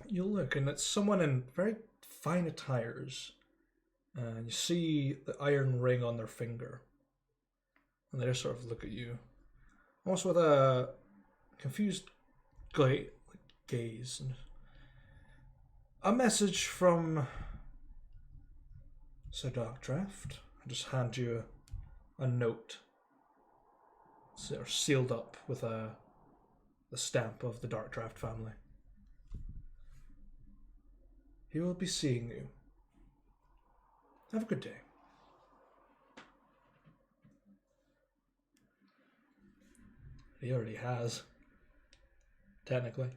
S1: You look, and it's someone in very fine attires. And you see the iron ring on their finger. And they just sort of look at you, almost with a confused gaze. And a message from Sir Darkdraft. I just hand you a note, sort of sealed up with the stamp of the Darkdraft family. He will be seeing you. Have a good day. He already has. Technically.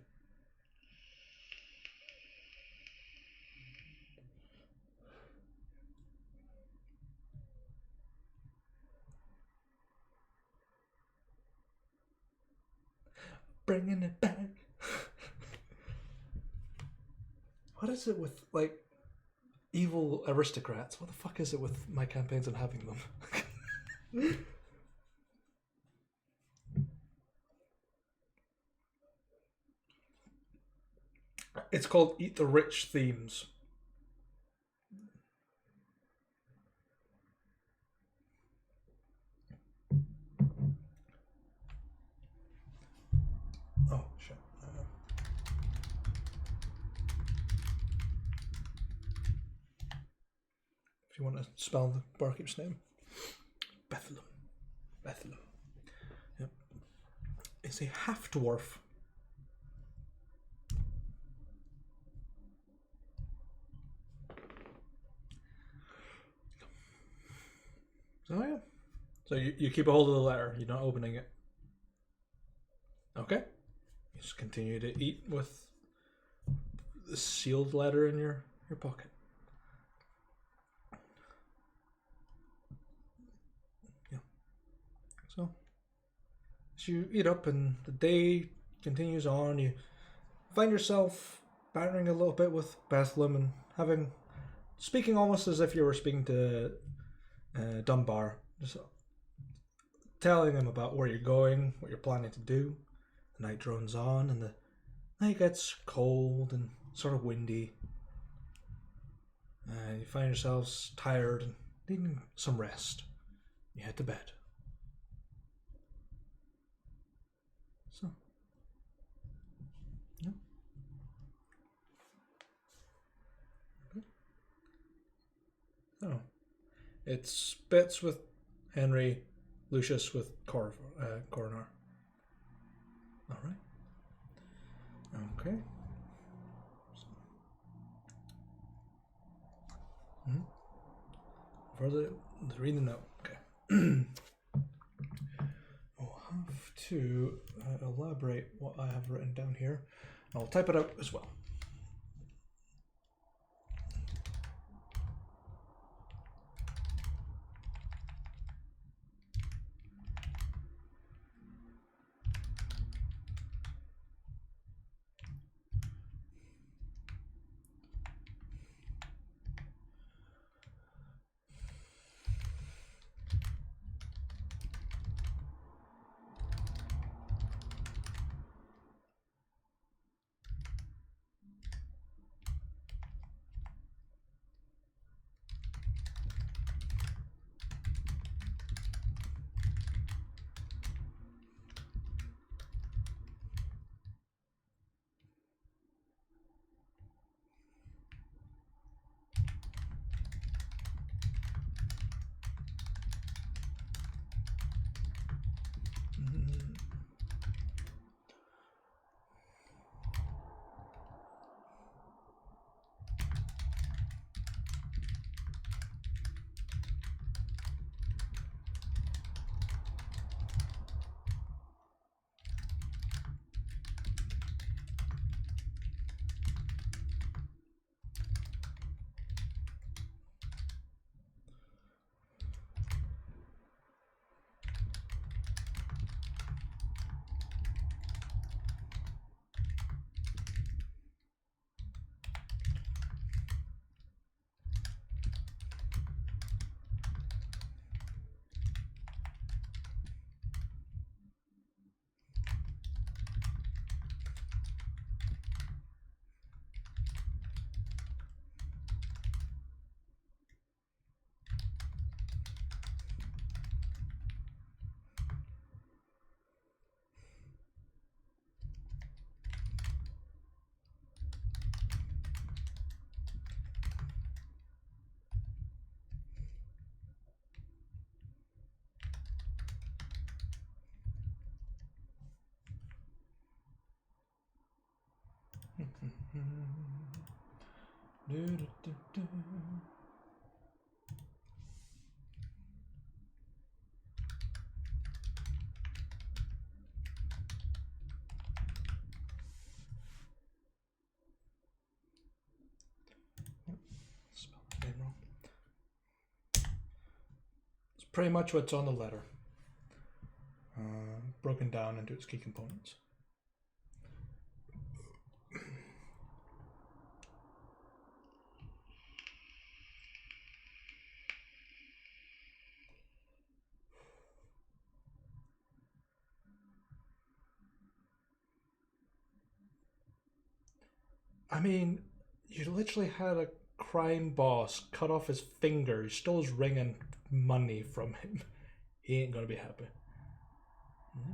S1: Bringing it back. What is it with, like, evil aristocrats? What the fuck is it with my campaigns and having them? It's called Eat the Rich Themes. Oh, shit. If you want to spell the barkeep's name. Bethlehem. Bethlehem. Yep. It's a half-dwarf. So, yeah. So you keep a hold of the letter. You're not opening it. Okay. You just continue to eat with the sealed letter in your pocket. Yeah. So, as you eat up and the day continues on, you find yourself bantering a little bit with Bethlehem and speaking almost as if you were speaking to Dunbar. Just telling him about where you're going, what you're planning to do. The night drones on and the night gets cold and sort of windy. And you find yourselves tired and needing some rest. You head to bed. So, yeah. Okay. Oh, it's Bits with Henry, Lucius with Coronar. All right. Okay. Further, read the note. Okay. I'll have to elaborate what I have written down here. I'll type it out as well. Spell the name wrong. It's pretty much what's on the letter, broken down into its key components. I mean, you literally had a crime boss cut off his finger. You stole his ring and money from him. He ain't gonna be happy. Mm-hmm.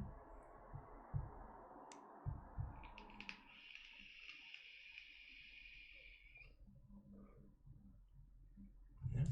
S1: Yeah.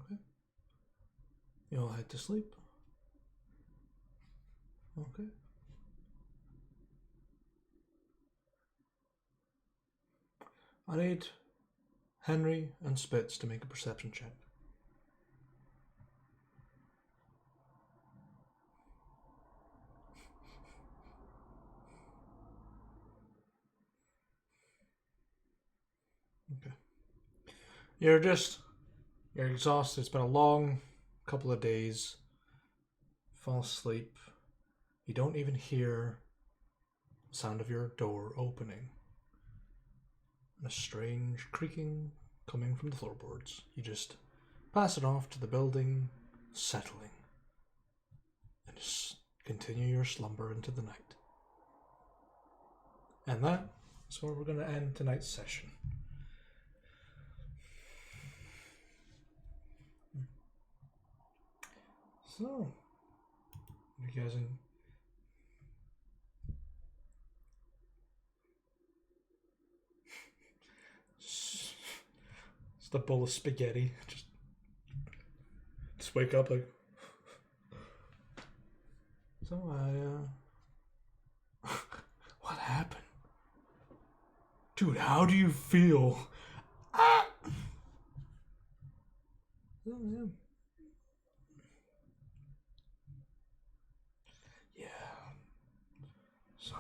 S1: Okay. You'll head to sleep. Okay. I need Henry and Spitz to make a perception check. Okay. You're exhausted. It's been a long couple of days. Fall asleep. You don't even hear the sound of your door opening. And a strange creaking coming from the floorboards. You just pass it off to the building, settling, and just continue your slumber into the night. And that is where we're going to end tonight's session. So, you guys in? It's the bowl of spaghetti. Just wake up like. So what happened? Dude, how do you feel? Ah! Oh, yeah. Yeah. So,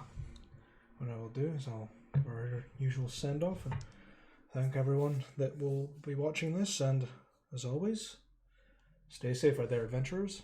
S1: what I will do is I'll give our usual send off and thank everyone that will be watching this. And as always, stay safe out there, adventurers.